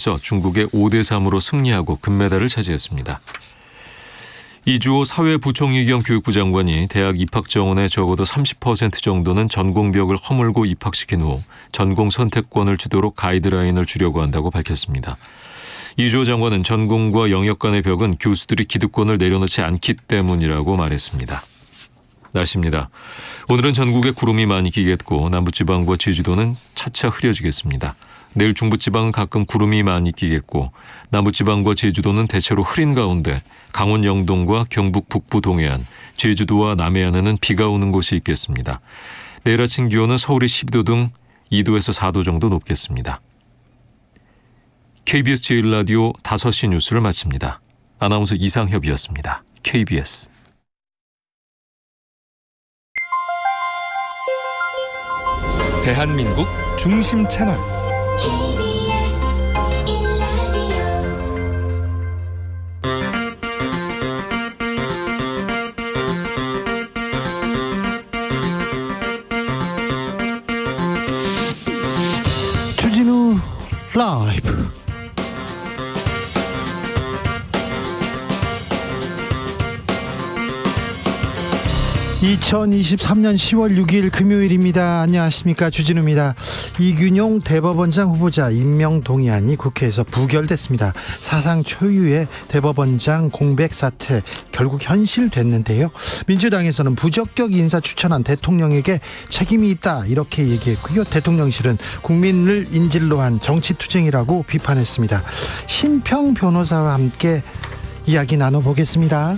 앞서 중국에 5대3으로 승리하고 금메달을 차지했습니다. 이주호 사회부총리 겸 교육부 장관이 대학 입학 정원에 적어도 30% 정도는 전공벽을 허물고 입학시킨 후 전공 선택권을 주도록 가이드라인을 주려고 한다고 밝혔습니다. 이주호 장관은 전공과 영역 간의 벽은 교수들이 기득권을 내려놓지 않기 때문이라고 말했습니다. 날씨입니다. 오늘은 전국에 구름이 많이 끼겠고 남부지방과 제주도는 차차 흐려지겠습니다. 내일 중부지방은 가끔 구름이 많이 끼겠고 남부지방과 제주도는 대체로 흐린 가운데 강원 영동과 경북 북부 동해안, 제주도와 남해안에는 비가 오는 곳이 있겠습니다. 내일 아침 기온은 서울이 12도 등 2도에서 4도 정도 높겠습니다. KBS 제1라디오 5시 뉴스를 마칩니다. 아나운서 이상협이었습니다. KBS. 대한민국 중심 채널 KBS 1라디오 주진우 라이브. (2023년 10월 6일) 금요일입니다. 안녕하십니까, 주진우입니다. 이균용 대법원장 후보자 임명 동의안이 국회에서 부결됐습니다. 사상 초유의 대법원장 공백 사태 결국 현실됐는데요. 민주당에서는 부적격 인사 추천한 대통령에게 책임이 있다 이렇게 얘기했고요. 대통령실은 국민을 인질로 한 정치투쟁이라고 비판했습니다. 심평 변호사와 함께 이야기 나눠보겠습니다.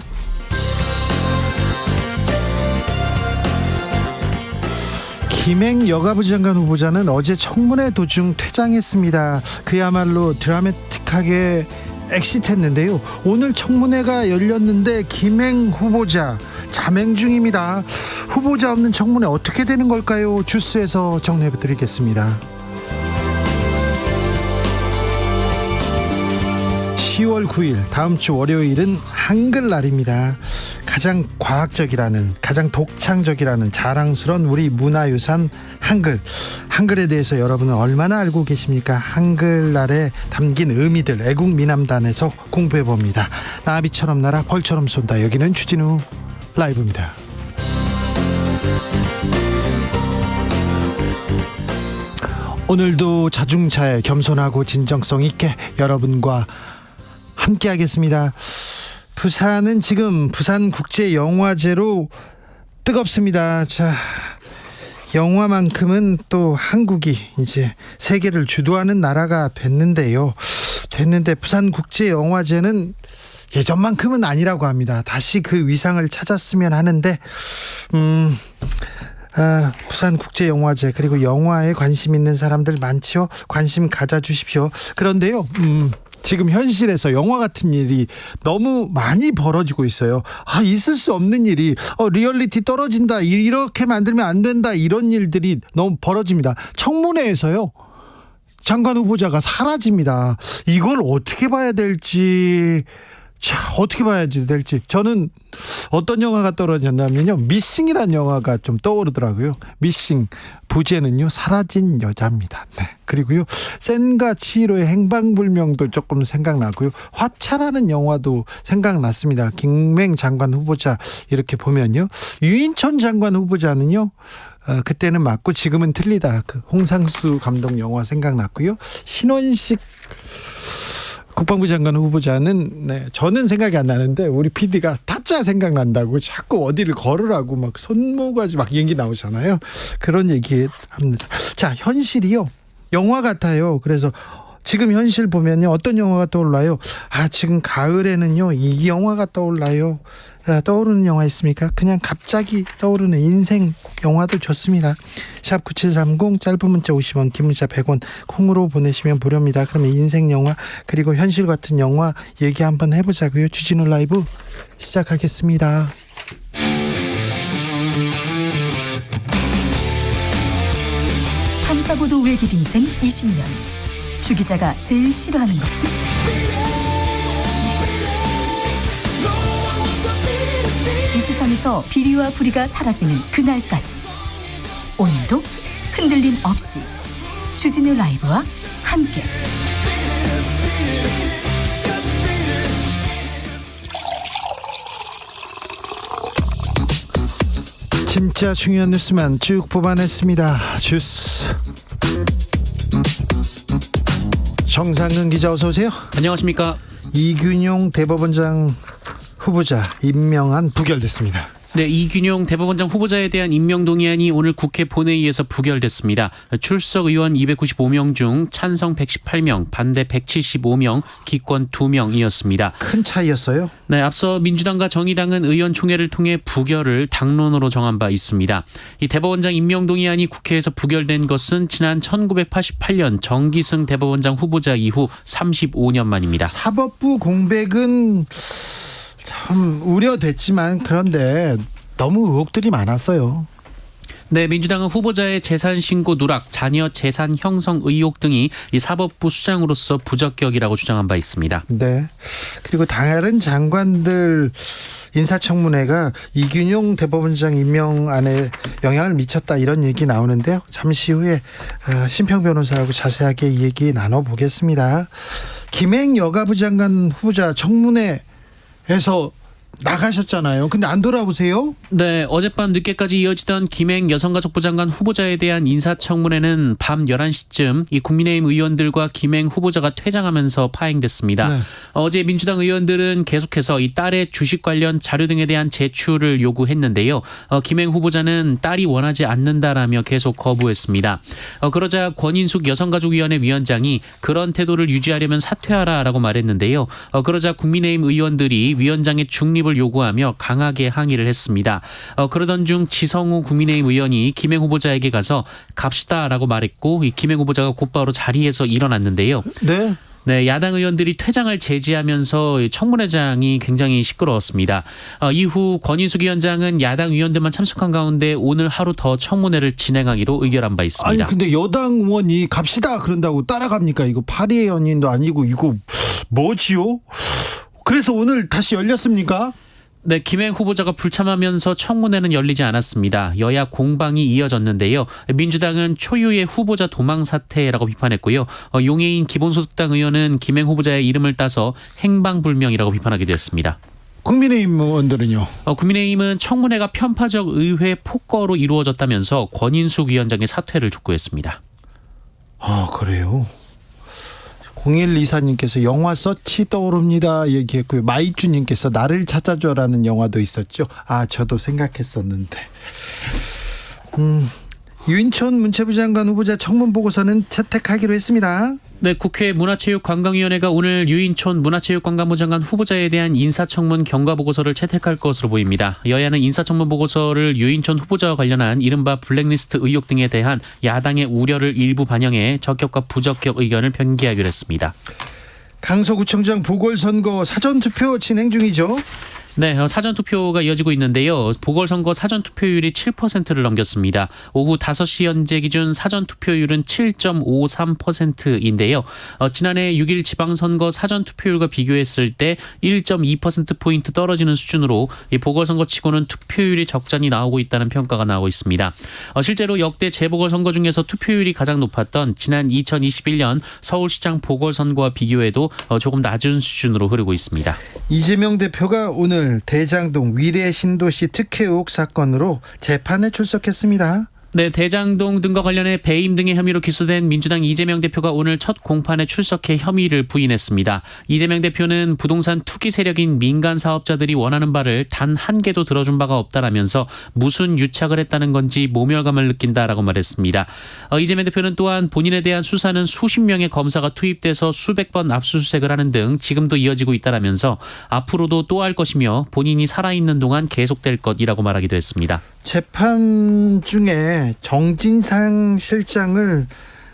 김행 여가부 장관 후보자는 어제 청문회 도중 퇴장했습니다. 그야말로 드라마틱하게 엑시트했는데요. 오늘 청문회가 열렸는데 김행 후보자 자맹 중입니다. 후보자 없는 청문회 어떻게 되는 걸까요? 주스에서 정리해드리겠습니다. 10월 9일 다음 주 월요일은 한글날입니다. 가장 과학적이라는, 가장 독창적이라는 자랑스러운 우리 문화유산 한글에 대해서 여러분은 얼마나 알고 계십니까? 한글날에 담긴 의미들 애국미남단에서 공부해봅니다. 나비처럼 날아 벌처럼 쏜다. 여기는 주진우 라이브입니다. 오늘도 자중차에 겸손하고 진정성 있게 여러분과 함께 하겠습니다. 부산은 지금 부산국제영화제로 뜨겁습니다. 자, 영화만큼은 또 한국이 이제 세계를 주도하는 나라가 됐는데 부산국제영화제는 예전만큼은 아니라고 합니다. 다시 그 위상을 찾았으면 하는데 부산국제영화제, 그리고 영화에 관심 있는 사람들 많죠. 관심 가져주십시오. 그런데요, 지금 현실에서 영화 같은 일이 너무 많이 벌어지고 있어요. 있을 수 없는 일이, 리얼리티 떨어진다, 이렇게 만들면 안 된다, 이런 일들이 너무 벌어집니다. 청문회에서요, 장관 후보자가 사라집니다. 이걸 어떻게 봐야 될지, 저는 어떤 영화가 떨어졌냐면요, 미싱이라는 영화가 좀 떠오르더라고요. 미싱, 부제는요 사라진 여자입니다. 네. 그리고요 센과 치히로의 행방불명도 조금 생각나고요, 화차라는 영화도 생각났습니다. 김행 장관 후보자 이렇게 보면요, 유인천 장관 후보자는요 그때는 맞고 지금은 틀리다, 그 홍상수 감독 영화 생각났고요. 신원식 국방부 장관 후보자는 저는 생각이 안 나는데 우리 PD가 타짜 생각난다고 자꾸 어디를 걸으라고 막 손모가지 막 얘기 나오잖아요. 그런 얘기 합니다. 자, 현실이요, 영화 같아요. 그래서 지금 현실 보면요, 어떤 영화가 떠올라요? 지금 가을에는요 이 영화가 떠올라요. 떠오르는 영화 있습니까? 그냥 갑자기 떠오르는 인생 영화도 좋습니다. 샵 9730, 짧은 문자 50원, 긴 문자 100원, 콩으로 보내시면 무료입니다. 그러면 인생 영화, 그리고 현실 같은 영화 얘기 한번 해보자고요. 주진우 라이브 시작하겠습니다. 탐사보도 외길 인생 20년. 주 기자가 제일 싫어하는 것은? 이 세상에서 비리와 부리가 사라지는 그날까지, 오늘도 흔들림 없이 주진우 라이브와 함께 진짜 중요한 뉴스만 쭉 뽑아냈습니다. 주스 정상근 기자 어서 오세요. 안녕하십니까. 이균용 대법원장 후보자 임명안 부결됐습니다. 네, 이균용 대법원장 후보자에 대한 임명 동의안이 오늘 국회 본회의에서 부결됐습니다. 출석 의원 295명 중 찬성 118명, 반대 175명, 기권 2명이었습니다. 큰 차이였어요. 네, 앞서 민주당과 정의당은 의원총회를 통해 부결을 당론으로 정한 바 있습니다. 이 대법원장 임명 동의안이 국회에서 부결된 것은 지난 1988년 정기승 대법원장 후보자 이후 35년 만입니다. 사법부 공백은 참 우려됐지만 그런데 너무 의혹들이 많았어요. 네, 민주당은 후보자의 재산 신고 누락, 자녀 재산 형성 의혹 등이 이 사법부 수장으로서 부적격이라고 주장한 바 있습니다. 네. 그리고 다른 장관들 인사청문회가 이균용 대법원장 임명안에 영향을 미쳤다 이런 얘기 나오는데요. 잠시 후에 심평 변호사하고 자세하게 이 얘기 나눠보겠습니다. 김행 여가부 장관 후보자 청문회에서 나가셨잖아요. 근데 안 돌아오세요? 네, 어젯밤 늦게까지 이어지던 김행 여성가족부 장관 후보자에 대한 인사청문회는 밤 11시쯤 이 국민의힘 의원들과 김행 후보자가 퇴장하면서 파행됐습니다. 네. 어제 민주당 의원들은 계속해서 이 딸의 주식 관련 자료 등에 대한 제출을 요구했는데요. 김행 후보자는 딸이 원하지 않는다라며 계속 거부했습니다. 그러자 권인숙 여성가족위원회 위원장이 그런 태도를 유지하려면 사퇴하라라고 말했는데요. 그러자 국민의힘 의원들이 위원장의 중립을 요구하며 강하게 항의를 했습니다. 그러던 중 지성우 국민의힘 의원이 김행 후보자에게 가서 갑시다라고 말했고 이 김행 후보자가 곧바로 자리에서 일어났는데요. 네. 네, 야당 의원들이 퇴장을 제지하면서 청문회장이 굉장히 시끄러웠습니다. 이후 권인숙 위원장은 야당 의원들만 참석한 가운데 오늘 하루 더 청문회를 진행하기로 의결한 바 있습니다. 아니 근데 여당 의원이 갑시다 그런다고 따라갑니까? 이거 파리의 연인도 아니고 이거 뭐지요? 그래서 오늘 다시 열렸습니까? 네, 김행 후보자가 불참하면서 청문회는 열리지 않았습니다. 여야 공방이 이어졌는데요. 민주당은 초유의 후보자 도망 사태라고 비판했고요. 용해인 기본소득당 의원은 김행 후보자의 이름을 따서 행방불명이라고 비판하기도 했습니다. 국민의힘 의원들은요? 국민의힘은 청문회가 편파적 의회 폭거로 이루어졌다면서 권인숙 위원장의 사퇴를 촉구했습니다. 아 그래요? 0124님께서 영화 서치 떠오릅니다 얘기했고요. 마이주님께서 나를 찾아줘라는 영화도 있었죠. 아 저도 생각했었는데. 유인촌 문체부 장관 후보자 청문 보고서는 채택하기로 했습니다. 네, 국회 문화체육관광위원회가 오늘 유인촌 문화체육관광부 장관 후보자에 대한 인사청문 경과보고서를 채택할 것으로 보입니다. 여야는 인사청문 보고서를 유인촌 후보자와 관련한 이른바 블랙리스트 의혹 등에 대한 야당의 우려를 일부 반영해 적격과 부적격 의견을 편기하기로 했습니다. 강서구청장 보궐선거 사전투표 진행 중이죠. 네, 사전투표가 이어지고 있는데요. 보궐선거 사전투표율이 7%를 넘겼습니다. 오후 5시 현재 기준 사전투표율은 7.53%인데요. 지난해 6일 지방선거 사전투표율과 비교했을 때 1.2%포인트 떨어지는 수준으로 이 보궐선거치고는 투표율이 적잖이 나오고 있다는 평가가 나오고 있습니다. 실제로 역대 재보궐선거 중에서 투표율이 가장 높았던 지난 2021년 서울시장 보궐선거와 비교해도 조금 낮은 수준으로 흐르고 있습니다. 이재명 대표가 오늘 대장동 위례 신도시 특혜 의혹 사건으로 재판에 출석했습니다. 네, 대장동 등과 관련해 배임 등의 혐의로 기소된 민주당 이재명 대표가 오늘 첫 공판에 출석해 혐의를 부인했습니다. 이재명 대표는 부동산 투기 세력인 민간 사업자들이 원하는 바를 단 한 개도 들어준 바가 없다라면서 무슨 유착을 했다는 건지 모멸감을 느낀다라고 말했습니다. 이재명 대표는 또한 본인에 대한 수사는 수십 명의 검사가 투입돼서 수백 번 압수수색을 하는 등 지금도 이어지고 있다라면서 앞으로도 또 할 것이며 본인이 살아있는 동안 계속될 것이라고 말하기도 했습니다. 재판 중에 정진상 실장을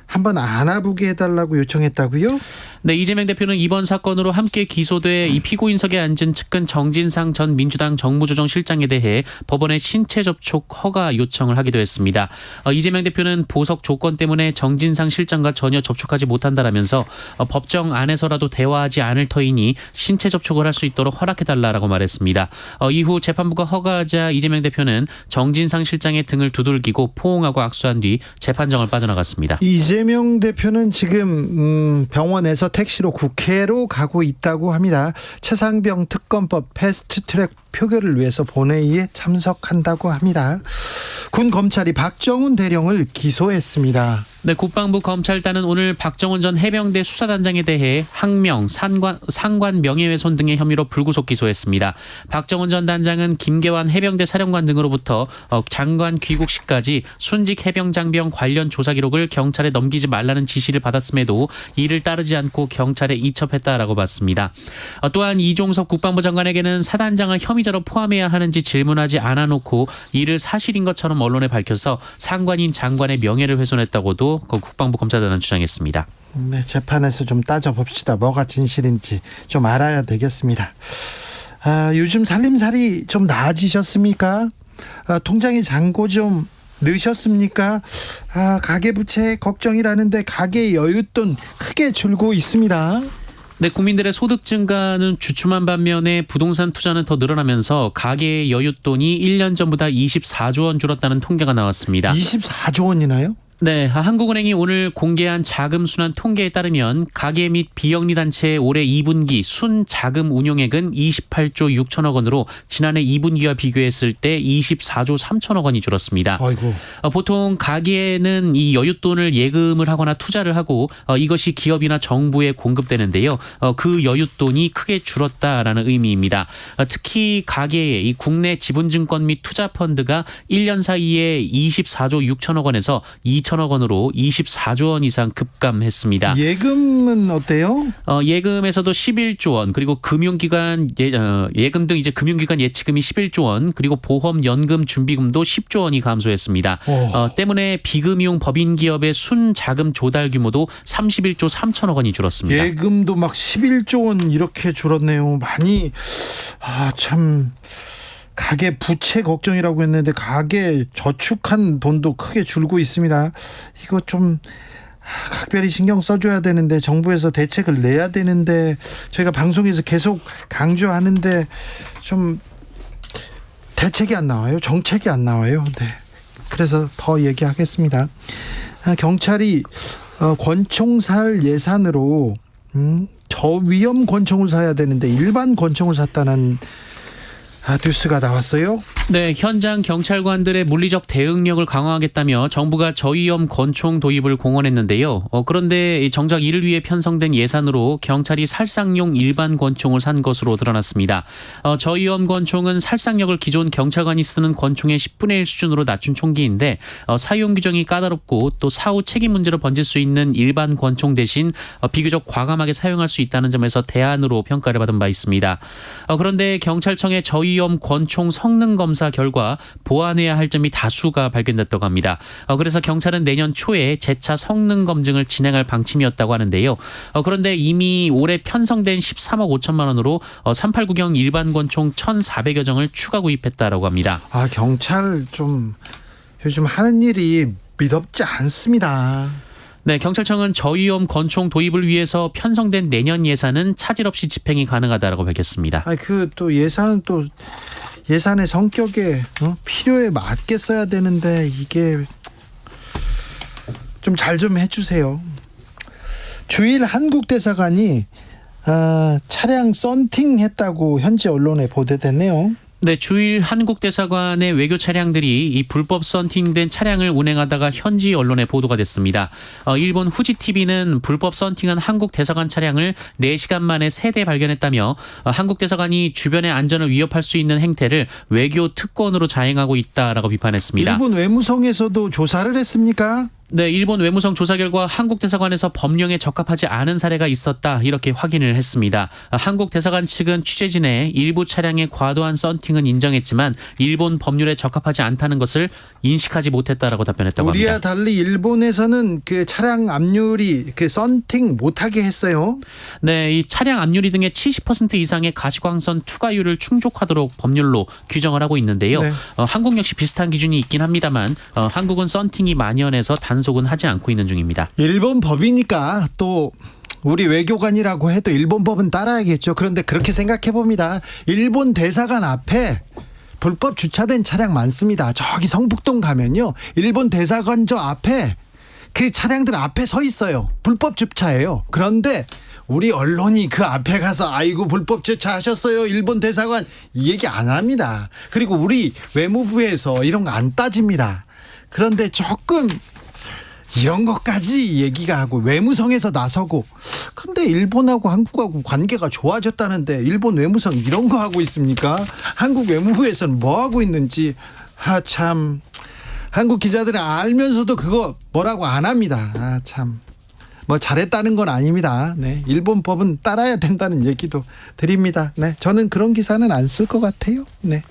한번 안아보게 해달라고 요청했다고요? 네, 이재명 대표는 이번 사건으로 함께 기소돼 이 피고인석에 앉은 측근 정진상 전 민주당 정무조정실장에 대해 법원에 신체 접촉 허가 요청을 하기도 했습니다. 이재명 대표는 보석 조건 때문에 정진상 실장과 전혀 접촉하지 못한다라면서 법정 안에서라도 대화하지 않을 터이니 신체 접촉을 할 수 있도록 허락해달라고 말했습니다. 이후 재판부가 허가하자 이재명 대표는 정진상 실장의 등을 두들기고 포옹하고 악수한 뒤 재판정을 빠져나갔습니다. 이재명 이재명 대표는 지금 병원에서 택시로 국회로 가고 있다고 합니다. 최상병 특검법 패스트트랙 표결을 위해서 본회의에 참석한다고 합니다. 군 검찰이 박정훈 대령을 기소했습니다. 네, 국방부 검찰단은 오늘 박정훈 전 해병대 수사단장에 대해 항명, 상관 명예훼손 등의 혐의로 불구속 기소했습니다. 박정훈 전 단장은 김계환 해병대 사령관 등으로부터 장관 귀국 시까지 순직 해병장병 관련 조사 기록을 경찰에 넘기지 말라는 지시를 받았음에도 이를 따르지 않고 경찰에 이첩했다라고 봤습니다. 또한 이종섭 국방부 장관에게는 사단장을 혐의자로 포함해야 하는지 질문하지 않아놓고 이를 사실인 것처럼 언론에 밝혀서 상관인 장관의 명예를 훼손했다고도 국방부 검찰단은 주장했습니다. 네, 재판에서 좀 따져봅시다. 뭐가 진실인지 좀 알아야 되겠습니다. 요즘 살림살이 좀 나아지셨습니까? 통장에 잔고 좀 넣으셨습니까? 가계부채 걱정이라는데 가계 여윳돈 크게 줄고 있습니다. 네, 국민들의 소득 증가는 주춤한 반면에 부동산 투자는 더 늘어나면서 가계의 여윳돈이 1년 전보다 24조 원 줄었다는 통계가 나왔습니다. 24조 원이나요? 네, 한국은행이 오늘 공개한 자금순환 통계에 따르면 가계 및 비영리 단체의 올해 2분기 순 자금 운용액은 28조 6천억 원으로 지난해 2분기와 비교했을 때 24조 3천억 원이 줄었습니다. 아이고. 보통 가계는 이 여윳돈을 예금을 하거나 투자를 하고 이것이 기업이나 정부에 공급되는데요. 그 여윳돈이 크게 줄었다라는 의미입니다. 특히 가계의 이 국내 지분증권 및 투자펀드가 1년 사이에 24조 6천억 원에서 2천억 원으로 24조 원 이상 급감했습니다. 예금은 어때요? 예금에서도 11조 원, 그리고 금융기관 예금 등 이제 금융기관 예치금이 11조 원, 그리고 보험 연금 준비금도 10조 원이 감소했습니다. 때문에 비금융 법인 기업의 순 자금 조달 규모도 31조 3천억 원이 줄었습니다. 예금도 막 11조 원 이렇게 줄었네요. 많이 참 가계 부채 걱정이라고 했는데 가계 저축한 돈도 크게 줄고 있습니다. 이거 좀 각별히 신경 써줘야 되는데 정부에서 대책을 내야 되는데 저희가 방송에서 계속 강조하는데 좀 대책이 안 나와요. 정책이 안 나와요. 네. 그래서 더 얘기하겠습니다. 경찰이 권총 살 예산으로 저위험 권총을 사야 되는데 일반 권총을 샀다는 뉴스가 나왔어요. 네, 현장 경찰관들의 물리적 대응력을 강화하겠다며 정부가 저위험 권총 도입을 공언했는데요. 그런데 정작 이를 위해 편성된 예산으로 경찰이 살상용 일반 권총을 산 것으로 드러났습니다. 저위험 권총은 살상력을 기존 경찰관이 쓰는 권총의 10분의 1 수준으로 낮춘 총기인데 사용 규정이 까다롭고 또 사후 책임 문제로 번질 수 있는 일반 권총 대신 비교적 과감하게 사용할 수 있다는 점에서 대안으로 평가를 받은 바 있습니다. 그런데 경찰청의 저위험 권총 성능 검사 결과 보완해야 할 점이 다수가 발견됐다고 합니다. 그래서 경찰은 내년 초에 재차 성능 검증을 진행할 방침이었다고 하는데요. 그런데 이미 올해 편성된 13억 5천만 원으로 389경 일반 권총 1,400여 정을 추가 구입했다라고 합니다. 경찰 좀 요즘 하는 일이 미덥지 않습니다. 네, 경찰청은 저위험 권총 도입을 위해서 편성된 내년 예산은 차질 없이 집행이 가능하다라고 밝혔습니다. 또 예산은 또 예산의 성격에 필요에 맞게 써야 되는데 이게 좀 잘 좀 해주세요. 주일 한국 대사관이 차량 썬팅했다고 현지 언론에 보도됐네요. 네, 주일 한국 대사관의 외교 차량들이 이 불법 썬팅된 차량을 운행하다가 현지 언론에 보도가 됐습니다. 일본 후지 TV는 불법 썬팅한 한국 대사관 차량을 4시간 만에 3대 발견했다며 한국 대사관이 주변의 안전을 위협할 수 있는 행태를 외교 특권으로 자행하고 있다라고 비판했습니다. 일본 외무성에서도 조사를 했습니까? 네, 일본 외무성 조사 결과 한국 대사관에서 법령에 적합하지 않은 사례가 있었다 이렇게 확인을 했습니다. 한국 대사관 측은 취재진의 일부 차량의 과도한 썬팅은 인정했지만 일본 법률에 적합하지 않다는 것을 인식하지 못했다라고 답변했다고 합니다. 우리와 달리 일본에서는 그 차량 압유리 그 썬팅 못하게 했어요. 네, 이 차량 압유리 등의 70% 이상의 가시광선 투과율을 충족하도록 법률로 규정을 하고 있는데요. 네. 한국 역시 비슷한 기준이 있긴 합니다만 한국은 썬팅이 만연해서 단속은 하지 않고 있는 중입니다. 일본 법이니까 또 우리 외교관이라고 해도 일본 법은 따라야겠죠. 그런데 그렇게 생각해 봅니다. 일본 대사관 앞에 불법 주차된 차량 많습니다. 저기 성북동 가면요. 일본 대사관 저 앞에 그 차량들 앞에 서 있어요. 불법 주차예요. 그런데 우리 언론이 그 앞에 가서 아이고 불법 주차하셨어요 일본 대사관 이 얘기 안 합니다. 그리고 우리 외무부에서 이런 거 안 따집니다. 그런데 조금 이런 것까지 얘기가 하고 외무성에서 나서고, 근데 일본하고 한국하고 관계가 좋아졌다는데 일본 외무성 이런 거 하고 있습니까? 한국 외무부에서는 뭐 하고 있는지 참 한국 기자들은 알면서도 그거 뭐라고 안 합니다. 참 뭐 잘했다는 건 아닙니다. 네, 일본 법은 따라야 된다는 얘기도 드립니다. 네, 저는 그런 기사는 안 쓸 것 같아요. 네.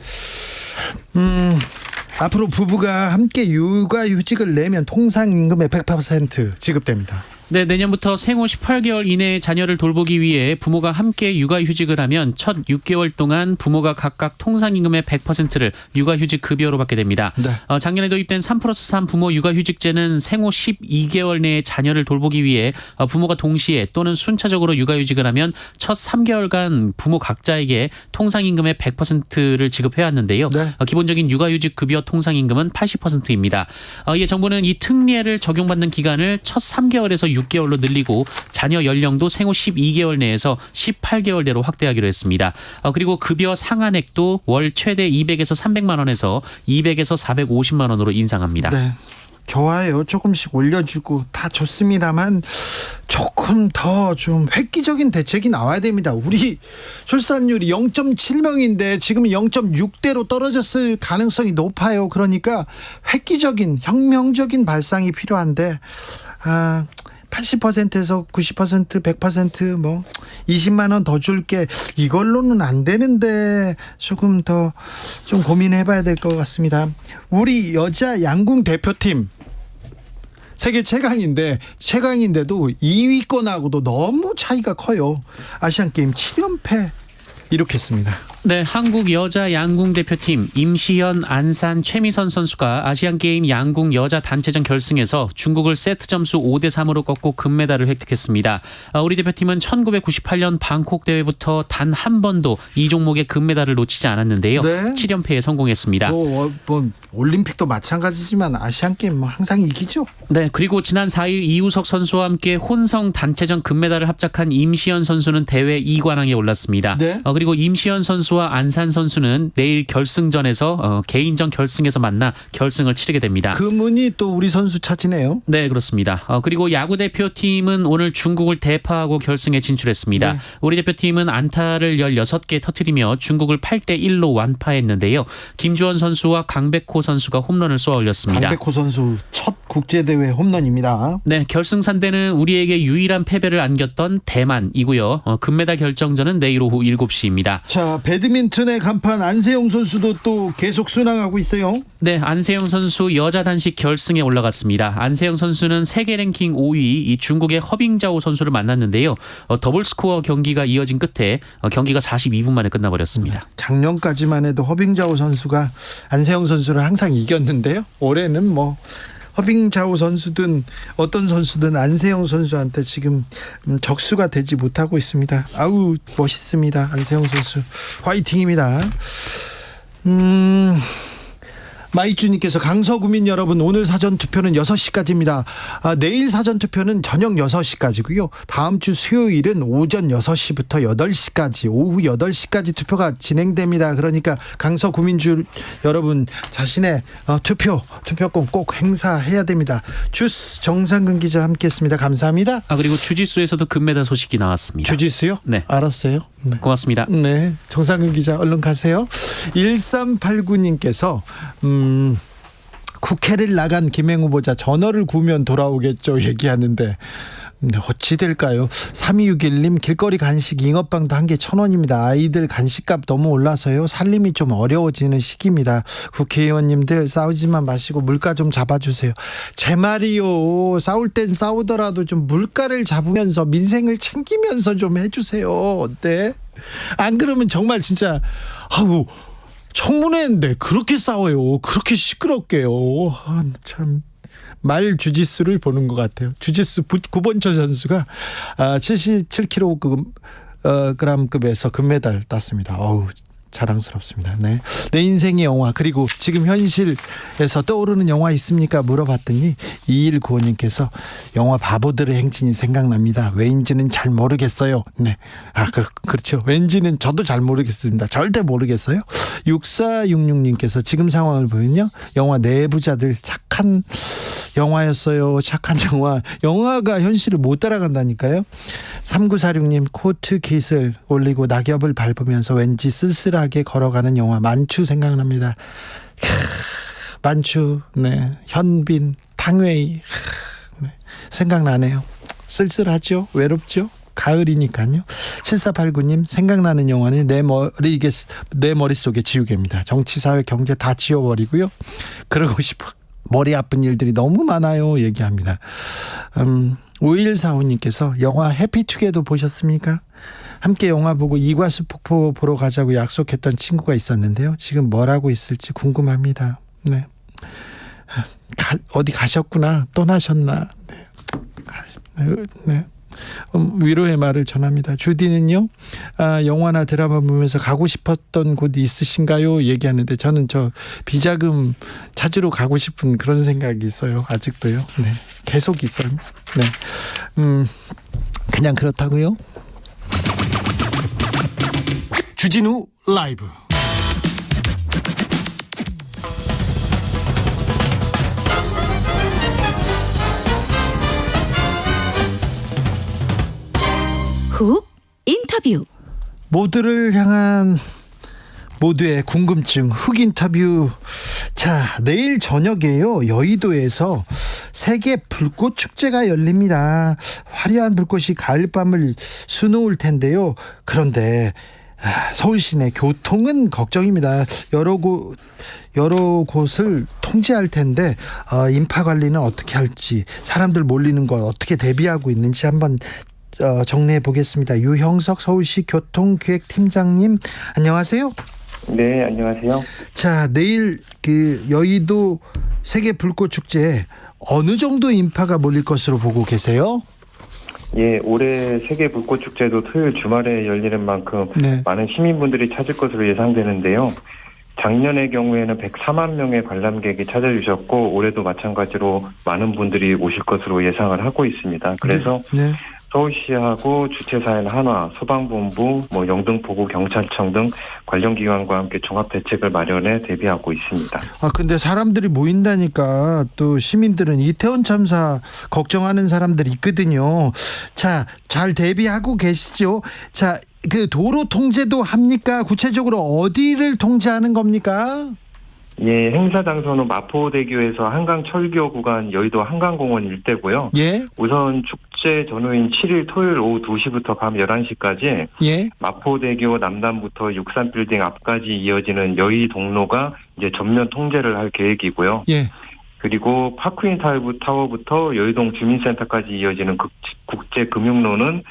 앞으로 부부가 함께 육아휴직을 내면 통상임금의 100% 지급됩니다. 네, 내년부터 생후 18개월 이내의 자녀를 돌보기 위해 부모가 함께 육아휴직을 하면 첫 6개월 동안 부모가 각각 통상임금의 100%를 육아휴직 급여로 받게 됩니다. 네. 작년에 도입된 3+3 부모 육아휴직제는 생후 12개월 내에 자녀를 돌보기 위해 부모가 동시에 또는 순차적으로 육아휴직을 하면 첫 3개월간 부모 각자에게 통상임금의 100%를 지급해왔는데요. 네. 기본적인 육아휴직 급여 통상임금은 80%입니다. 이에 정부는 이 특례를 적용받는 기간을 첫 3개월에서 6개월로 늘리고 자녀 연령도 생후 12개월 내에서 18개월대로 확대하기로 했습니다. 그리고 급여 상한액도 월 최대 200에서 300만 원에서 200에서 450만 원으로 인상합니다. 네. 좋아요. 조금씩 올려주고 다 좋습니다만 조금 더 좀 획기적인 대책이 나와야 됩니다. 우리 출산율이 0.7명인데 지금 0.6대로 떨어졌을 가능성이 높아요. 그러니까 획기적인 혁명적인 발상이 필요한데 80%에서 90%, 100% 뭐 20만 원 더 줄게 이걸로는 안 되는데 조금 더 좀 고민해봐야 될 것 같습니다. 우리 여자 양궁 대표팀 세계 최강인데도 2위권하고도 너무 차이가 커요. 아시안게임 7연패 이룩했습니다. 네, 한국 여자 양궁 대표팀 임시현, 안산, 최미선 선수가 아시안게임 양궁 여자 단체전 결승에서 중국을 세트 점수 5대3으로 꺾고 금메달을 획득했습니다. 우리 대표팀은 1998년 방콕 대회부터 단 한 번도 이 종목의 금메달을 놓치지 않았는데요. 네. 7연패에 성공했습니다. 뭐 올림픽도 마찬가지지만 아시안게임 뭐 항상 이기죠. 네, 그리고 지난 4일 이우석 선수와 함께 혼성 단체전 금메달을 합작한 임시현 선수는 대회 2관왕에 올랐습니다. 네. 그리고 임시현 선수와 안산 선수는 내일 결승전에서 개인전 결승에서 만나 결승을 치르게 됩니다. 금은이 또 우리 선수 차지네요. 네, 그렇습니다. 그리고 야구 대표팀은 오늘 중국을 대파하고 결승에 진출했습니다. 네. 우리 대표팀은 안타를 16개 터뜨리며 중국을 8대1로 완파했는데요. 김주원 선수와 강백호 선수가 홈런을 쏘아 올렸습니다. 강백호 선수 첫 국제대회 홈런입니다. 네, 결승산대는 우리에게 유일한 패배를 안겼던 대만이고요. 금메달 결정전은 내일 오후 7시입니다. 자, 배드민턴의 간판 안세영 선수도 또 계속 순항하고 있어요. 네, 안세영 선수 여자 단식 결승에 올라갔습니다. 안세영 선수는 세계 랭킹 5위 이 중국의 허빙자오 선수를 만났는데요. 더블 스코어 경기가 이어진 끝에 경기가 42분 만에 끝나버렸습니다. 작년까지만 해도 허빙자오 선수가 안세영 선수를 항상 이겼는데요. 올해는 뭐 허빙자오 선수든 어떤 선수든 안세영 선수한테 지금 적수가 되지 못하고 있습니다. 아우 멋있습니다. 안세영 선수 화이팅입니다. 마이주님께서 강서구민 여러분 오늘 사전투표는 6시까지입니다. 내일 사전투표는 저녁 6시까지고요. 다음 주 수요일은 오전 6시부터 8시까지 오후 8시까지 투표가 진행됩니다. 그러니까 강서구민주 여러분 자신의 투표권 꼭 행사해야 됩니다. 주스 정상근 기자 함께했습니다. 감사합니다. 그리고 주짓수에서도 금메달 소식이 나왔습니다. 주짓수요? 네. 알았어요. 네. 고맙습니다. 네, 정상근 기자 얼른 가세요. 1389님께서 국회를 나간 김행 후보자 전어를 구우면 돌아오겠죠 얘기하는데 어찌 될까요? 3261님 길거리 간식 잉어빵도 한 개 1,000원입니다. 아이들 간식값 너무 올라서요. 살림이 좀 어려워지는 시기입니다. 국회의원님들 싸우지만 마시고 물가 좀 잡아주세요. 제 말이요. 싸울 땐 싸우더라도 좀 물가를 잡으면서 민생을 챙기면서 좀 해주세요. 어때? 안 그러면 정말 진짜 청문회인데 그렇게 싸워요. 그렇게 시끄럽게요. 참. 말 주짓수를 보는 것 같아요. 주짓수 구본철 선수가 77kg급에서 금메달 땄습니다. 자랑스럽습니다. 네. 내 인생의 영화 그리고 지금 현실에서 떠오르는 영화 있습니까? 물어봤더니 2195님께서 영화 바보들의 행진이 생각납니다. 왜인지는 잘 모르겠어요. 네. 그렇죠. 왠지는 저도 잘 모르겠습니다. 절대 모르겠어요. 6466님께서 지금 상황을 보면요. 영화 내부자들 착한 영화였어요. 착한 영화가 현실을 못 따라간다니까요. 3946님 코트 깃을 올리고 낙엽을 밟으면서 왠지 쓸쓸하게 걸어가는 영화 만추 생각납니다. 만추, 네, 현빈, 탕웨이, 네, 생각나네요. 쓸쓸하죠, 외롭죠. 가을이니까요. 7489님 생각나는 영화는 내 머릿속에 지우개입니다. 정치, 사회, 경제 다 지워버리고요. 그러고 싶어. 머리 아픈 일들이 너무 많아요. 얘기합니다. 5145님께서 영화 해피투게더 보셨습니까? 함께 영화 보고 이과수 폭포 보러 가자고 약속했던 친구가 있었는데요. 지금 뭘 하고 있을지 궁금합니다. 네. 어디 가셨구나. 떠나셨나. 네. 위로의 말을 전합니다. 주디는요, 영화나 드라마 보면서 가고 싶었던 곳이 있으신가요? 얘기하는데 저는 비자금 찾으러 가고 싶은 그런 생각이 있어요. 아직도요. 네, 계속 있어요. 네, 그냥 그렇다고요. 주진우 라이브. 훅 인터뷰. 모두를 향한 모두의 궁금증 훅 인터뷰. 자, 내일 저녁에요. 여의도에서 세계 불꽃 축제가 열립니다. 화려한 불꽃이 가을밤을 수놓을 텐데요. 그런데 서울 시내 교통은 걱정입니다. 여러 곳을 통제할 텐데 인파 관리는 어떻게 할지, 사람들 몰리는 거 어떻게 대비하고 있는지 한번 정리해 보겠습니다. 유형석 서울시 교통기획팀장님, 안녕하세요. 네, 안녕하세요. 자, 내일 여의도 세계 불꽃 축제에 어느 정도 인파가 몰릴 것으로 보고 계세요? 예, 올해 세계 불꽃 축제도 토요일 주말에 열리는 만큼 네. 많은 시민분들이 찾을 것으로 예상되는데요. 작년의 경우에는 104만 명의 관람객이 찾아주셨고 올해도 마찬가지로 많은 분들이 오실 것으로 예상을 하고 있습니다. 그래서 네. 서울시하고 주최사인 한화, 소방본부, 영등포구 경찰청 등 관련 기관과 함께 종합 대책을 마련해 대비하고 있습니다. 근데 사람들이 모인다니까 또 시민들은 이태원 참사 걱정하는 사람들이 있거든요. 자, 잘 대비하고 계시죠? 자, 도로 통제도 합니까? 구체적으로 어디를 통제하는 겁니까? 예, 행사 장소는 마포대교에서 한강철교 구간 여의도 한강공원 일대고요. 예. 우선 축제 전후인 7일 토요일 오후 2시부터 밤 11시까지 예. 마포대교 남단부터 63빌딩 앞까지 이어지는 여의 동로가 이제 전면 통제를 할 계획이고요. 예. 그리고 파크인 타워부터 여의동 주민센터까지 이어지는 국제금융로는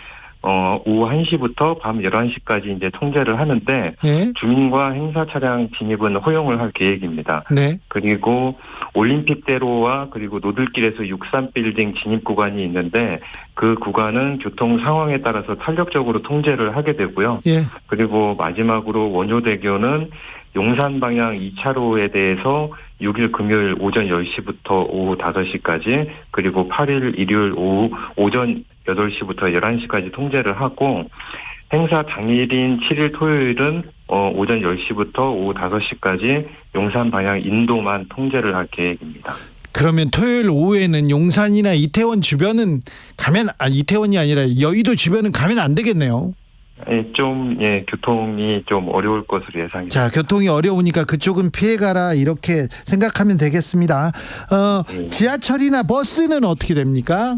오후 1시부터 밤 11시까지 이제 통제를 하는데 예. 주민과 행사 차량 진입은 허용을 할 계획입니다. 네. 그리고 올림픽대로와 그리고 노들길에서 63빌딩 진입 구간이 있는데 그 구간은 교통 상황에 따라서 탄력적으로 통제를 하게 되고요. 예. 그리고 마지막으로 원효대교는 용산 방향 2차로에 대해서 6일 금요일 오전 10시부터 오후 5시까지 그리고 8일 일요일 오전 8시부터 11시까지 통제를 하고 행사 당일인 7일 토요일은 오전 10시부터 오후 5시까지 용산 방향 인도만 통제를 할 계획입니다. 그러면 토요일 오후에는 용산이나 이태원 주변은 이태원이 아니라 여의도 주변은 가면 안 되겠네요. 교통이 좀 어려울 것으로 예상입니다. 자, 교통이 어려우니까 그쪽은 피해가라 이렇게 생각하면 되겠습니다. 지하철이나 버스는 어떻게 됩니까?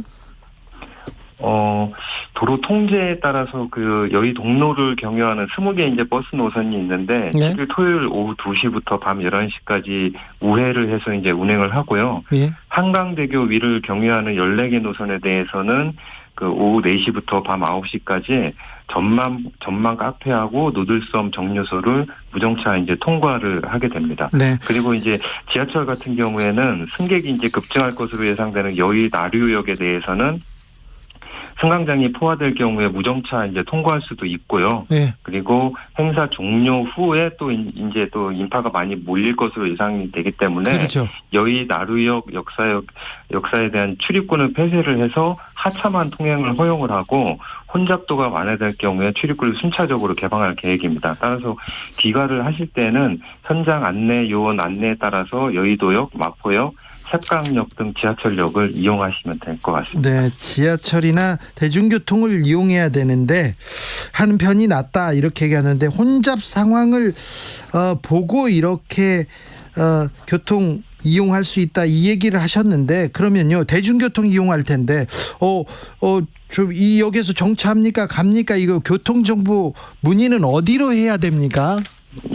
도로 통제에 따라서 여의 동로를 경유하는 20개 이제 버스 노선이 있는데, 네. 7일 토요일 오후 2시부터 밤 11시까지 우회를 해서 이제 운행을 하고요. 예. 한강대교 위를 경유하는 14개 노선에 대해서는 오후 4시부터 밤 9시까지 전망 카페하고 노들섬 정류소를 무정차 이제 통과를 하게 됩니다. 네. 그리고 이제 지하철 같은 경우에는 승객이 이제 급증할 것으로 예상되는 여의 나류역에 대해서는 승강장이 포화될 경우에 무정차 이제 통과할 수도 있고요. 예. 그리고 행사 종료 후에 또 이제 또 인파가 많이 몰릴 것으로 예상이 되기 때문에 그렇죠. 여의 나루역 역사에 대한 출입구는 폐쇄를 해서 하차만 통행을 허용을 하고 혼잡도가 완화될 경우에 출입구를 순차적으로 개방할 계획입니다. 따라서 귀가를 하실 때는 현장 안내 요원 안내에 따라서 여의도역, 마포역, 색강역 등 지하철역을 이용하시면 될 것 같습니다. 네, 지하철이나 대중교통을 이용해야 되는데 하는 편이 낫다 이렇게 얘기하는데 혼잡 상황을 보고 이렇게 교통 이용할 수 있다 이 얘기를 하셨는데 그러면요 대중교통 이용할 텐데 좀 이 역에서 정차합니까 갑니까 이거 교통정보 문의는 어디로 해야 됩니까?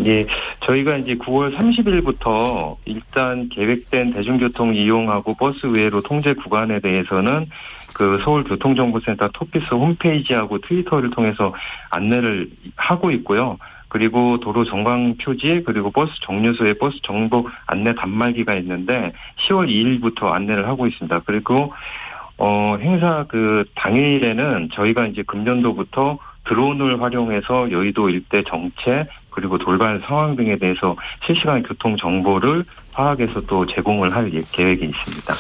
예, 저희가 이제 9월 30일부터 일단 계획된 대중교통 이용하고 버스 외로 통제 구간에 대해서는 그 서울교통정보센터 토피스 홈페이지하고 트위터를 통해서 안내를 하고 있고요. 그리고 도로 정강 표지 그리고 버스 정류소에 버스 정보 안내 단말기가 있는데 10월 2일부터 안내를 하고 있습니다. 그리고 행사 그 당일에는 저희가 이제 금년도부터 드론을 활용해서 여의도 일대 정체 그리고 돌발 상황 등에 대해서 실시간 교통 정보를 파악해서 또 제공을 할 계획이 있습니다.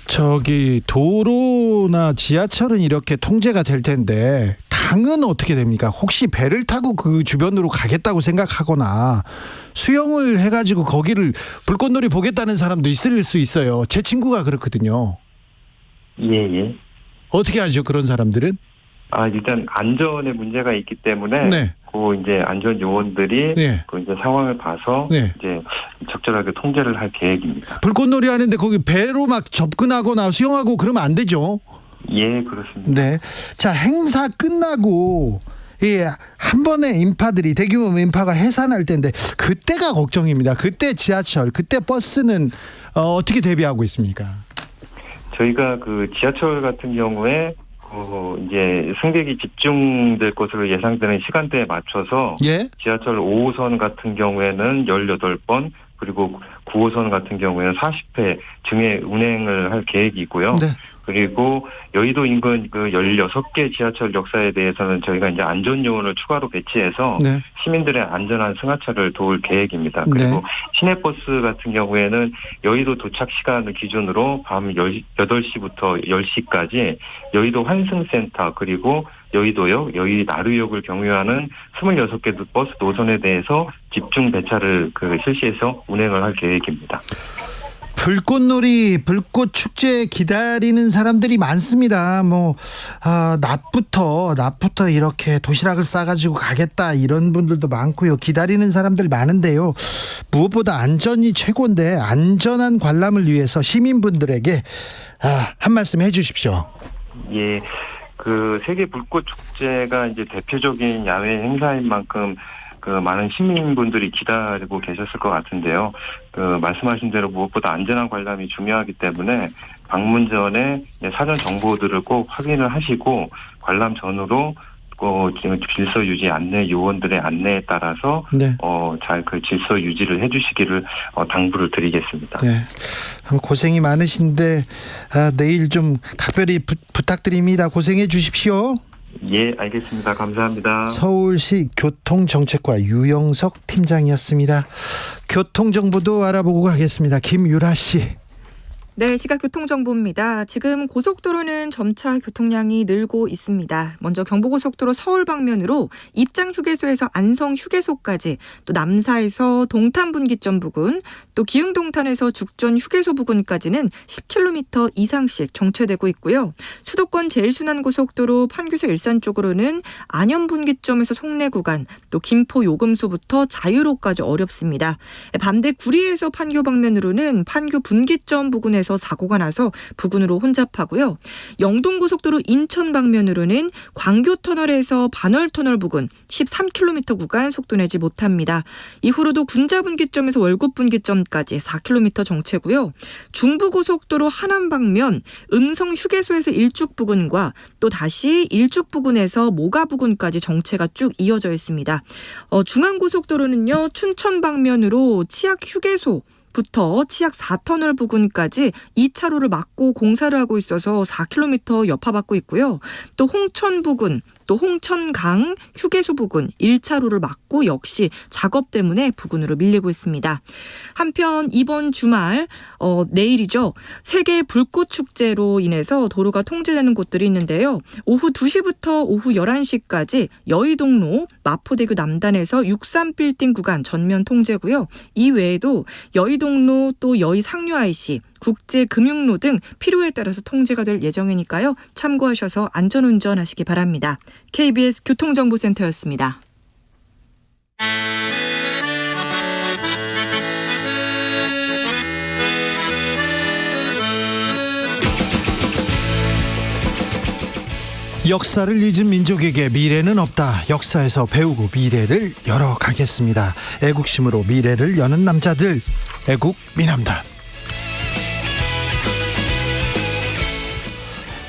저기 도로나 지하철은 이렇게 통제가 될 텐데 강은 어떻게 됩니까? 혹시 배를 타고 그 주변으로 가겠다고 생각하거나 수영을 해가지고 거기를 불꽃놀이 보겠다는 사람도 있을 수 있어요. 제 친구가 그렇거든요. 예. 어떻게 하죠 그런 사람들은? 일단 안전에 문제가 있기 때문에 네. 그 이제 안전 요원들이 네. 그 이제 상황을 봐서 네. 이제 적절하게 통제를 할 계획입니다. 불꽃놀이 하는데 거기 배로 막 접근하거나 수영하고 그러면 안 되죠. 예, 그렇습니다. 네. 자, 행사 끝나고 한 번에 인파들이 대규모 인파가 해산할 텐데 그때가 걱정입니다. 그때 지하철, 그때 버스는 어떻게 대비하고 있습니까? 저희가 그 지하철 같은 경우에 이제 승객이 집중될 것으로 예상되는 시간대에 맞춰서 예? 지하철 5호선 같은 경우에는 18번 그리고 9호선 같은 경우에는 40회 증해 운행을 할 계획이고요. 네. 그리고 여의도 인근 그 16개 지하철 역사에 대해서는 저희가 이제 안전 요원을 추가로 배치해서 네. 시민들의 안전한 승하차를 도울 계획입니다. 그리고 네. 시내버스 같은 경우에는 여의도 도착 시간을 기준으로 밤 8시부터 10시까지 여의도 환승센터 그리고 여의도역, 여의 나루역을 경유하는 26개 버스 노선에 대해서 집중 배차를 실시해서 운행을 할 계획입니다. 불꽃놀이, 불꽃 축제 기다리는 사람들이 많습니다. 낮부터 이렇게 도시락을 싸가지고 가겠다 이런 분들도 많고요. 기다리는 사람들 많은데요. 무엇보다 안전이 최고인데 안전한 관람을 위해서 시민분들에게 한 말씀 해주십시오. 예. 그 세계 불꽃 축제가 이제 대표적인 야외 행사인 만큼 그 많은 시민분들이 기다리고 계셨을 것 같은데요. 그 말씀하신 대로 무엇보다 안전한 관람이 중요하기 때문에 방문 전에 사전 정보들을 꼭 확인을 하시고 관람 전후로 질서 유지 안내 요원들의 안내에 따라서 네. 잘 그 질서 유지를 해주시기를 당부를 드리겠습니다. 네. 고생이 많으신데 내일 좀 각별히 부탁드립니다. 고생해 주십시오. 예, 알겠습니다. 감사합니다. 서울시 교통정책과 유영석 팀장이었습니다. 교통정보도 알아보고 가겠습니다. 김유라 씨. 네, 시각 교통정보입니다. 지금 고속도로는 점차 교통량이 늘고 있습니다. 먼저 경부고속도로 서울 방면으로 입장휴게소에서 안성휴게소까지, 또 남사에서 동탄분기점 부근, 또 기흥동탄에서 죽전휴게소 부근까지는 10km 이상씩 정체되고 있고요. 수도권 제일순환고속도로 판교에서 일산 쪽으로는 안현분기점에서 송내 구간, 또 김포 요금소부터 자유로까지 어렵습니다. 반대 구리에서 판교 방면으로는 판교 분기점 부근에서 사고가 나서 부근으로 혼잡하고요. 영동고속도로 인천 방면으로는 광교터널에서 반월터널 부근 13km 구간 속도 내지 못합니다. 이후로도 군자분기점에서 월곶분기점까지 4km 정체고요. 중부고속도로 하남 방면 음성휴게소에서 일죽 부근과 또 다시 일죽 부근에서 모가 부근까지 정체가 쭉 이어져 있습니다. 중앙고속도로는요. 춘천 방면으로 치악휴게소 부터 치악 4터널 부근까지 2차로를 막고 공사를 하고 있어서 4km 여파받고 있고요. 또 홍천 부근, 또 홍천강 휴게소 부근 1차로를 막고 역시 작업 때문에 부근으로 밀리고 있습니다. 한편 이번 주말 내일이죠. 세계 불꽃 축제로 인해서 도로가 통제되는 곳들이 있는데요. 오후 2시부터 오후 11시까지 여의동로 마포대교 남단에서 63빌딩 구간 전면 통제고요. 이 외에도 여의동로 또 여의상류 IC 국제금융로 등 필요에 따라서 통제가 될 예정이니까요. 참고하셔서 안전운전 하시기 바랍니다. KBS 교통정보센터였습니다. 역사를 잊은 민족에게 미래는 없다. 역사에서 배우고 미래를 열어가겠습니다. 애국심으로 미래를 여는 남자들, 애국 미남단.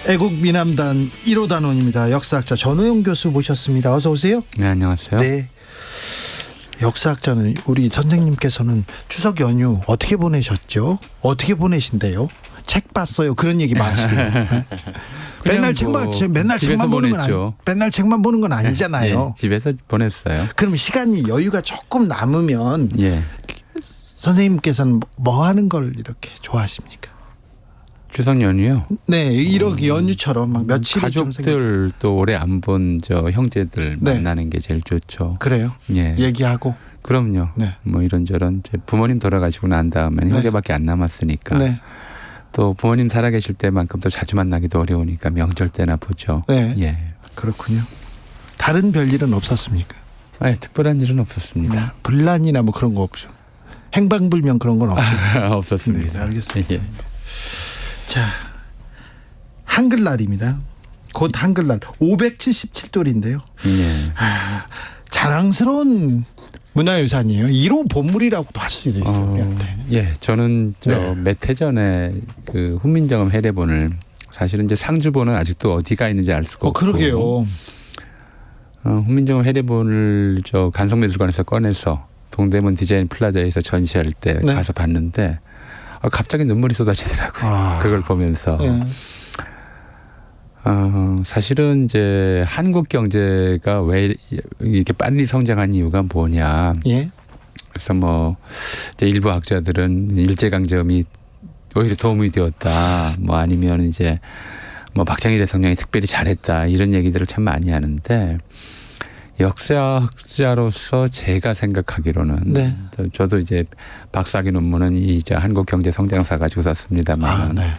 애국 미남단 1호 단원입니다. 역사학자 전호영 교수 모셨습니다. 어서 오세요. 네, 안녕하세요. 네. 역사학자는 우리 선생님께서는 추석 연휴 어떻게 보내셨죠? 어떻게 보내신대요? 책 봤어요. 그런 얘기 마시고. 맨날 맨날 책만 보는 건 맨날 책만 보는 건 아니잖아요. 예, 집에서 보냈어요. 그럼 시간이 여유가 조금 남으면 예. 선생님께서는 뭐 하는 걸 이렇게 좋아하십니까? 추석 연휴요? 네, 이렇게 연휴처럼 막 며칠 가족들 또 오래 안 본 저 형제들 네. 만나는 게 제일 좋죠. 그래요? 예. 얘기하고. 그럼요. 네. 뭐 이런저런 부모님 돌아가시고 난 다음에 네. 형제밖에 안 남았으니까. 네. 또 부모님 살아계실 때만큼 또 자주 만나기도 어려우니까 명절 때나 보죠. 네. 예. 그렇군요. 다른 별일은 없었습니까? 아니, 특별한 일은 없었습니다. 분란이나 뭐 그런 거 없죠. 행방불명 그런 건 없죠. 없었습니다. 네, 알겠습니다. 예. 자, 한글날입니다. 곧 한글날 577돌인데요. 예. 자랑스러운 문화유산이에요. 1호 보물이라고도 할 수도 있어요. 우리한테. 예, 저는 몇 해 전에 그 훈민정음 해례본을 사실은 이제 상주본은 아직도 어디가 있는지 알 수가 없고. 그러게요. 훈민정음 해례본을 저 간성미술관에서 꺼내서 동대문 디자인 플라자에서 전시할 때 네. 가서 봤는데 갑자기 눈물이 쏟아지더라고요. 그걸 보면서. 네. 사실은 이제 한국 경제가 왜 이렇게 빨리 성장한 이유가 뭐냐. 예. 그래서 뭐 이제 일부 학자들은 일제강점이 오히려 도움이 되었다. 뭐 아니면 이제 뭐 박정희 대통령이 특별히 잘했다. 이런 얘기들을 참 많이 하는데 역사학자로서 제가 생각하기로는 네. 저도 이제 박사학위 논문은 이제 한국 경제 성장사 가지고 썼습니다만 네.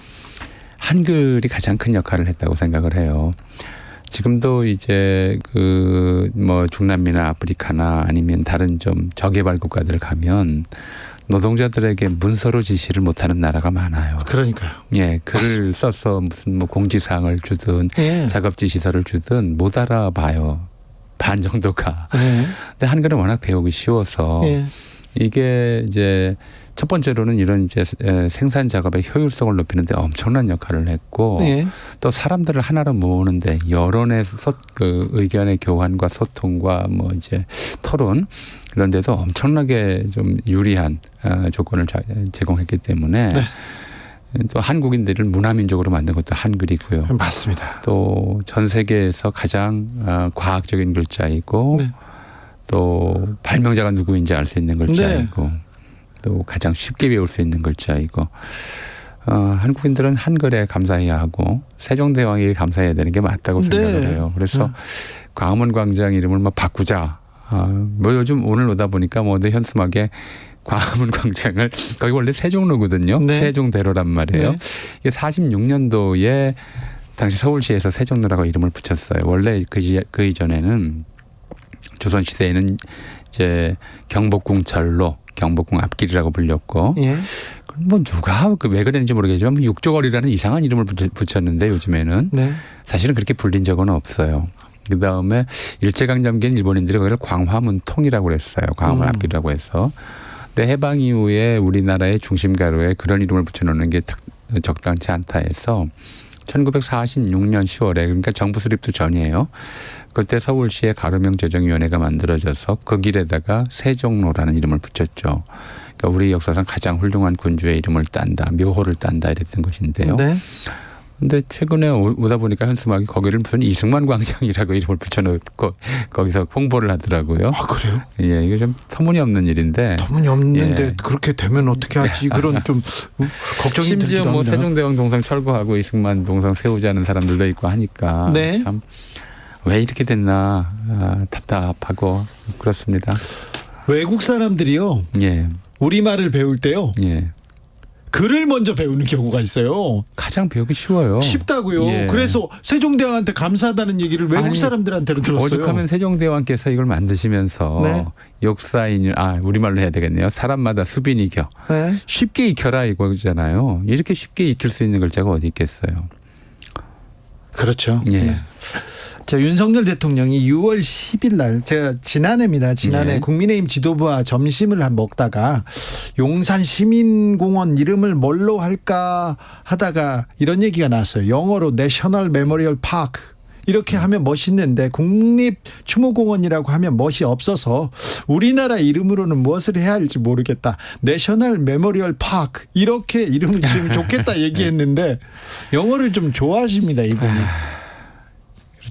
한글이 가장 큰 역할을 했다고 생각을 해요. 지금도 이제 그 뭐 중남미나 아프리카나 아니면 다른 좀 저개발 국가들 가면 노동자들에게 문서로 지시를 못하는 나라가 많아요. 그러니까요. 예, 글을 써서 무슨 뭐 공지사항을 주든 예. 작업 지시서를 주든 못 알아봐요. 반 정도가. 예. 근데 한글은 워낙 배우기 쉬워서 예. 이게 이제 첫 번째로는 이런 이제 생산 작업의 효율성을 높이는데 엄청난 역할을 했고 예. 또 사람들을 하나로 모으는데 여론의 그 의견의 교환과 소통과 뭐 이제 토론 이런 데서 엄청나게 좀 유리한 조건을 제공했기 때문에 네. 또 한국인들을 문화민족으로 만든 것도 한글이고요. 맞습니다. 또 전 세계에서 가장 과학적인 글자이고 네. 또 발명자가 누구인지 알 수 있는 글자이고 네. 또 가장 쉽게 배울 수 있는 글자이고 한국인들은 한글에 감사해야 하고 세종대왕에게 감사해야 되는 게 맞다고 생각을 해요. 그래서 광화문 광장 이름을 뭐 바꾸자. 뭐 요즘 오늘 오다 보니까 뭐 현수막에 광화문 광장을 거기 원래 세종로거든요. 네. 세종대로란 말이에요. 네. 이게 46년도에 당시 서울시에서 세종로라고 이름을 붙였어요. 원래 그 이전에는 조선시대에는 이제 경복궁철로 경복궁 앞길이라고 불렸고 예. 뭐 누가 왜 그랬는지 모르겠지만 뭐 육조거리라는 이상한 이름을 붙였는데 요즘에는 네. 사실은 그렇게 불린 적은 없어요. 그다음에 일제강점기엔 일본인들이 거기를 광화문통이라고 그랬어요. 광화문 앞길이라고 해서. 근데 해방 이후에 우리나라의 중심가로에 그런 이름을 붙여놓는 게 적당치 않다 해서 1946년 10월에 그러니까 정부 수립도 전이에요. 그때 서울시의 가로명 재정위원회가 만들어져서 그 길에다가 세종로라는 이름을 붙였죠. 그러니까 우리 역사상 가장 훌륭한 군주의 이름을 딴다, 묘호를 딴다 이랬던 것인데요. 네. 근데 최근에 오다 보니까 현수막이 거기를 무슨 이승만 광장이라고 이름을 붙여놓고 거기서 홍보를 하더라고요. 아, 그래요? 예, 이게 좀 터무니없는 일인데. 터무니없는데 예. 그렇게 되면 어떻게 하지? 그런 좀 걱정이 들기도 심지어 뭐 합니다. 세종대왕 동상 철거하고 이승만 동상 세우자는 사람들도 있고 하니까 네. 참 왜 이렇게 됐나 답답하고 그렇습니다. 외국 사람들이요. 예, 우리말을 배울 때요. 예. 글을 먼저 배우는 경우가 있어요. 가장 배우기 쉬워요. 쉽다고요. 예. 그래서 세종대왕한테 감사하다는 얘기를 외국 아니, 사람들한테는 들었어요. 오죽하면 세종대왕께서 이걸 만드시면서 네. 역사인 우리말로 해야 되겠네요. 사람마다 수빈 익혀. 네. 쉽게 익혀라 이거잖아요. 이렇게 쉽게 익힐 수 있는 글자가 어디 있겠어요. 그렇죠. 예. 네. 자, 윤석열 대통령이 6월 10일 날 제가 지난해 네. 국민의힘 지도부와 점심을 먹다가 용산 시민공원 이름을 뭘로 할까 하다가 이런 얘기가 나왔어요. 영어로 내셔널 메모리얼 파크. 이렇게 하면 멋있는데 국립추모공원이라고 하면 멋이 없어서 우리나라 이름으로는 무엇을 해야 할지 모르겠다. 내셔널 메모리얼 파크 이렇게 이름을 지으면 좋겠다 얘기했는데 영어를 좀 좋아하십니다 이분이.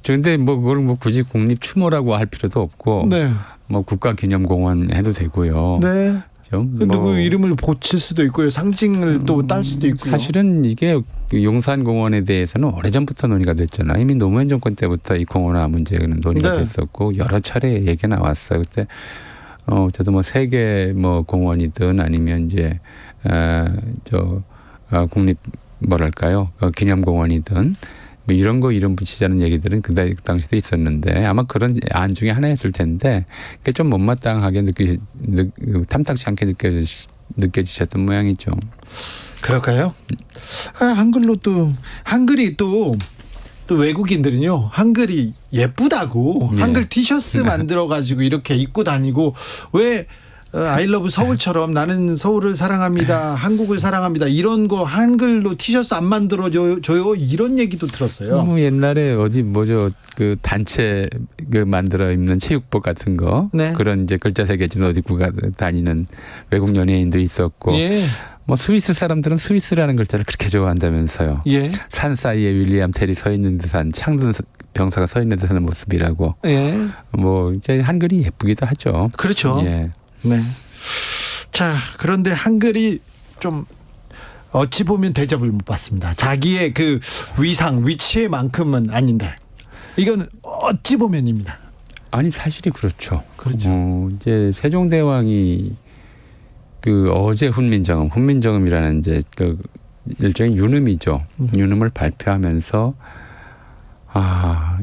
그런데 뭐 그걸 뭐 굳이 국립추모라고 할 필요도 없고 네. 뭐 국가기념공원 해도 되고요. 네. 뭐 누구 이름을 고칠 수도 있고요. 상징을 또 딸 수도 있고요. 사실은 이게 용산공원에 대해서는 오래전부터 논의가 됐잖아요. 이미 노무현 정권 때부터 이 공원화 문제는 논의가 네. 됐었고 여러 차례 얘기가 나왔어요. 그때 저도 뭐 세계 뭐 공원이든 아니면 이제 국립 뭐랄까요 기념공원이든 뭐 이런 거 이름 붙이자는 얘기들은 그 당시도 있었는데 아마 그런 안 중에 하나였을 텐데 그게 좀 못마땅하게 탐탁치 않게 느껴지셨던 모양이죠. 그럴까요? 한글이 또 외국인들은요 한글이 예쁘다고 예. 한글 티셔츠 만들어 가지고 이렇게 입고 다니고 왜 아이러브 서울처럼 나는 서울을 사랑합니다. 한국을 사랑합니다. 이런 거 한글로 티셔츠 안 만들어줘요. 이런 얘기도 들었어요. 옛날에 어디 그 단체 만들어 입는 체육복 같은 거 네. 그런 이제 글자 새겨진 어디 구가 다니는 외국 연예인도 있었고 예. 뭐 스위스 사람들은 스위스라는 글자를 그렇게 좋아한다면서요. 예. 산 사이에 윌리엄 텔이 서 있는 듯한 창든 병사가 서 있는 듯한 모습이라고. 예. 뭐 이제 한글이 예쁘기도 하죠. 그렇죠. 예. 네. 자, 그런데 한글이 좀 어찌 보면 대접을 못 받습니다. 자기의 그 위치에만큼은 아닌데 이건 어찌 보면입니다. 아니 사실이 그렇죠. 그렇죠. 이제 세종대왕이 그 어제 훈민정음이라는 이제 그 일종의 유음이죠. 유음을 발표하면서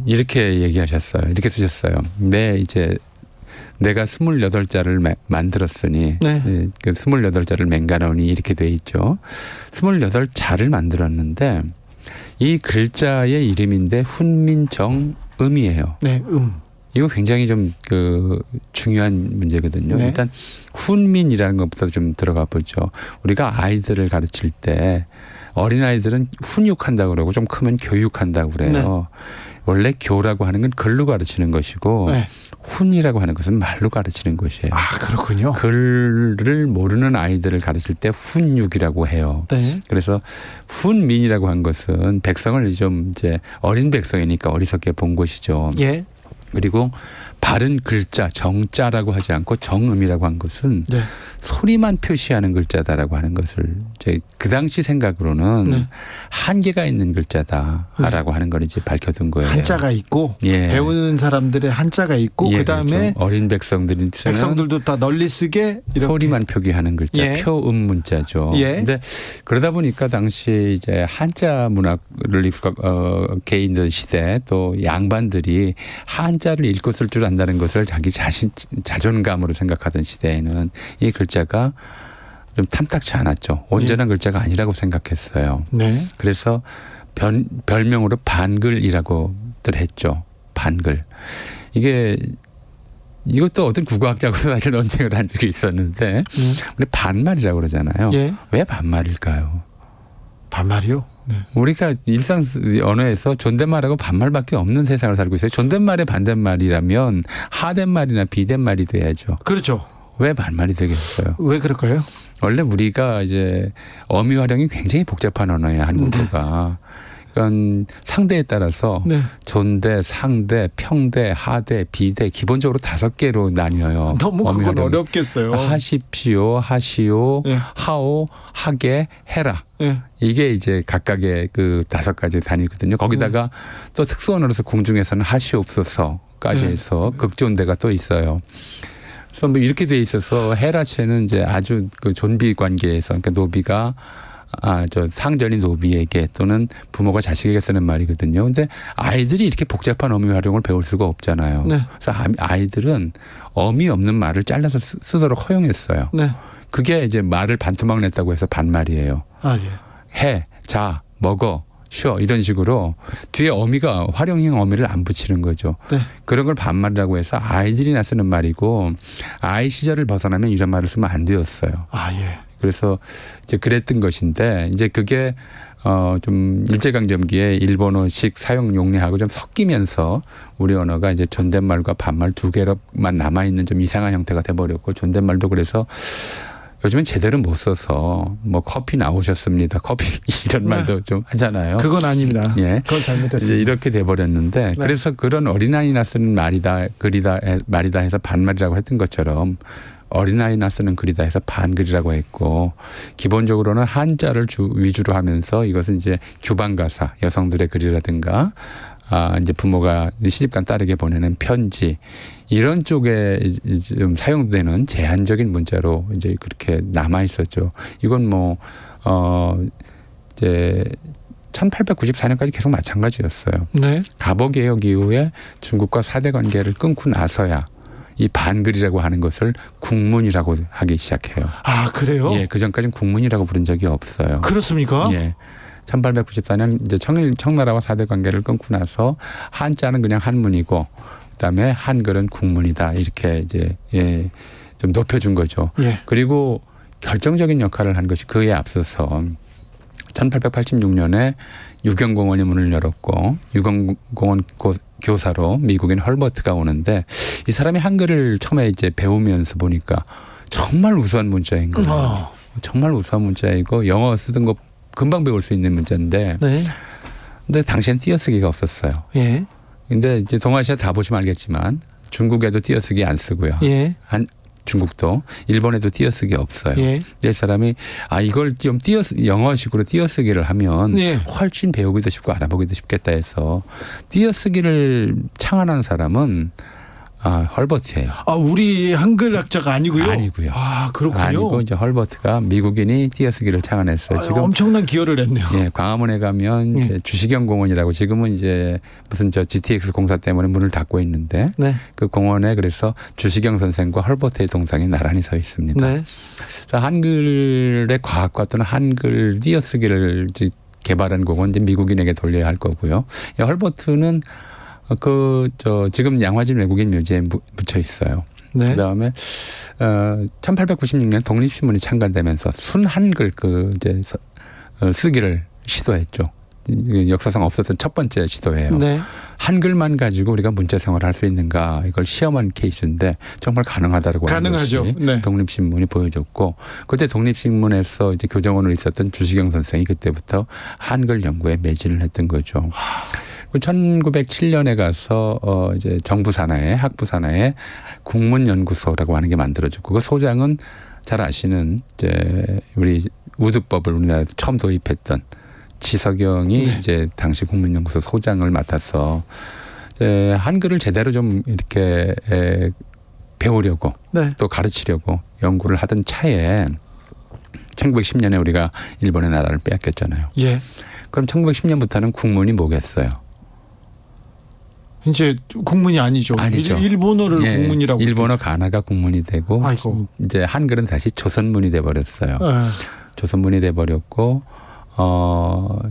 이렇게 얘기하셨어요. 이렇게 쓰셨어요. 내가 28자를 만들었으니 네. 그 28자를 맹가나오니 이렇게 돼 있죠. 28자를 만들었는데 이 글자의 이름인데 훈민정음이에요. 네, 이거 굉장히 좀 그 중요한 문제거든요. 네. 일단 훈민이라는 것부터 좀 들어가 보죠. 우리가 아이들을 가르칠 때 어린아이들은 훈육한다고 그러고 좀 크면 교육한다고 그래요. 네. 원래 교라고 하는 건 글로 가르치는 것이고 네. 훈이라고 하는 것은 말로 가르치는 것이에요. 그렇군요. 글을 모르는 아이들을 가르칠 때 훈육이라고 해요. 네. 그래서 훈민이라고 한 것은 백성을 좀 이제 어린 백성이니까 어리석게 본 것이죠. 예. 그리고 바른 글자 정자라고 하지 않고 정음이라고 한 것은 네. 소리만 표시하는 글자다라고 하는 것을 그 당시 생각으로는 네. 한계가 있는 글자다라고 하는 걸 이제 밝혀둔 거예요. 한자가 있고 예. 배우는 사람들의 한자가 있고 예, 그다음에 그렇죠. 어린 백성들도 다 널리 쓰게 이렇게. 소리만 표기하는 글자, 예. 표음 문자죠. 그런데 예. 그러다 보니까 당시 이제 한자 문학을 익숙하게 있는 시대 또 양반들이 한자를 읽고 쓸 줄 안다는 것을 자기 자존감으로 생각하던 시대에는 이 글자가 좀 탐탁치 않았죠. 온전한 글자가 아니라고 생각했어요. 네. 그래서 별명으로 반글이라고들 했죠. 반글. 이것도 어떤 국어학자하고서 사실 논쟁을 한 적이 있었는데 우리 반말이라고 그러잖아요. 예. 왜 반말일까요? 반말이요? 네. 우리가 일상 언어에서 존댓말하고 반말밖에 없는 세상을 살고 있어요. 존댓말의 반대말이라면 하댓말이나 비댓말이 돼야죠. 그렇죠. 왜 반말이 되겠어요? 왜 그럴까요? 원래 우리가 이제 어미 활용이 굉장히 복잡한 언어예요, 한국어가. 그러니까 상대에 따라서 네. 존대, 상대, 평대, 하대, 비대 기본적으로 5개로 나뉘어요. 너무 어미 그건 활용이. 어렵겠어요. 하십시오, 하시오, 네. 하오, 하게, 해라. 네. 이게 이제 각각의 그 5가지 단위거든요. 거기다가 또 특수언어로서 궁중에서는 하시옵소서까지 네. 해서 극존대가 또 있어요. 그래서 뭐 이렇게 돼 있어서 헤라체는 이제 아주 그 존비 관계에서 그러니까 노비가 저 상전인 노비에게 또는 부모가 자식에게 쓰는 말이거든요. 근데 아이들이 이렇게 복잡한 어미 활용을 배울 수가 없잖아요. 네. 그래서 아이들은 어미 없는 말을 잘라서 쓰도록 허용했어요. 네. 그게 이제 말을 반토막 냈다고 해서 반말이에요. 아, 예. 해, 자, 먹어, 쉬어 이런 식으로 뒤에 어미가 활용형 어미를 안 붙이는 거죠. 네. 그런 걸 반말이라고 해서 아이들이나 쓰는 말이고 아이 시절을 벗어나면 이런 말을 쓰면 안 되었어요. 아, 예. 그래서 이제 그랬던 것인데 이제 그게 좀 일제강점기에 일본어식 사용 용례하고 좀 섞이면서 우리 언어가 이제 존댓말과 반말 2개로만 남아있는 좀 이상한 형태가 돼버렸고 존댓말도 그래서 요즘은 제대로 못 써서 뭐 커피 나오셨습니다. 커피 이런 말도 좀 하잖아요. 그건 아닙니다. 예. 그건 잘못했습니다. 이제 이렇게 돼버렸는데 네. 그래서 그런 어린아이나 쓰는 말이다 말이다 해서 반말이라고 했던 것처럼 어린아이나 쓰는 글이다 해서 반글이라고 했고 기본적으로는 한자를 위주로 하면서 이것은 이제 규방가사 여성들의 글이라든가 이제 부모가 시집간 딸에게 보내는 편지 이런 쪽에 좀 사용되는 제한적인 문자로 이제 그렇게 남아 있었죠. 이건 이제 1894년까지 계속 마찬가지였어요. 네. 갑오개혁 이후에 중국과 사대 관계를 끊고 나서야 이 반글이라고 하는 것을 국문이라고 하기 시작해요. 아, 그래요? 예, 그 전까지는 국문이라고 부른 적이 없어요. 그렇습니까? 예. 1894년 이제 청나라와 사대 관계를 끊고 나서 한자는 그냥 한문이고 그다음에 한글은 국문이다 이렇게 이제 좀 높여준 거죠. 예. 그리고 결정적인 역할을 한 것이 그에 앞서서 1886년에 유경공원이 문을 열었고 유경공원 교사로 미국인 헐버트가 오는데 이 사람이 한글을 처음에 이제 배우면서 보니까 정말 우수한 문자인 거예요. 정말 우수한 문자이고 영어 쓰던 거 금방 배울 수 있는 문자인데 네. 근데 당시엔 띄어쓰기가 없었어요. 예. 근데 이제 동아시아 다 보시면 알겠지만 중국에도 띄어쓰기 안 쓰고요. 예. 중국도 일본에도 띄어쓰기 없어요. 예. 이 사람이 이걸 좀 영어식으로 띄어쓰기를 하면 예. 훨씬 배우기도 쉽고 알아보기도 쉽겠다 해서 띄어쓰기를 창안한 사람은 헐버트예요. 우리 한글 학자가 아니고요. 아니고요. 그렇군요. 아니고 이제 헐버트가 미국인이 띄어쓰기를 창안했어요. 지금 엄청난 기여를 했네요. 예, 광화문에 가면 이제 주시경 공원이라고 지금은 이제 무슨 GTX 공사 때문에 문을 닫고 있는데 네. 그 공원에 그래서 주시경 선생과 헐버트의 동상이 나란히 서 있습니다. 네. 한글의 과학과 또는 한글 띄어쓰기를 개발한 공은 이제 미국인에게 돌려야 할 거고요. 헐버트는 지금 양화진 외국인 묘지에 묻혀 있어요. 네. 그다음에 1896년 독립신문이 창간되면서 순한글 쓰기를 시도했죠. 역사상 없었던 첫 번째 시도예요. 네. 한글만 가지고 우리가 문자 생활을 할 수 있는가 이걸 시험한 케이스인데 정말 가능하다고 하는 가능하죠. 것이 네. 독립신문이 보여줬고 그때 독립신문에서 이제 교정원으로 있었던 주시경 선생이 그때부터 한글 연구에 매진을 했던 거죠. 1907년에 가서 이제 정부 산하에 학부 산하에 국문연구소라고 하는 게 만들어졌고 그 소장은 잘 아시는 이제 우리 우두법을 우리나라에서 처음 도입했던 지석영이 네. 이제 당시 국문연구소 소장을 맡아서 한글을 제대로 좀 이렇게 배우려고 네. 또 가르치려고 연구를 하던 차에 1910년에 우리가 일본의 나라를 빼앗겼잖아요. 예. 그럼 1910년부터는 국문이 뭐겠어요? 이제 국문이 아니죠. 아니죠. 이제 일본어를 국문이라고. 일본어 가나가 국문이 되고 아이고. 이제 한글은 다시 조선문이 돼 버렸어요. 조선문이 돼 버렸고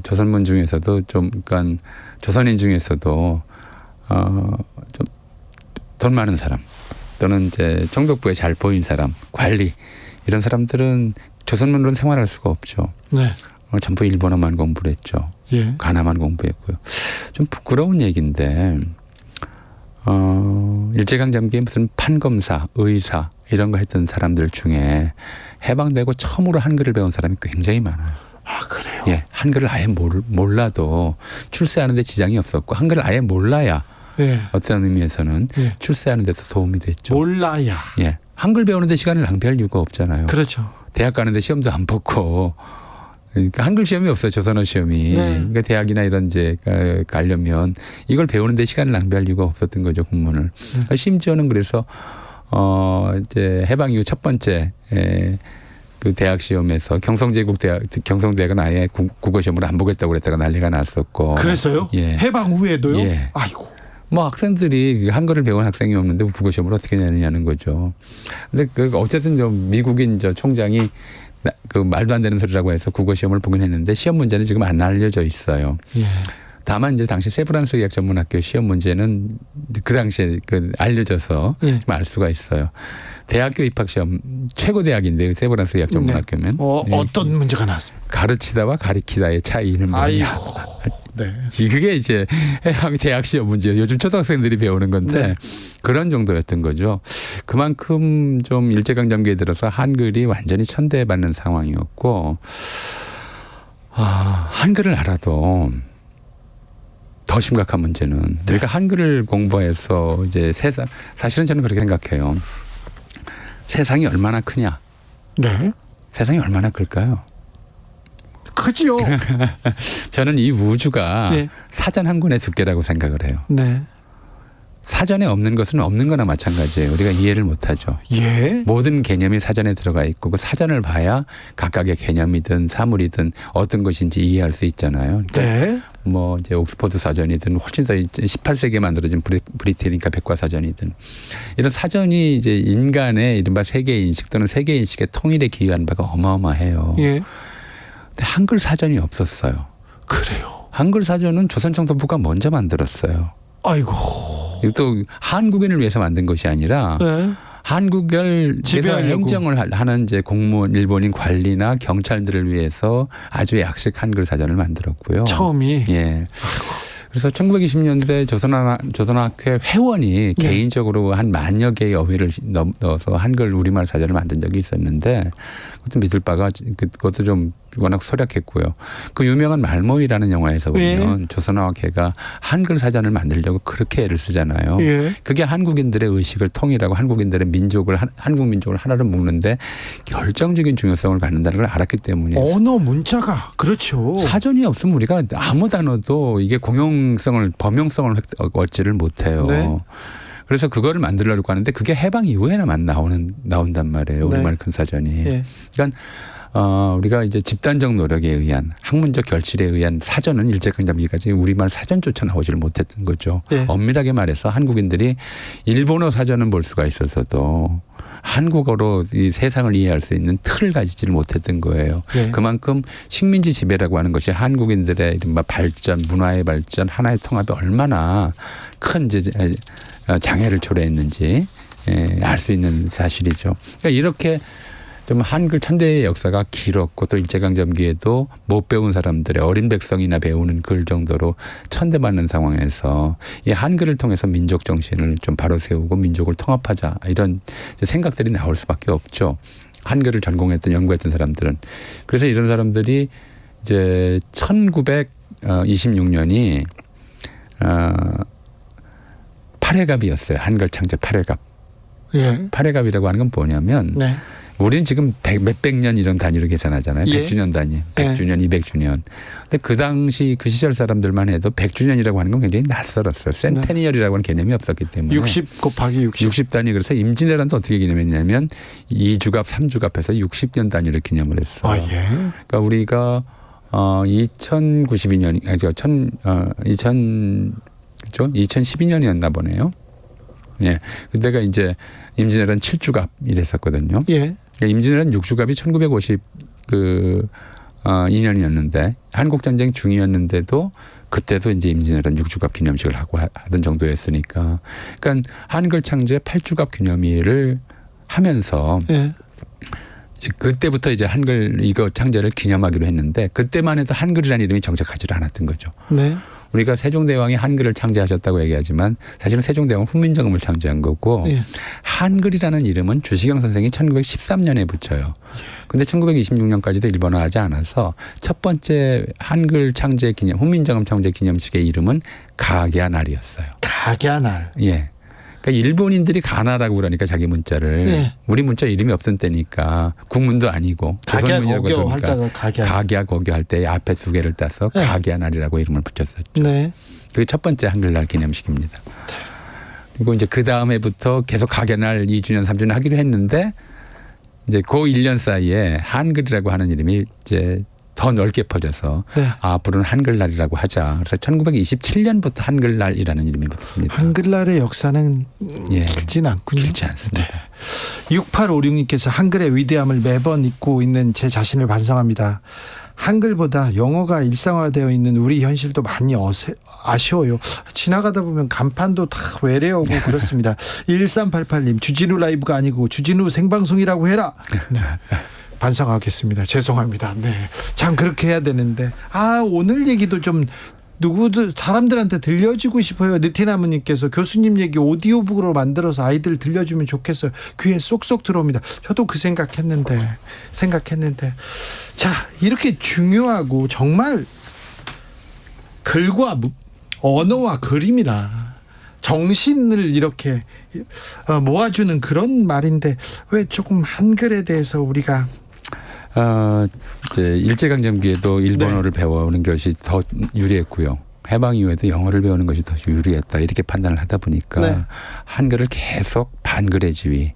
조선문 중에서도 그러니까 조선인 중에서도 좀 돈 많은 사람 또는 이제 정독부에 잘 보인 사람, 관리 이런 사람들은 조선문으로는 생활할 수가 없죠. 네. 전부 일본어만 공부를 했죠. 예. 가나만 공부했고요. 좀 부끄러운 얘기인데 일제강점기에 무슨 판검사, 의사 이런 거 했던 사람들 중에 해방되고 처음으로 한글을 배운 사람이 굉장히 많아요. 아, 그래요? 예, 한글을 아예 몰라도 출세하는 데 지장이 없었고 한글을 아예 몰라야 예. 어떤 의미에서는 예. 출세하는 데도 도움이 됐죠. 몰라야. 예, 한글 배우는 데 시간을 낭비할 이유가 없잖아요. 그렇죠. 대학 가는데 시험도 안 붙고 그러니까 한글 시험이 없어요. 조선어 시험이. 네. 그러니까 대학이나 이런 이제 가려면 이걸 배우는 데 시간을 낭비할 이유가 없었던 거죠. 국문을. 심지어는 그래서 이제 해방 이후 첫 번째 그 대학 시험에서 경성대학은 아예 국어 시험을 안 보겠다고 그랬다가 난리가 났었고. 그래서요? 예. 해방 후에도요? 예. 아이고. 뭐 학생들이 한글을 배운 학생이 없는데 국어 시험을 어떻게 내느냐는 거죠. 근데 어쨌든 좀 미국인 총장이 그 말도 안 되는 소리라고 해서 국어 시험을 보긴 했는데 시험 문제는 지금 안 알려져 있어요. 예. 다만 이제 당시 세브란스 의학 전문학교 시험 문제는 그 당시에 알려져서 예. 좀 알 수가 있어요. 대학교 입학 시험 최고 대학인데 세브란스 의학 전문학교면 어떤 문제가 나왔습니까? 가르치다와 가리키다의 차이는 뭐냐. 아이고. 네. 그게 이제 대학 시험 문제예요. 요즘 초등학생들이 배우는 건데 네. 그런 정도였던 거죠. 그만큼 좀 일제강점기에 들어서 한글이 완전히 천대받는 상황이었고 한글을 알아도 더 심각한 문제는 우리가 한글을 공부해서 이제 사실은 저는 그렇게 생각해요. 세상이 얼마나 크냐. 네. 세상이 얼마나 클까요? 크지요. 저는 이 우주가 네. 사전 한 권의 두께라고 생각을 해요. 네. 사전에 없는 것은 없는 거나 마찬가지예요. 우리가 이해를 못하죠. 예. 모든 개념이 사전에 들어가 있고 그 사전을 봐야 각각의 개념이든 사물이든 어떤 것인지 이해할 수 있잖아요. 그러니까 네. 뭐 이제 옥스퍼드 사전이든 훨씬 더 18세기에 만들어진 브리테니카 백과사전이든 이런 사전이 이제 인간의 이른바 세계 인식 또는 세계 인식의 통일에 기여한 바가 어마어마해요. 예. 근데 한글 사전이 없었어요. 그래요. 한글 사전은 조선청도부가 먼저 만들었어요. 아이고. 또 한국인을 위해서 만든 것이 아니라 네. 한국을 지배하려고. 행정을 하는 이제 공무원 일본인 관리나 경찰들을 위해서 아주 약식 한글 사전을 만들었고요. 처음이. 예. 그래서 1920년대 조선학회 회원이 개인적으로 한 10,000여 개의 어휘를 넣어서 한글 우리말 사전을 만든 적이 있었는데 그것도 믿을 바가 그것도 좀 워낙 소략했고요. 그 유명한 말모이라는 영화에서 보면 조선학회가 한글 사전을 만들려고 그렇게 애를 쓰잖아요. 예. 그게 한국인들의 의식을 통일하고 한국인들의 민족을 한국 민족을 하나로 묶는데 결정적인 중요성을 갖는다는 걸 알았기 때문에 언어 문자가 그렇죠. 사전이 없으면 우리가 아무 단어도 이게 공용성을 범용성을 얻지를 못해요. 네. 그래서 그거를 만들려고 하는데 그게 해방 이후에나만 나온단 말이에요. 네. 우리말 큰 사전이. 예. 그러니까 우리가 이제 집단적 노력에 의한 학문적 결실에 의한 사전은 일제강점기까지 우리말 사전조차 나오지를 못했던 거죠. 네. 엄밀하게 말해서 한국인들이 일본어 사전은 볼 수가 있었어도 한국어로 이 세상을 이해할 수 있는 틀을 가지지를 못했던 거예요. 네. 그만큼 식민지 지배라고 하는 것이 한국인들의 이른바 발전, 문화의 발전, 하나의 통합에 얼마나 큰 장애를 초래했는지 알 수 있는 사실이죠. 그러니까 이렇게 좀 한글 천대의 역사가 길었고 또 일제강점기에도 못 배운 사람들의 어린 백성이나 배우는 글 정도로 천대받는 상황에서 이 한글을 통해서 민족 정신을 좀 바로 세우고 민족을 통합하자 이런 생각들이 나올 수밖에 없죠. 한글을 전공했던 연구했던 사람들은. 그래서 이런 사람들이 이제 1926년이 8회갑이었어요. 한글 창제 8회갑. 예. 8회갑이라고 하는 건 뭐냐면 네. 우리는 지금 몇백 년 이런 단위로 계산하잖아요. 예. 100주년 단위. 100주년, 200주년. 근데 그 당시 그 시절 사람들만 해도 100주년이라고 하는 건 굉장히 낯설었어요. 센테니얼이라고 하는 개념이 없었기 때문에. 60 곱하기 60. 60 단위. 그래서 임진왜란도 어떻게 기념했냐면 2주갑, 3주갑해서 60년 단위를 기념을 했어요. 아, 예. 그러니까 우리가 2092년, 그렇죠? 2012년이었나 보네요. 예. 그때가 이제 임진왜란 7주갑 이랬었거든요. 예. 그러니까 임진왜란 6주갑이 1952년이었는데 한국전쟁 중이었는데도 그때도 이제 임진왜란 6주갑 기념식을 하고 하던 정도였으니까. 그러니까 한글 창제 8주갑 기념일을 하면서 예. 이제 그때부터 이제 한글 이거 창제를 기념하기로 했는데 그때만 해도 한글이라는 이름이 정착하지 않았던 거죠. 네. 우리가 세종대왕이 한글을 창제하셨다고 얘기하지만 사실은 세종대왕은 훈민정음을 창제한 거고 예. 한글이라는 이름은 주시경 선생이 1913년에 붙여요. 근데 1926년까지도 일본어하지 않아서 첫 번째 한글 창제 기념, 훈민정음 창제 기념식의 이름은 가갸날이었어요. 가갸날. 예. 그러니까 일본인들이 가나라고 그러니까 자기 문자를 예. 우리 문자 이름이 없던 때니까 국문도 아니고 조선문이라고 가갸 그러니까 하다가 가갸. 가갸 거기 할 때 앞에 두 개를 따서 네. 가갸날이라고 이름을 붙였었죠. 네. 그게 첫 번째 한글날 기념식입니다. 그리고 이제 그 다음에부터 계속 가갸날 2주년, 3주년 하기로 했는데 이제 그 1년 사이에 한글이라고 하는 이름이 이제 더 넓게 퍼져서 네. 앞으로는 한글날이라고 하자. 그래서 1927년부터 한글날이라는 이름이 붙습니다. 한글날의 역사는 예. 길진 않군요. 길지 않습니다. 6856님께서 한글의 위대함을 매번 잊고 있는 제 자신을 반성합니다. 한글보다 영어가 일상화되어 있는 우리 현실도 많이 아쉬워요. 지나가다 보면 간판도 다 외래어고 그렇습니다. 1388님 주진우 라이브가 아니고 주진우 생방송이라고 해라. 네. 반성하겠습니다. 죄송합니다. 네. 참 그렇게 해야 되는데 오늘 얘기도 좀 누구들 사람들한테 들려주고 싶어요. 느티나무님께서 교수님 얘기 오디오북으로 만들어서 아이들 들려주면 좋겠어요. 귀에 쏙쏙 들어옵니다. 저도 그 생각했는데 자 이렇게 중요하고 정말 글과 언어와 그림이라 정신을 이렇게 모아주는 그런 말인데 왜 조금 한글에 대해서 우리가 이제 일제강점기에도 일본어를 배워오는 것이 더 유리했고요. 해방 이후에도 영어를 배우는 것이 더 유리했다. 이렇게 판단을 하다 보니까 네. 한글을 계속 반글의 지위.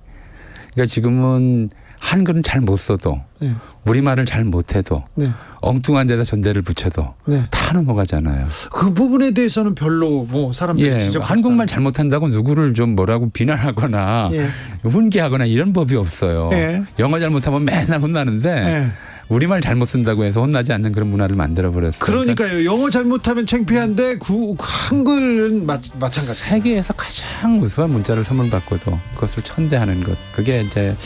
그러니까 지금은 한글은 잘 못 써도 네. 우리말을 잘 못해도 네. 엉뚱한 데다 전대를 붙여도 네. 다 넘어가잖아요. 그 부분에 대해서는 별로 사람들이 지적하지 한국말 잘못한다고 누구를 좀 뭐라고 비난하거나 예. 훈계하거나 이런 법이 없어요. 예. 영어 잘못하면 맨날 혼나는데 예. 우리말 잘못 쓴다고 해서 혼나지 않는 그런 문화를 만들어버렸어요. 그러니까요. 영어 잘못하면 창피한데 한글은 마찬가지. 세계에서 가장 우수한 문자를 선물 받고도 그것을 천대하는 것. 그게 이제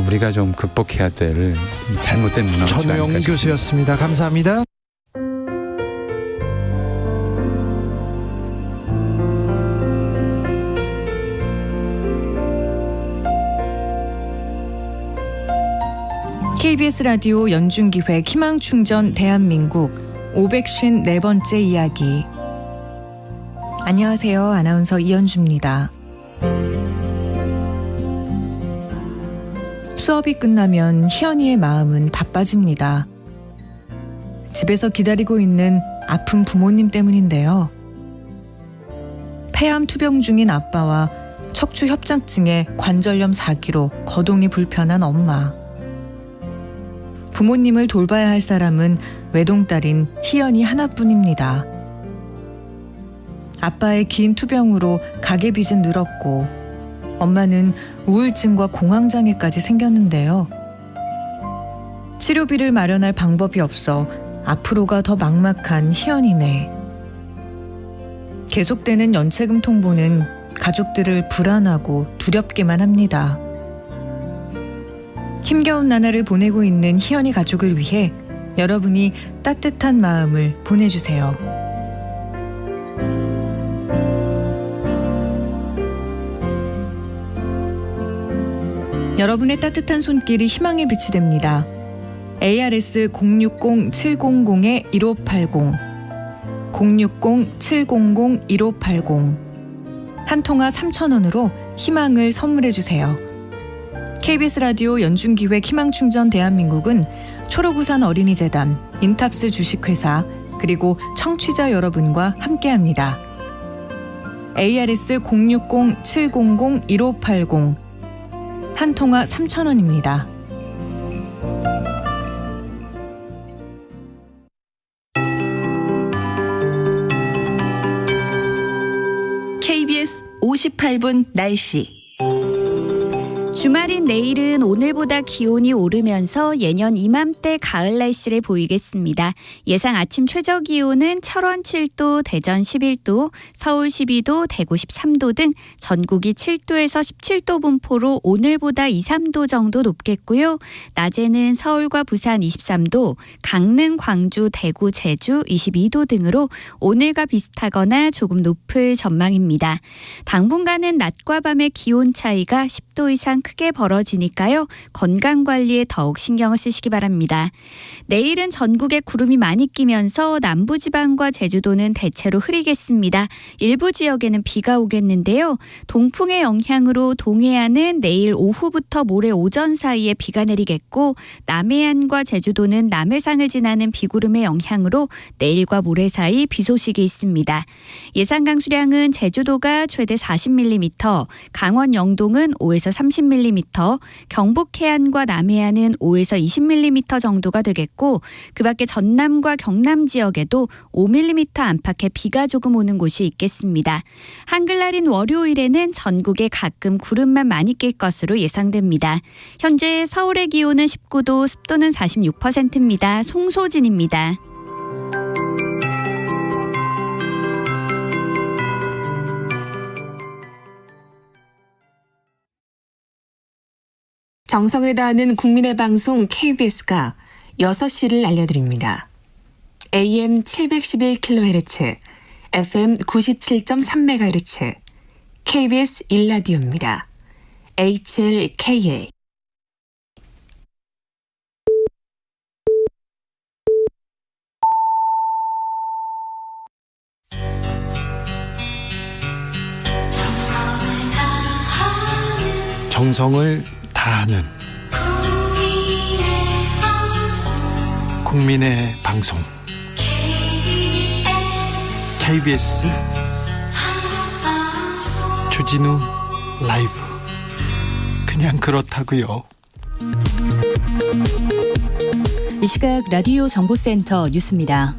우리가 좀 극복해야 될 잘못된 문화가 전우영 아닐까 교수였습니다. 감사합니다. KBS 라디오 연중기획 희망충전 대한민국 554번째 이야기. 안녕하세요. 아나운서 이현주입니다. 수업이 끝나면 희연이의 마음은 바빠집니다. 집에서 기다리고 있는 아픈 부모님 때문인데요. 폐암 투병 중인 아빠와 척추 협착증에 관절염 4기로 거동이 불편한 엄마. 부모님을 돌봐야 할 사람은 외동딸인 희연이 하나뿐입니다. 아빠의 긴 투병으로 가계 빚은 늘었고 엄마는 우울증과 공황장애까지 생겼는데요. 치료비를 마련할 방법이 없어 앞으로가 더 막막한 희연이네. 계속되는 연체금 통보는 가족들을 불안하고 두렵게만 합니다. 힘겨운 나날을 보내고 있는 희연이 가족을 위해 여러분이 따뜻한 마음을 보내주세요. 여러분의 따뜻한 손길이 희망의 빛이 됩니다. ARS 060-700-1580 060-700-1580 한 통화 3,000원으로 희망을 선물해주세요. KBS 라디오 연중기획 희망충전 대한민국은 초록우산 어린이재단, 인탑스 주식회사, 그리고 청취자 여러분과 함께합니다. ARS 060-700-1580 한 통화 3,000원입니다. KBS 58분 날씨. 주말인 내일은 오늘보다 기온이 오르면서 예년 이맘때 가을 날씨를 보이겠습니다. 예상 아침 최저 기온은 철원 7도, 대전 11도, 서울 12도, 대구 13도 등 전국이 7도에서 17도 분포로 오늘보다 2, 3도 정도 높겠고요. 낮에는 서울과 부산 23도, 강릉, 광주, 대구, 제주 22도 등으로 오늘과 비슷하거나 조금 높을 전망입니다. 당분간은 낮과 밤의 기온 차이가 10도 이상 크게 벌어지니까요. 건강관리에 더욱 신경을 쓰시기 바랍니다. 내일은 전국에 구름이 많이 끼면서 남부지방과 제주도는 대체로 흐리겠습니다. 일부 지역에는 비가 오겠는데요. 동풍의 영향으로 동해안은 내일 오후부터 모레 오전 사이에 비가 내리겠고 남해안과 제주도는 남해상을 지나는 비구름의 영향으로 내일과 모레 사이 비 소식이 있습니다. 예상 강수량은 제주도가 최대 40mm, 강원 영동은 5에서 30mm, 경북 해안과 남해안은 5에서 20mm 정도가 되겠고 그 밖에 전남과 경남 지역에도 5mm 안팎의 비가 조금 오는 곳이 있겠습니다. 한글날인 월요일에는 전국에 가끔 구름만 많이 낄 것으로 예상됩니다. 현재 서울의 기온은 19도, 습도는 46%입니다. 송소진입니다. 정성을 다하는 국민의 방송 KBS가 6시를 알려드립니다. AM 711kHz, FM 97.3MHz, KBS 1라디오입니다. HLKA. 정성을 다하는 국민의 방송 KBS 주진우 라이브. 그냥 그렇다고요. 이 시각 라디오 정보센터 뉴스입니다.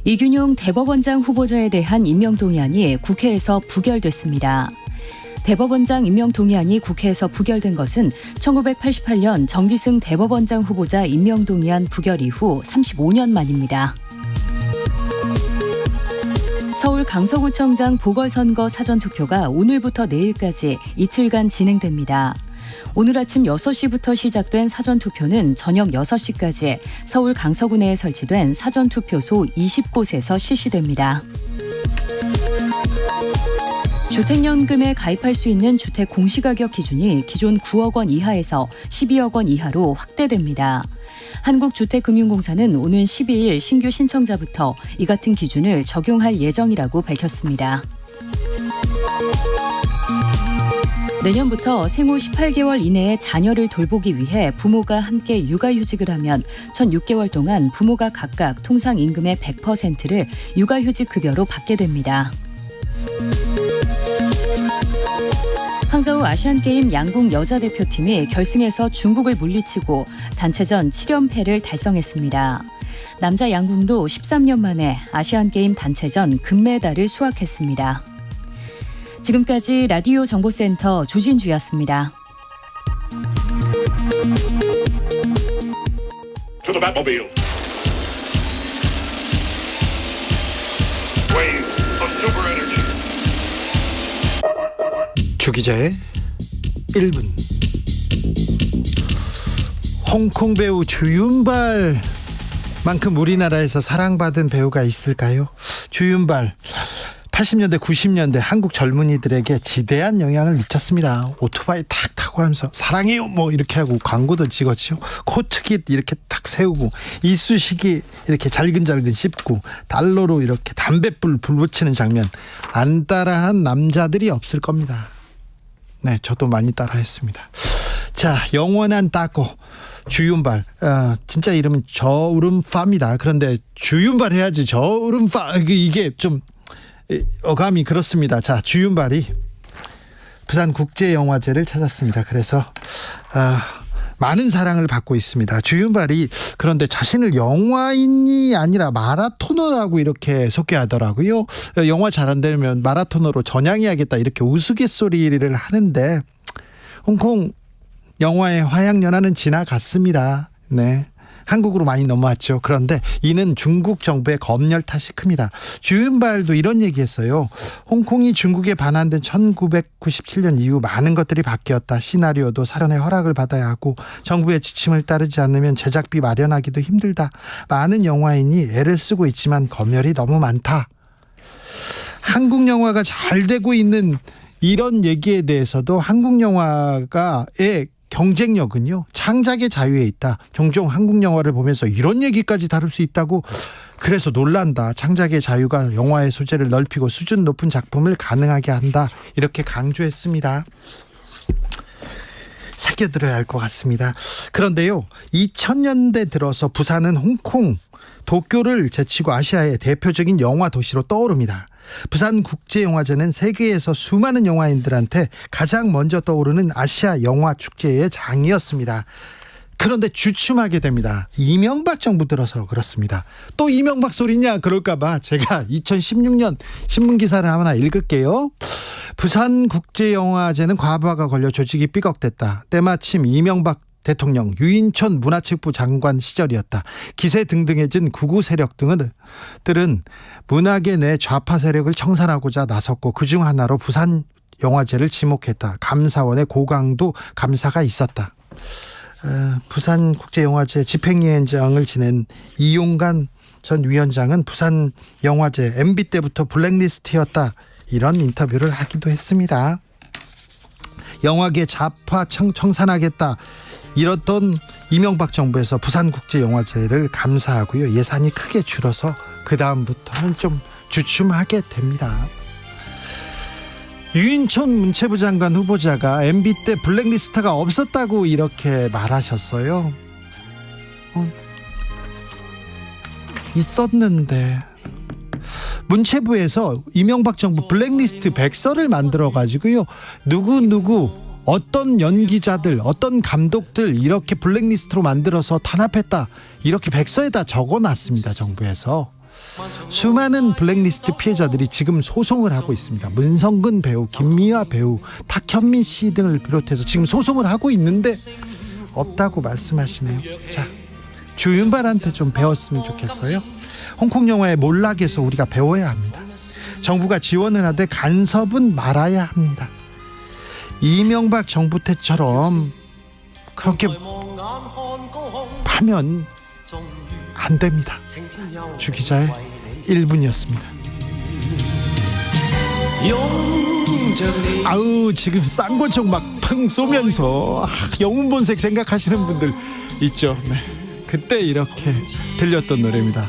이균용 대법원장 후보자에 대한 임명동의안이 국회에서 부결됐습니다. 대법원장 임명동의안이 국회에서 부결된 것은 1988년 정기승 대법원장 후보자 임명동의안 부결 이후 35년 만입니다. 서울 강서구청장 보궐선거 사전투표가 오늘부터 내일까지 이틀간 진행됩니다. 오늘 아침 6시부터 시작된 사전투표는 저녁 6시까지 서울 강서구 내에 설치된 사전투표소 20곳에서 실시됩니다. 주택연금에 가입할 수 있는 주택 공시가격 기준이 기존 9억 원 이하에서 12억 원 이하로 확대됩니다. 한국주택금융공사는 오는 12일 신규 신청자부터 이 같은 기준을 적용할 예정이라고 밝혔습니다. 내년부터 생후 18개월 이내의 자녀를 돌보기 위해 부모가 함께 육아휴직을 하면 첫 6개월 동안 부모가 각각 통상 임금의 100%를 육아휴직 급여로 받게 됩니다. 항저우 아시안게임 양궁 여자대표팀이 결승에서 중국을 물리치고 단체전 7연패를 달성했습니다. 남자 양궁도 13년 만에 아시안게임 단체전 금메달을 수확했습니다. 지금까지 라디오 정보센터 조진주였습니다. 주기자의 1분. 홍콩 배우 주윤발만큼 우리나라에서 사랑받은 배우가 있을까요? 주윤발 80년대 90년대 한국 젊은이들에게 지대한 영향을 미쳤습니다. 오토바이 탁 타고 하면서 사랑해요 뭐 이렇게 하고 광고도 찍었죠. 코트깃 이렇게 탁 세우고 이쑤시개 이렇게 잘근잘근 씹고 달러로 이렇게 담뱃불 불 붙이는 장면, 안 따라한 남자들이 없을 겁니다. 네, 저도 많이 따라했습니다. 자, 영원한 따고 주윤발, 진짜 이름은 저우름파입니다. 그런데 주윤발 해야지 저우름파, 이게 좀 어감이 그렇습니다. 자, 주윤발이 부산국제영화제를 찾았습니다. 그래서 많은 사랑을 받고 있습니다. 주윤발이 그런데 자신을 영화인이 아니라 마라토너라고 이렇게 소개하더라고요. 영화 잘 안 되면 마라토너로 전향해야겠다 이렇게 우스갯소리를 하는데 홍콩 영화의 화양연화는 지나갔습니다. 네. 한국으로 많이 넘어왔죠. 그런데 이는 중국 정부의 검열 탓이 큽니다. 주윤발도 이런 얘기했어요. 홍콩이 중국에 반환된 1997년 이후 많은 것들이 바뀌었다. 시나리오도 사전의 허락을 받아야 하고 정부의 지침을 따르지 않으면 제작비 마련하기도 힘들다. 많은 영화인이 애를 쓰고 있지만 검열이 너무 많다. 한국 영화가 잘 되고 있는 이런 얘기에 대해서도 한국 영화가의 경쟁력은요, 창작의 자유에 있다. 종종 한국 영화를 보면서 이런 얘기까지 다룰 수 있다고, 그래서 놀란다. 창작의 자유가 영화의 소재를 넓히고 수준 높은 작품을 가능하게 한다. 이렇게 강조했습니다. 새겨들어야 할 것 같습니다. 그런데요, 2000년대 들어서 부산은 홍콩, 도쿄를 제치고 아시아의 대표적인 영화 도시로 떠오릅니다. 부산국제영화제는 세계에서 수많은 영화인들한테 가장 먼저 떠오르는 아시아 영화 축제의 장이었습니다. 그런데 주춤하게 됩니다. 이명박 정부 들어서 그렇습니다. 또 이명박 소리냐 그럴까봐 제가 2016년 신문기사를 하나 읽을게요. 부산국제영화제는 과부하가 걸려 조직이 삐걱댔다. 때마침 이명박 대통령, 유인촌 문화체육부 장관 시절이었다. 기세등등해진 극우 세력들은 문학의 내 좌파 세력을 청산하고자 나섰고 그중 하나로 부산 영화제를 지목했다. 감사원의 고강도 감사가 있었다. 부산 국제영화제 집행위원장을 지낸 이용관 전 위원장은 부산 영화제 MB 때부터 블랙리스트였다. 이런 인터뷰를 하기도 했습니다. 영화계 좌파 청산하겠다. 이렇던 이명박 정부에서 부산국제영화제를 감사하고요. 예산이 크게 줄어서 그 다음부터는 좀 주춤하게 됩니다. 유인촌 문체부 장관 후보자가 MB 때 블랙리스트가 없었다고 이렇게 말하셨어요. 있었는데 문체부에서 이명박 정부 블랙리스트 백서를 만들어 가지고요. 누구 어떤 연기자들, 어떤 감독들 이렇게 블랙리스트로 만들어서 탄압했다. 이렇게 백서에다 적어놨습니다. 정부에서. 수많은 블랙리스트 피해자들이 지금 소송을 하고 있습니다. 문성근 배우, 김미화 배우, 탁현민 씨 등을 비롯해서 지금 소송을 하고 있는데 없다고 말씀하시네요. 자, 주윤발한테 좀 배웠으면 좋겠어요. 홍콩 영화의 몰락에서 우리가 배워야 합니다. 정부가 지원을 하되 간섭은 말아야 합니다. 이명박 정부 때처럼 그렇게 하면 안 됩니다. 주 기자의 1분이었습니다. 아우, 지금 쌍권총 막 펑 쏘면서 영웅본색 생각하시는 분들 있죠. 네. 그때 이렇게 들렸던 노래입니다.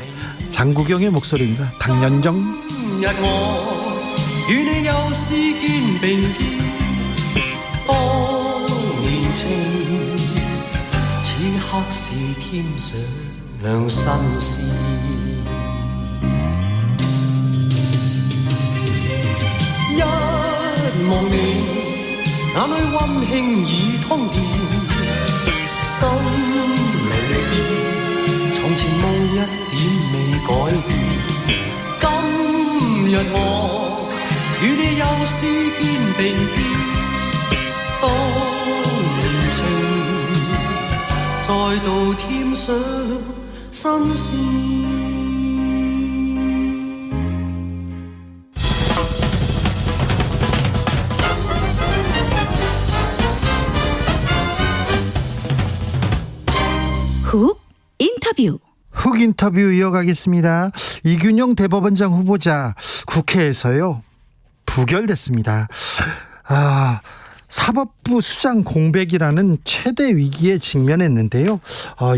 장국영의 목소리입니다. 당년정. 훅 인터뷰. 훅 인터뷰 이어가겠습니다. 이균용 대법원장 후보자 국회에서요 부결됐습니다. 사법부 수장 공백이라는 최대 위기에 직면했는데요.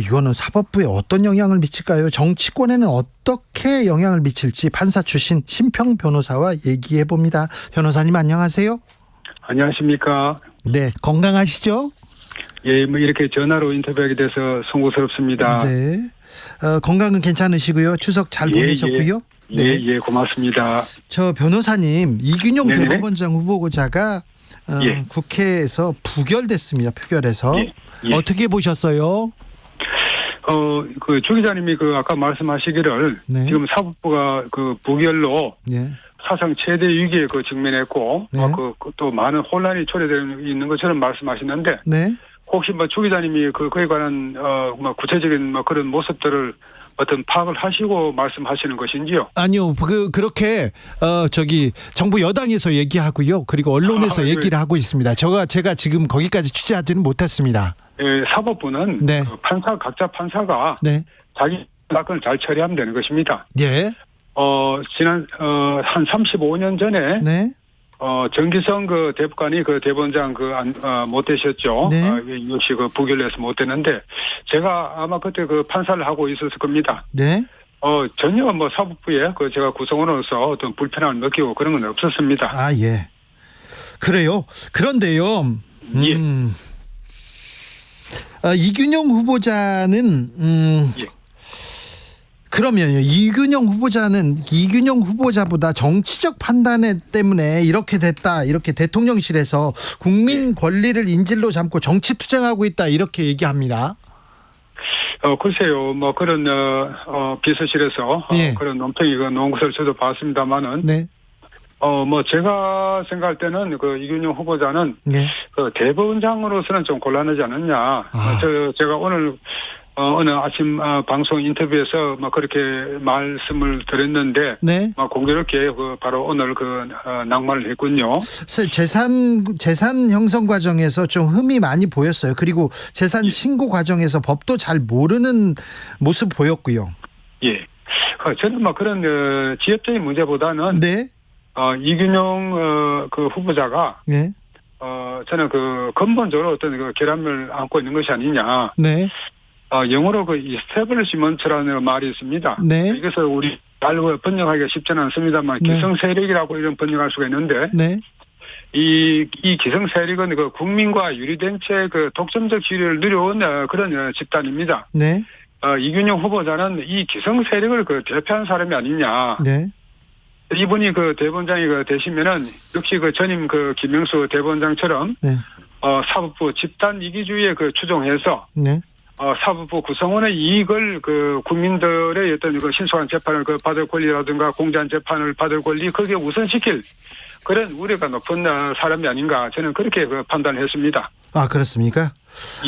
이거는 사법부에 어떤 영향을 미칠까요? 정치권에는 어떻게 영향을 미칠지 판사 출신 심평 변호사와 얘기해 봅니다. 변호사님 안녕하세요. 안녕하십니까. 네, 건강하시죠? 예, 뭐 이렇게 전화로 인터뷰하게 돼서 송구스럽습니다. 네, 건강은 괜찮으시고요. 추석 잘 보내셨고요. 네, 예, 고맙습니다. 저 변호사님, 이균용 네네. 대법원장 후보자가 국회에서 부결됐습니다. 표결에서. 어떻게 보셨어요? 그 주 기자님이 아까 말씀하시기를 지금 사법부가 부결로 사상 최대 위기에 직면했고 또 많은 혼란이 초래되어 있는 것처럼 말씀하시는데 혹시 뭐 주 기자님이 그에 관한 뭐 구체적인 뭐 그런 모습들을 어떤 파악을 하시고 말씀하시는 것인지요? 아니요, 그렇게 정부 여당에서 얘기하고요, 그리고 언론에서 얘기를 하고 있습니다. 제가 지금 거기까지 취재하지는 못했습니다. 예, 사법부는 네. 그 각자 판사가 네. 자기 사건을 잘 처리하면 되는 것입니다. 예. 지난 한 35년 전에 네. 정기성 그 대법관이 그 대법원장 못 되셨죠. 네. 역시 그 부결해서 못 되는데 제가 아마 그때 그 판사를 하고 있었을 겁니다. 네. 전혀 뭐 사법부에 제가 구성원으로서 어떤 불편함을 느끼고 그런 건 없었습니다. 아, 예. 그래요. 그런데요. 예. 이균영 후보자는 예. 그러면요, 이균영 후보자보다 정치적 판단 때문에 이렇게 됐다, 이렇게 대통령실에서 국민 권리를 인질로 삼고 정치 투쟁하고 있다, 이렇게 얘기합니다. 글쎄요, 뭐 그런 비서실에서 예. 그런 논평이 나온 것을 저도 봤습니다만은. 네. 뭐 제가 생각할 때는 그 이균영 후보자는 네. 그 대법원장으로서는 좀 곤란하지 않느냐. 제가 오늘 어느 아침 방송 인터뷰에서 뭐 그렇게 말씀을 드렸는데, 네. 공교롭게 바로 오늘 낙마를 했군요. 재산 형성 과정에서 좀 흠이 많이 보였어요. 그리고 재산 신고 과정에서 법도 잘 모르는 모습 보였고요. 예. 저는 뭐 그런 지엽적인 문제보다는 네. 이균영 그 후보자가 네. 저는 근본적으로 어떤 결함을 안고 있는 것이 아니냐. 네. 영어로 이스태블리시먼트라는 말이 있습니다. 네. 이것을 우리 말로 번역하기가 쉽지는 않습니다만 네. 기성 세력이라고 이런 번역할 수가 있는데, 네. 이 기성 세력은 국민과 유리된 채 독점적 지위를 누려온 그런 집단입니다. 네. 이균영 후보자는 이 기성 세력을 대표하는 사람이 아니냐. 네. 이분이 대법원장이 되시면은 역시 전임 김명수 대법원장처럼 네. 사법부 집단 이기주의에 추종해서 네. 사법부 구성원의 이익을 국민들의 어떤 신속한 재판을 받을 권리라든가 공정한 재판을 받을 권리 거기에 우선시킬 그런 우려가 높은 사람이 아닌가 저는 그렇게 판단을 했습니다. 아, 그렇습니까?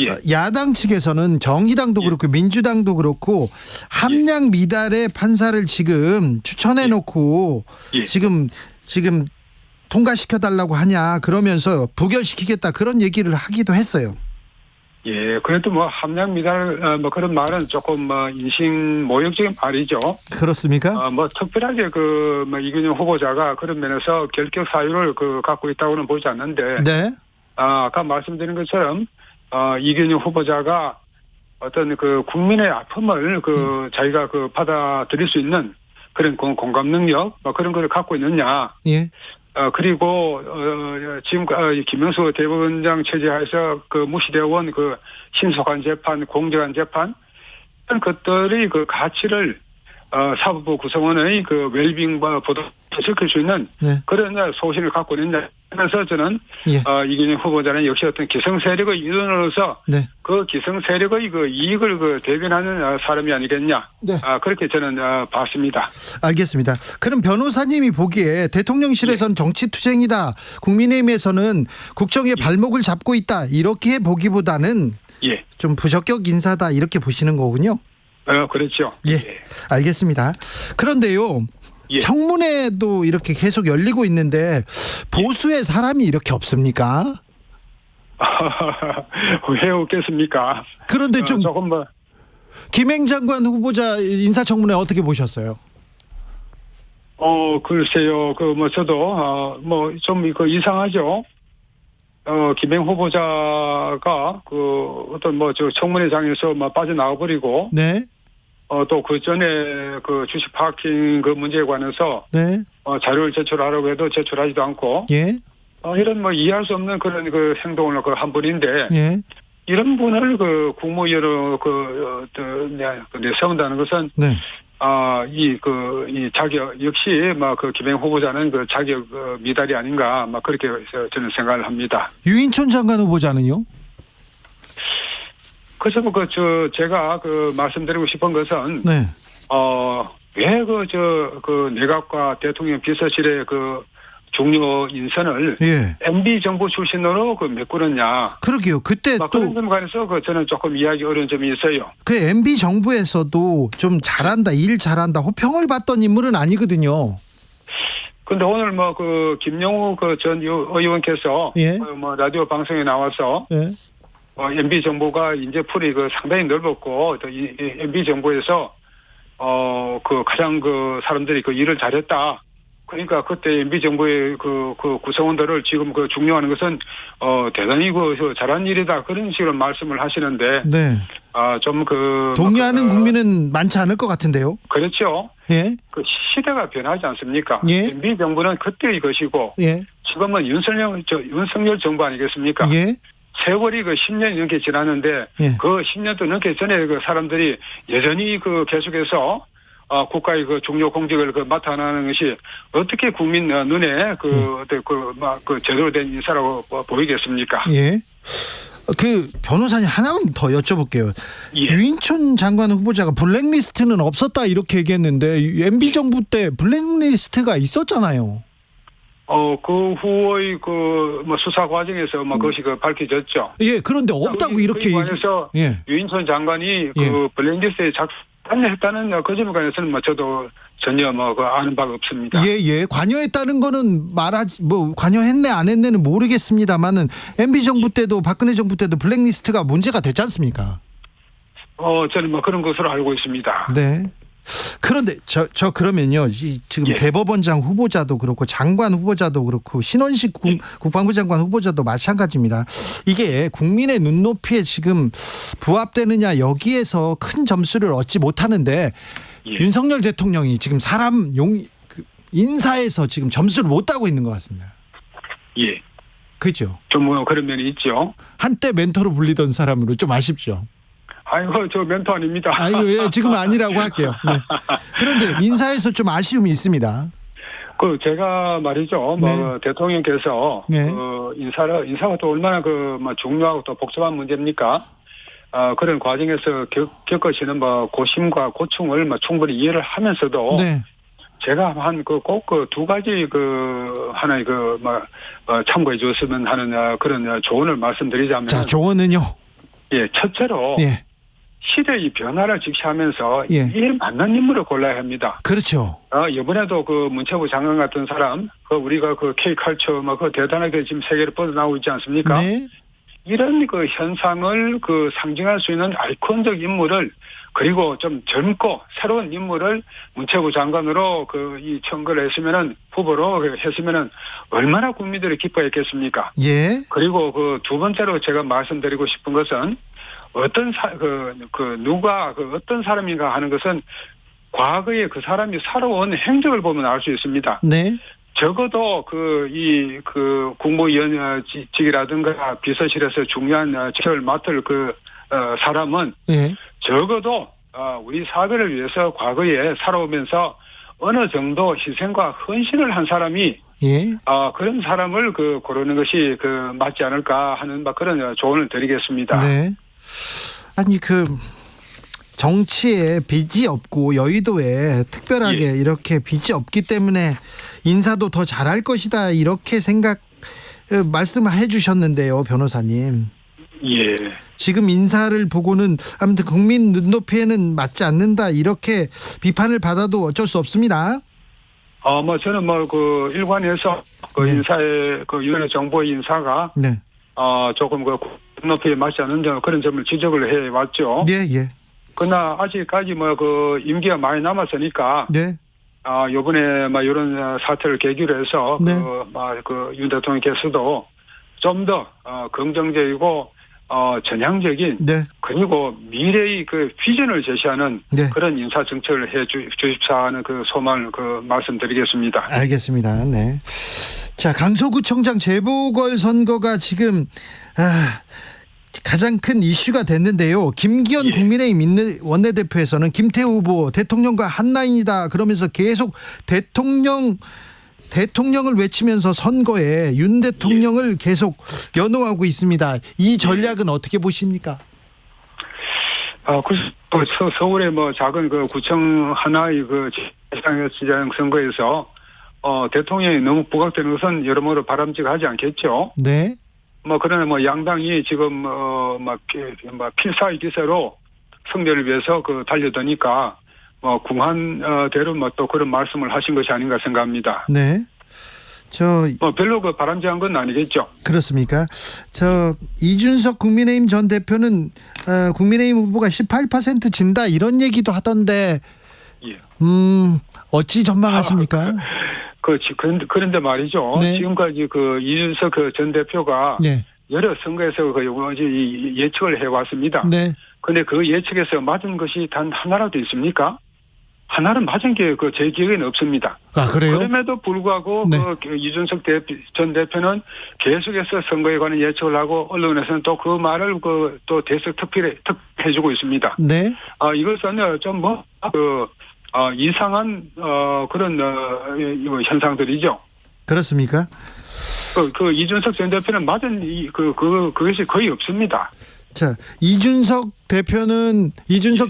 예. 야당 측에서는 정의당도 그렇고 민주당도 그렇고 함량 미달의 판사를 지금 추천해 놓고 지금 통과시켜 달라고 하냐 그러면서 부결시키겠다 그런 얘기를 하기도 했어요. 예, 그래도 함량 미달 그런 말은 조금 인식 모욕적인 말이죠. 그렇습니까? 특별하게 이균영 후보자가 그런 면에서 결격 사유를 갖고 있다고는 보지 않는데. 네. 아까 말씀드린 것처럼 이균영 후보자가 어떤 국민의 아픔을 자기가 받아들일 수 있는 그런 공감 능력 그런 걸 갖고 있느냐. 예. 그리고 지금 김명수 대법원장 체제하에서 무시되어 온 신속한 재판, 공정한 재판 이런 것들의 가치를 사법부 구성원의 웰빙과 보도시킬 수 있는 네. 그런 소신을 갖고 있느냐. 그래서 저는 이균영 후보자는 역시 어떤 기성 세력의 일원으로서 네. 그 기성 세력의 이익을 대변하는 사람이 아니겠냐. 네. 그렇게 저는 봤습니다. 알겠습니다. 그럼 변호사님이 보기에 대통령실에서는 정치 투쟁이다. 국민의힘에서는 국정의 발목을 잡고 있다. 이렇게 보기보다는 좀 부적격 인사다. 이렇게 보시는 거군요. 그렇죠. 예. 알겠습니다. 그런데요. 청문회도 이렇게 계속 열리고 있는데 보수의 사람이 이렇게 없습니까? 왜 없겠습니까? 그런데 좀 조금 김행 장관 후보자 인사청문회 어떻게 보셨어요? 글쎄요. 저도 좀 이상하죠. 김행 후보자가 어떤 청문회장에서 빠져나와 버리고 네. 또 전에 주식 파킹 문제에 관해서 네. 자료를 제출하라고 해도 제출하지도 않고 예. 이런 이해할 수 없는 그런 행동을 한 분인데 예. 이런 분을 국무위원으로 내세운다는 것은 네. 이 자격 역시 김행 후보자는 자격 미달이 아닌가 그렇게 저는 생각을 합니다. 유인촌 장관 후보자는요? 그래서 제가 말씀드리고 싶은 것은 왜 내각과 대통령 비서실의 중요 인선을 예. MB 정부 출신으로 그 메꾸느냐. 그러게요. 그때 막 또 그런 점 관해서 그 저는 조금 이야기 어려운 점이 있어요. 그 MB 정부에서도 좀 잘한다, 일 잘한다, 호평을 받던 인물은 아니거든요. 근데 오늘 뭐 그 김영우 그 전 의원께서 예. 뭐 라디오 방송에 나와서 예. MB 정부가 인재풀이 그 상당히 넓었고 또 이 MB 정부에서 그 가장 그 사람들이 그 일을 잘했다. 그러니까 그때 MB 정부의 그 구성원들을 지금 그 중요한 것은 대단히 그 잘한 일이다 그런 식으로 말씀을 하시는데 네. 좀 그 동의하는 국민은 많지 않을 것 같은데요. 그렇죠. 예. 그 시대가 변하지 않습니까? 예. MB 정부는 그때의 것이고 예. 지금은 윤석열 정부 아니겠습니까? 예. 세월이 그 10년이 넘게 지났는데 예. 그 10년도 넘게 전에 그 사람들이 여전히 그 계속해서 국가의 그 중요 공직을 그 맡아나가는 것이 어떻게 국민 눈에 그 제대로 된 인사라고 보이겠습니까? 예. 그 변호사님 하나만 더 여쭤볼게요. 예. 유인촌 장관 후보자가 블랙리스트는 없었다 이렇게 얘기했는데 MB 정부 때 블랙리스트가 있었잖아요. 그 후의 뭐 수사 과정에서 뭐 그것이 밝혀졌죠. 예, 그런데 없다고 이렇게 관해서 예. 유인촌 장관이 그 블랙리스트에 관여했다는 그 점에 관해서는 뭐 저도 전혀 아는 바가 없습니다. 예. 관여했다는 거는 관여했네 안 했네는 모르겠습니다만은 MB 정부 때도 박근혜 정부 때도 블랙리스트가 문제가 됐지 않습니까? 저는 그런 것으로 알고 있습니다. 네. 그런데 저 그러면요 지금 예. 대법원장 후보자도 그렇고 장관 후보자도 그렇고 신원식 국방부 장관 후보자도 마찬가지입니다. 이게 국민의 눈높이에 지금 부합되느냐 여기에서 큰 점수를 얻지 못하는데 예. 윤석열 대통령이 지금 인사에서 지금 점수를 못 따고 있는 것 같습니다. 예. 그죠? 좀 그런 면이 있죠. 한때 멘토로 불리던 사람으로 좀 아쉽죠. 아이고 저 멘토 아닙니다. 아이고 예, 지금 아니라고 할게요. 네. 그런데 인사에서 좀 아쉬움이 있습니다. 제가 말이죠. 네. 대통령께서 네. 인사가 또 얼마나 중요하고 또 복잡한 문제입니까? 그런 과정에서 겪으시는 고심과 고충을 충분히 이해를 하면서도 네. 제가 꼭 두 가지 하나의 참고해 줬으면 하는 그런 조언을 말씀드리자면. 자, 조언은요. 예, 첫째로. 예. 시대의 변화를 직시하면서 예. 이에 맞는 인물을 골라야 합니다. 그렇죠. 이번에도 문체부 장관 같은 사람, 우리가 K컬처, 대단하게 지금 세계로 뻗어나오고 있지 않습니까? 네. 이런 현상을 상징할 수 있는 아이콘적 인물을 그리고 좀 젊고 새로운 인물을 문체부 장관으로 이 청구를 했으면은 후보로 했으면은 얼마나 국민들이 기뻐했겠습니까? 예. 그리고 두 번째로 제가 말씀드리고 싶은 것은 어떤 누가 어떤 사람인가 하는 것은 과거에 그 사람이 살아온 행적을 보면 알 수 있습니다. 네. 적어도 국무위원직이라든가 비서실에서 중요한 직책을 맡을 사람은 예. 적어도 우리 사회를 위해서 과거에 살아오면서 어느 정도 희생과 헌신을 한 사람이 예. 그런 사람을 고르는 것이 맞지 않을까 하는 그런 조언을 드리겠습니다. 네. 아니 정치에 빚이 없고 여의도에 특별하게 예. 이렇게 빚이 없기 때문에 인사도 더 잘할 것이다 이렇게 말씀해 주셨는데요, 변호사님. 예. 지금 인사를 보고는 아무튼 국민 눈높이에는 맞지 않는다 이렇게 비판을 받아도 어쩔 수 없습니다. 저는 일관해서 네. 인사의 윤석열 정부의 인사가 네. 조금 눈높이에 맞지 않는 그런 점을 지적을 해 왔죠. 예. 그러나 아직까지 임기가 많이 남았으니까. 네. 요번에 이런 사태를 계기로 해서 네. 윤 대통령께서도 좀 더 긍정적이고 전향적인 네. 그리고 미래의 비전을 제시하는 네. 그런 인사 정책을 해 주십사 하는 소망을 말씀드리겠습니다. 알겠습니다. 네. 자, 강서구청장 재보궐선거가 지금 가장 큰 이슈가 됐는데요. 김기현 예. 국민의힘 원내대표에서는 김태우 후보 대통령과 한 라인이다 그러면서 계속 대통령을 외치면서 선거에 윤 대통령을 계속 연호하고 있습니다. 이 전략은 어떻게 보십니까? 서울의 작은 구청 하나의 지방 선거에서 대통령이 너무 부각되는 것은 여러모로 바람직하지 않겠죠. 네. 그러나 양당이 지금 필사의 기세로 승리를 위해서 달려드니까 궁한대로 또 그런 말씀을 하신 것이 아닌가 생각합니다. 네. 별로 바람직한 건 아니겠죠. 그렇습니까? 이준석 국민의힘 전 대표는 국민의힘 후보가 18% 진다 이런 얘기도 하던데, 예. 어찌 전망하십니까? 그런데 말이죠. 네. 지금까지 이준석 전 대표가 네. 여러 선거에서 예측을 해왔습니다. 네. 근데 그 예측에서 맞은 것이 단 하나라도 있습니까? 하나는 맞은 게 제 기억에는 없습니다. 아, 그래요? 그럼에도 불구하고 네. 이준석 전 대표는 계속해서 선거에 관한 예측을 하고 언론에서는 또 그 말을 또 대석 특필해주고 있습니다. 네. 이것은 좀 이상한 그런 현상들이죠. 그렇습니까? 이준석 전 대표는 맞은 그것이 거의 없습니다. 이준석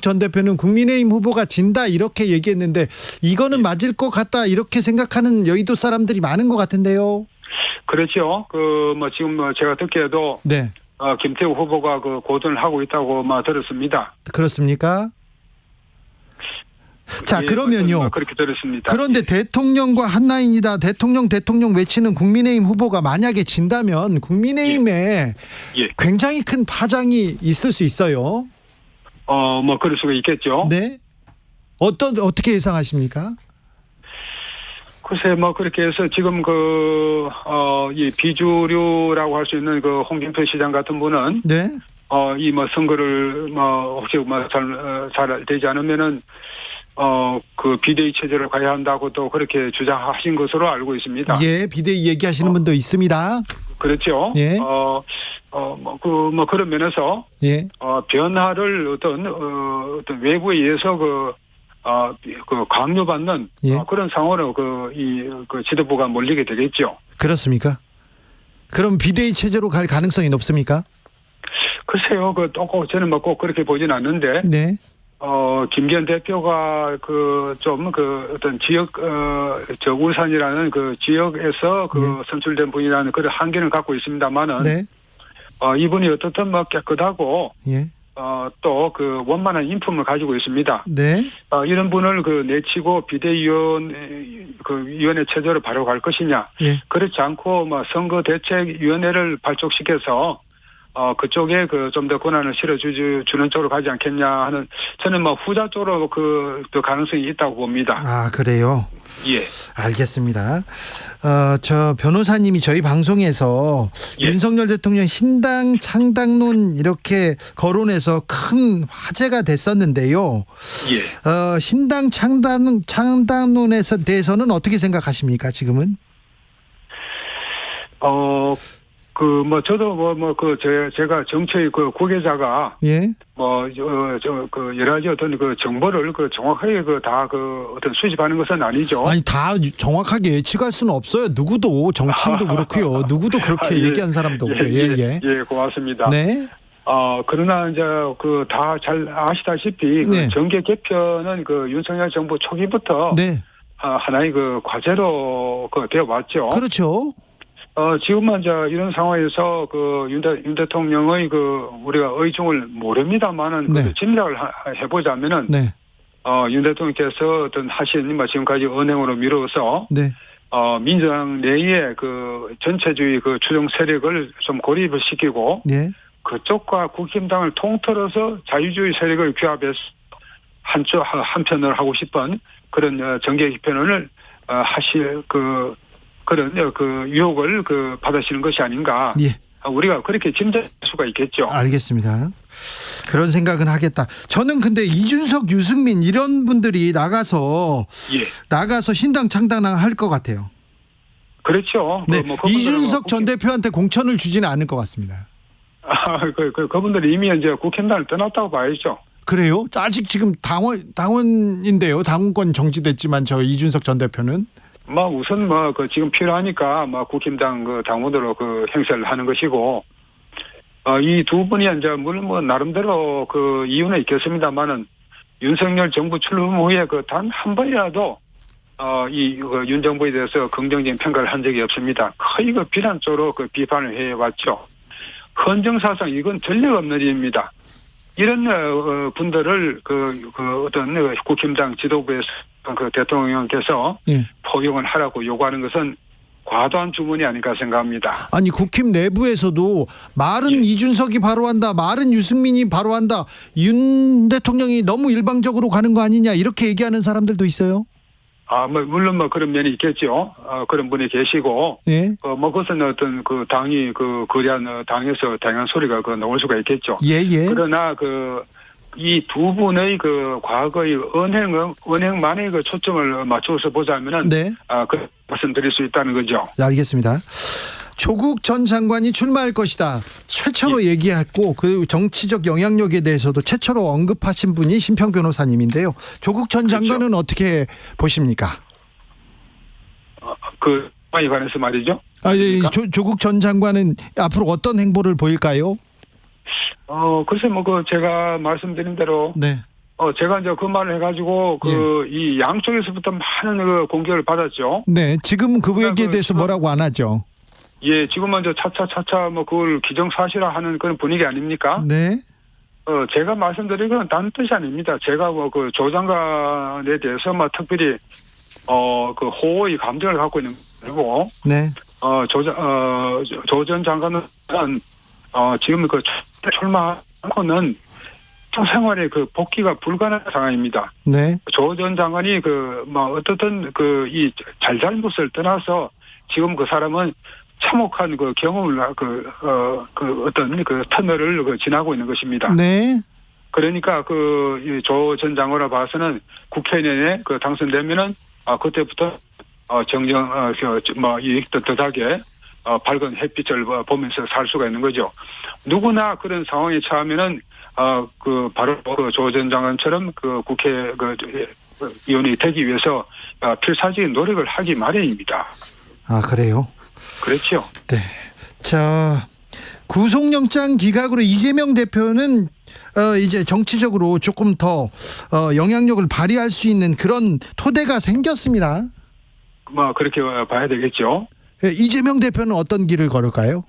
전 대표는 국민의힘 후보가 진다 이렇게 얘기했는데 이거는 맞을 것 같다 이렇게 생각하는 여의도 사람들이 많은 것 같은데요. 그렇죠. 지금 제가 듣기에도 네. 김태우 후보가 고전을 하고 있다고 들었습니다. 그렇습니까? 그러면요. 그렇게 들었습니다. 그런데 대통령과 한라인이다. 대통령 외치는 국민의힘 후보가 만약에 진다면 국민의힘에 굉장히 큰 파장이 있을 수 있어요. 그럴 수가 있겠죠. 네. 어떻게 예상하십니까? 글쎄, 그렇게 해서 지금 이 비주류라고 할 수 있는 홍준표 시장 같은 분은 네. 이 선거를 혹시 잘 되지 않으면은 비대위 체제를 가야 한다고 또 그렇게 주장하신 것으로 알고 있습니다. 예, 비대위 얘기하시는 분도 있습니다. 그렇죠. 예. 그런 면에서 예. 변화를 어떤 외부에 의해서 강요받는 그런 상황으로 지도부가 몰리게 되겠죠. 그렇습니까? 그럼 비대위 체제로 갈 가능성이 높습니까? 글쎄요, 저는 꼭 그렇게 보진 않는데. 네. 김기현 대표가 어떤 지역, 울산이라는 지역에서 선출된 분이라는 그런 한계를 갖고 있습니다만은. 네. 이분이 어떻든 깨끗하고. 예. 또 원만한 인품을 가지고 있습니다. 네. 이런 분을 내치고 위원회 체제로 바로 갈 것이냐. 예. 그렇지 않고 선거대책위원회를 발족시켜서 그쪽에 좀 더 권한을 실어주는 쪽으로 가지 않겠냐 하는, 저는 후자 쪽으로 더 가능성이 있다고 봅니다. 아, 그래요? 예. 알겠습니다. 변호사님이 저희 방송에서 윤석열 대통령 신당 창당론 이렇게 거론해서 큰 화제가 됐었는데요. 예. 신당 창당론에 대해서는 어떻게 생각하십니까, 지금은? 저도 제가 정치의 고계자가 예. 여러 가지 어떤 정보를 정확하게 어떤 수집하는 것은 아니죠. 아니, 다 정확하게 예측할 수는 없어요. 누구도, 정치인도 그렇고요. 누구도 그렇게 얘기한 사람도 없고요. 예, 고맙습니다. 네. 그러나 이제 다 잘 아시다시피 정계 개편은 윤석열 정부 초기부터 하나의 과제로 되어 왔죠. 그렇죠. 지금은 이제 이런 상황에서 윤 대통령의 우리가 의중을 모릅니다만은 짐작을 해보자면은 윤 대통령께서 어떤 하신 지금까지 언행으로 미뤄서 민주당 내에 전체주의 전체주의 추종 세력을 좀 고립을 시키고 그쪽과 국힘당을 통틀어서 자유주의 세력을 규합해서 한편을 하고 싶은 그런 정계 개편을 하실 그런 유혹을 받으시는 것이 아닌가. 예. 우리가 그렇게 짐작할 수가 있겠죠. 알겠습니다. 그런 생각은 하겠다. 저는 근데 이준석, 유승민 이런 분들이 나가서 신당 창당을 할 것 같아요. 그렇죠. 네. 이준석 전 대표한테 공천을 주지는 않을 것 같습니다. 그분들이 이미 이제 국힘당을 떠났다고 봐야죠. 그래요? 아직 지금 당원인데요. 당원권 정지됐지만 이준석 전 대표는. 우선 지금 필요하니까 국힘당 당원으로 행세를 하는 것이고, 이 두 분이 이제 물론 나름대로 이유는 있겠습니다만은 윤석열 정부 출범 후에 단 한 번이라도 윤 정부에 대해서 긍정적인 평가를 한 적이 없습니다. 거의 비난적으로 비판을 해왔죠. 헌정사상 이건 전례가 없는 일입니다. 이런 분들을 어떤 국힘당 지도부에서 대통령께서 포용을 하라고 요구하는 것은 과도한 주문이 아닐까 생각합니다. 아니 국힘 내부에서도 말은 이준석이 바로 한다, 말은 유승민이 바로 한다, 윤 대통령이 너무 일방적으로 가는 거 아니냐 이렇게 얘기하는 사람들도 있어요. 물론 그런 면이 있겠죠. 그런 분이 계시고, 그것은 어떤 당이 거대한 당에서 다양한 소리가 나올 수가 있겠죠. 그러나 이 두 분의 과거의 언행만에 초점을 맞춰서 보자면은, 그 말씀드릴 수 있다는 거죠. 네, 알겠습니다. 조국 전 장관이 출마할 것이다. 최초로 얘기했고 그 정치적 영향력에 대해서도 최초로 언급하신 분이 심평 변호사님인데요. 조국 전 장관은 어떻게 보십니까? 에 관해서 말이죠. 조국 전 장관은 앞으로 어떤 행보를 보일까요? 글쎄 제가 말씀드린 대로 제가 이제 그 말을 해가지고 이 양쪽에서부터 많은 공격을 받았죠. 네, 지금 그 얘기에 대해서 뭐라고 안 하죠. 예, 지금은 차차 그걸 기정사실화 하는 그런 분위기 아닙니까? 네. 제가 말씀드린 건 딴 뜻이 아닙니다. 제가 조 장관에 대해서 특별히 호의 감정을 갖고 있는 거고. 네. 조 전 장관은 지금 출마하고는 생활에 복귀가 불가능한 상황입니다. 네. 조 전 장관이 어떻든 이 잘잘못을 떠나서 지금 그 사람은 참혹한 경험을 어떤 터널을 지나고 있는 것입니다. 네. 그러니까 조 전 장관을 봐서는 국회 내에 당선되면은 그때부터 떳떳하게 밝은 햇빛을 보면서 살 수가 있는 거죠. 누구나 그런 상황에 처하면은 바로 조 전 장관처럼 국회 의원이 되기 위해서 필사적인 노력을 하기 마련입니다. 그래요? 그렇죠. 네. 자, 구속영장 기각으로 이재명 대표는 이제 정치적으로 조금 더 영향력을 발휘할 수 있는 그런 토대가 생겼습니다. 그렇게 봐야 되겠죠. 이재명 대표는 어떤 길을 걸을까요?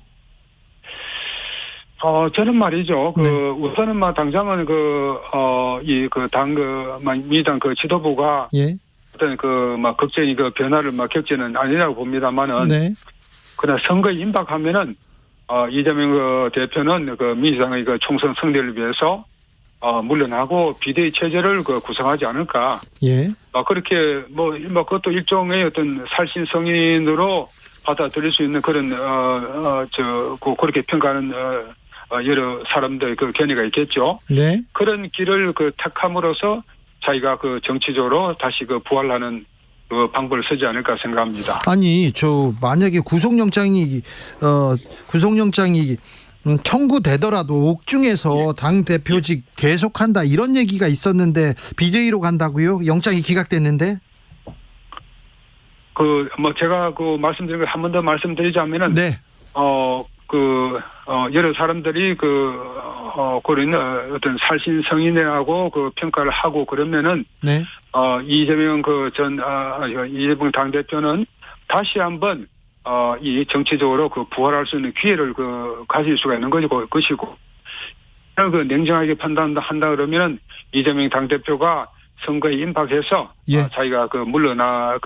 저는 말이죠. 우선은 당장은 민주당 지도부가 어떤 극적인 변화를 겪지는 아니라고 봅니다만은. 네. 그러나 선거에 임박하면은 이재명 대표는 민주당의 총선 승리를 위해서 물러나고 비대위 체제를 구성하지 않을까. 그렇게 그것도 일종의 어떤 살신성인으로 받아들일 수 있는 그런 그렇게 평가하는 여러 사람들 견해가 있겠죠. 네. 그런 길을 택함으로써 자기가 정치적으로 다시 부활하는 방법을 쓰지 않을까 생각합니다. 아니, 만약에 구속영장이 청구되더라도 옥중에서 당 대표직 계속한다 이런 얘기가 있었는데 비대위로 간다고요? 영장이 기각됐는데? 제가 말씀드린 걸 한 번 더 말씀드리자면은. 여러 사람들이 그런 어떤 살신성인하고 평가를 하고 그러면은. 이재명 이재명 당대표는 다시 한번 이 정치적으로 부활할 수 있는 기회를 가질 수가 있는 것이고 냉정하게 판단한다 그러면은 이재명 당대표가 선거에 임박해서 자기가 물러나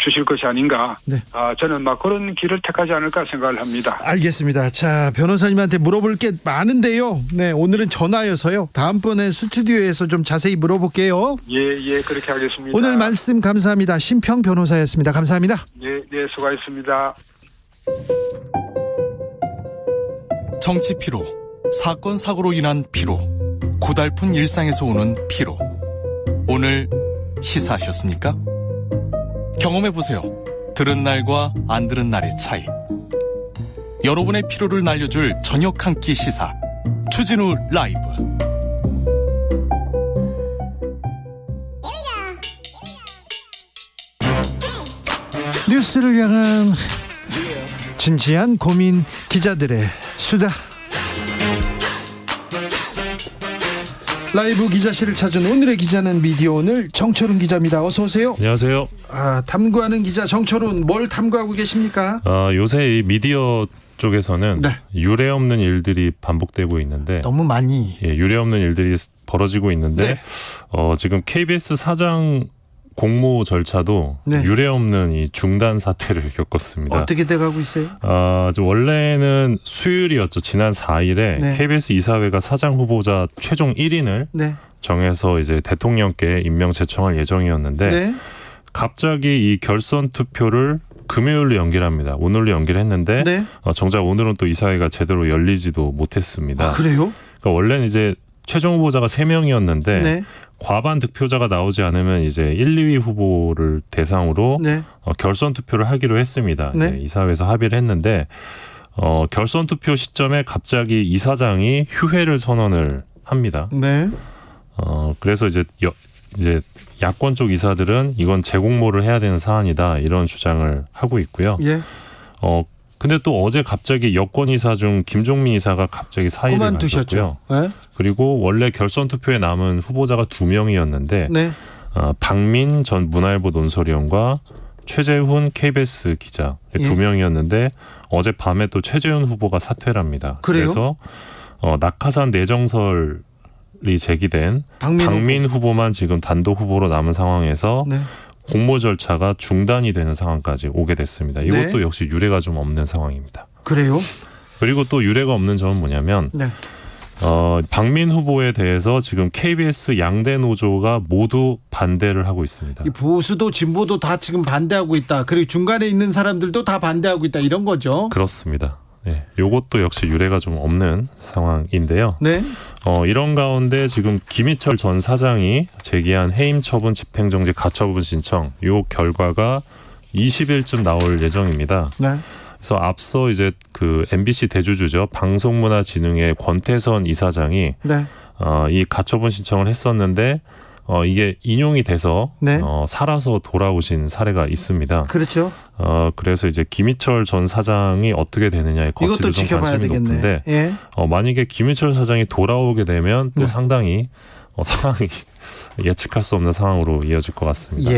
주실 것이 아닌가. 저는 그런 길을 택하지 않을까 생각을 합니다. 알겠습니다. 자, 변호사님한테 물어볼 게 많은데요. 네, 오늘은 전화여서요. 다음번에 스튜디오에서 좀 자세히 물어볼게요. 예, 그렇게 하겠습니다. 오늘 말씀 감사합니다. 심평 변호사였습니다. 감사합니다. 네, 수고하셨습니다. 정치 피로, 사건 사고로 인한 피로, 고달픈 일상에서 오는 피로. 오늘 시사하셨습니까? 경험해보세요. 들은 날과 안 들은 날의 차이. 여러분의 피로를 날려줄 저녁 한 끼 시사. 추진우 라이브. 뉴스를 향한 진지한 고민, 기자들의 수다. 라이브 기자실을 찾은 오늘의 기자는 미디어 오늘 정철훈 기자입니다. 어서 오세요. 안녕하세요. 탐구하는 기자 정철훈, 뭘 탐구하고 계십니까? 요새 이 미디어 쪽에서는 유례 없는 일들이 반복되고 있는데 너무 많이 유례 없는 일들이 벌어지고 있는데 지금 KBS 사장 공모 절차도 유례 없는 이 중단 사태를 겪었습니다. 어떻게 돼가고 있어요? 원래는 수요일이었죠. 지난 4일에 KBS 이사회가 사장 후보자 최종 1인을 정해서 이제 대통령께 임명 제청할 예정이었는데 갑자기 이 결선 투표를 금요일로 연기합니다. 오늘로 연기했는데 정작 오늘은 또 이사회가 제대로 열리지도 못했습니다. 그래요? 그러니까 원래는 이제 최종 후보자가 3명이었는데 과반 득표자가 나오지 않으면 이제 1, 2위 후보를 대상으로 결선 투표를 하기로 했습니다. 이제 이사회에서 합의를 했는데 결선 투표 시점에 갑자기 이사장이 휴회를 선언을 합니다. 그래서 이제 야권 쪽 이사들은 이건 재공모를 해야 되는 사안이다 이런 주장을 하고 있고요. 근데 또 어제 갑자기 여권 이사 중 김종민 이사가 갑자기 사의를 밝혔고요. 그리고 원래 결선 투표에 남은 후보자가 2명이었는데 박민 전 문화일보 논설위원과 최재훈 KBS 기자 2명이었는데 어젯밤에 또 최재훈 후보가 사퇴를 합니다. 그래서 낙하산 내정설이 제기된 박민 후보만 지금 단독 후보로 남은 상황에서 공모 절차가 중단이 되는 상황까지 오게 됐습니다. 이것도 역시 유례가 좀 없는 상황입니다. 그래요? 그리고 또 유례가 없는 점은 뭐냐면 박민 후보에 대해서 지금 KBS 양대 노조가 모두 반대를 하고 있습니다. 보수도 진보도 다 지금 반대하고 있다. 그리고 중간에 있는 사람들도 다 반대하고 있다. 이런 거죠. 그렇습니다. 이것도 역시 유례가 좀 없는 상황인데요. 이런 가운데 지금 김희철 전 사장이 제기한 해임 처분 집행정지 가처분 신청 요 결과가 20일쯤 나올 예정입니다. 그래서 앞서 이제 그 MBC 대주주죠 방송문화진흥회 권태선 이사장이 이 가처분 신청을 했었는데 이게 인용이 돼서 살아서 돌아오신 사례가 있습니다. 그렇죠. 그래서 이제 김희철 전 사장이 어떻게 되느냐에 거치도 좀 관심이 높은데 만약에 김희철 사장이 돌아오게 되면 또 상당히 상황이 예측할 수 없는 상황으로 이어질 것 같습니다.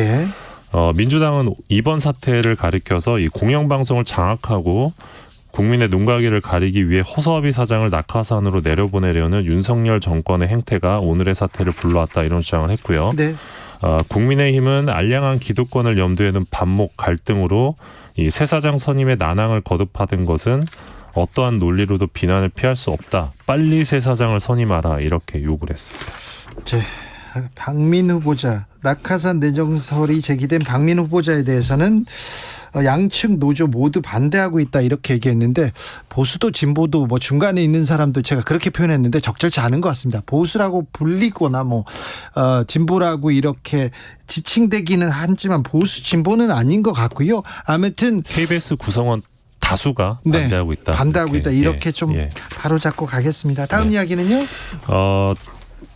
민주당은 이번 사태를 가리켜서 이 공영방송을 장악하고 국민의 눈가기를 가리기 위해 허수아비 사장을 낙하산으로 내려보내려는 윤석열 정권의 행태가 오늘의 사태를 불러왔다 이런 주장을 했고요. 국민의힘은 알량한 기득권을 염두에 둔 반목 갈등으로 이 새 사장 선임의 난항을 거듭하던 것은 어떠한 논리로도 비난을 피할 수 없다. 빨리 새 사장을 선임하라 이렇게 요구를 했습니다. 박민 후보자, 낙하산 내정설이 제기된 박민 후보자에 대해서는 양측 노조 모두 반대하고 있다 이렇게 얘기했는데 보수도 진보도 뭐 중간에 있는 사람도 제가 그렇게 표현했는데 적절치 않은 것 같습니다. 보수라고 불리거나 진보라고 이렇게 지칭되기는 하지만 보수 진보는 아닌 것 같고요. 아무튼 KBS 구성원 다수가 반대하고 있다. 반대하고 있다 이렇게 좀 바로잡고 가겠습니다. 다음 이야기는요.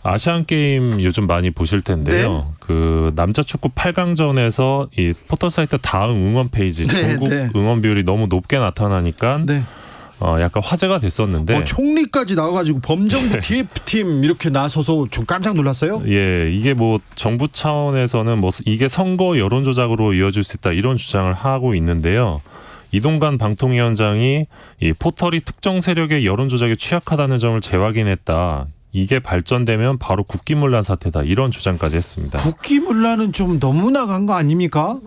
아시안 게임 요즘 많이 보실 텐데요. 그 남자 축구 8강전에서 이 포털 사이트 다음 응원 페이지 중국 응원 비율이 너무 높게 나타나니까 약간 화제가 됐었는데 총리까지 나와가지고 범정부 TF팀 이렇게 나서서 좀 깜짝 놀랐어요. 이게 정부 차원에서는 이게 선거 여론 조작으로 이어질 수 있다 이런 주장을 하고 있는데요. 이동관 방통위원장이 이 포털이 특정 세력의 여론 조작에 취약하다는 점을 재확인했다. 이게 발전되면 바로 국기문란 사태다 이런 주장까지 했습니다. 국기문란은 좀 너무 나간 거 아닙니까?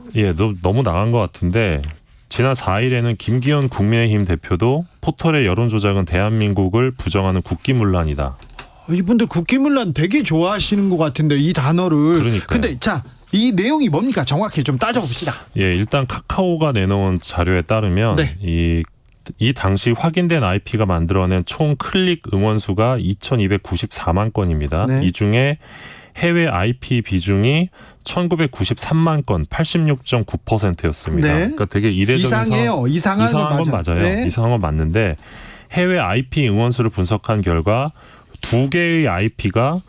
너무 나간 것 같은데 지난 4일에는 김기현 국민의힘 대표도 포털의 여론 조작은 대한민국을 부정하는 국기문란이다. 이분들 국기문란 되게 좋아하시는 것 같은데 이 단어를. 그러니까요. 근데 이 내용이 뭡니까? 정확히 좀 따져봅시다. 일단 카카오가 내놓은 자료에 따르면 이 당시 확인된 IP가 만들어낸 총 클릭 응원 수가 2,294만 건입니다. 이 중에 해외 IP 비중이 1,993만 건, 86.9%였습니다. 그러니까 되게 이례적인 이상해요. 이상한 건 맞아요. 이상한 건 맞는데 해외 IP 응원 수를 분석한 결과 2개의 IP가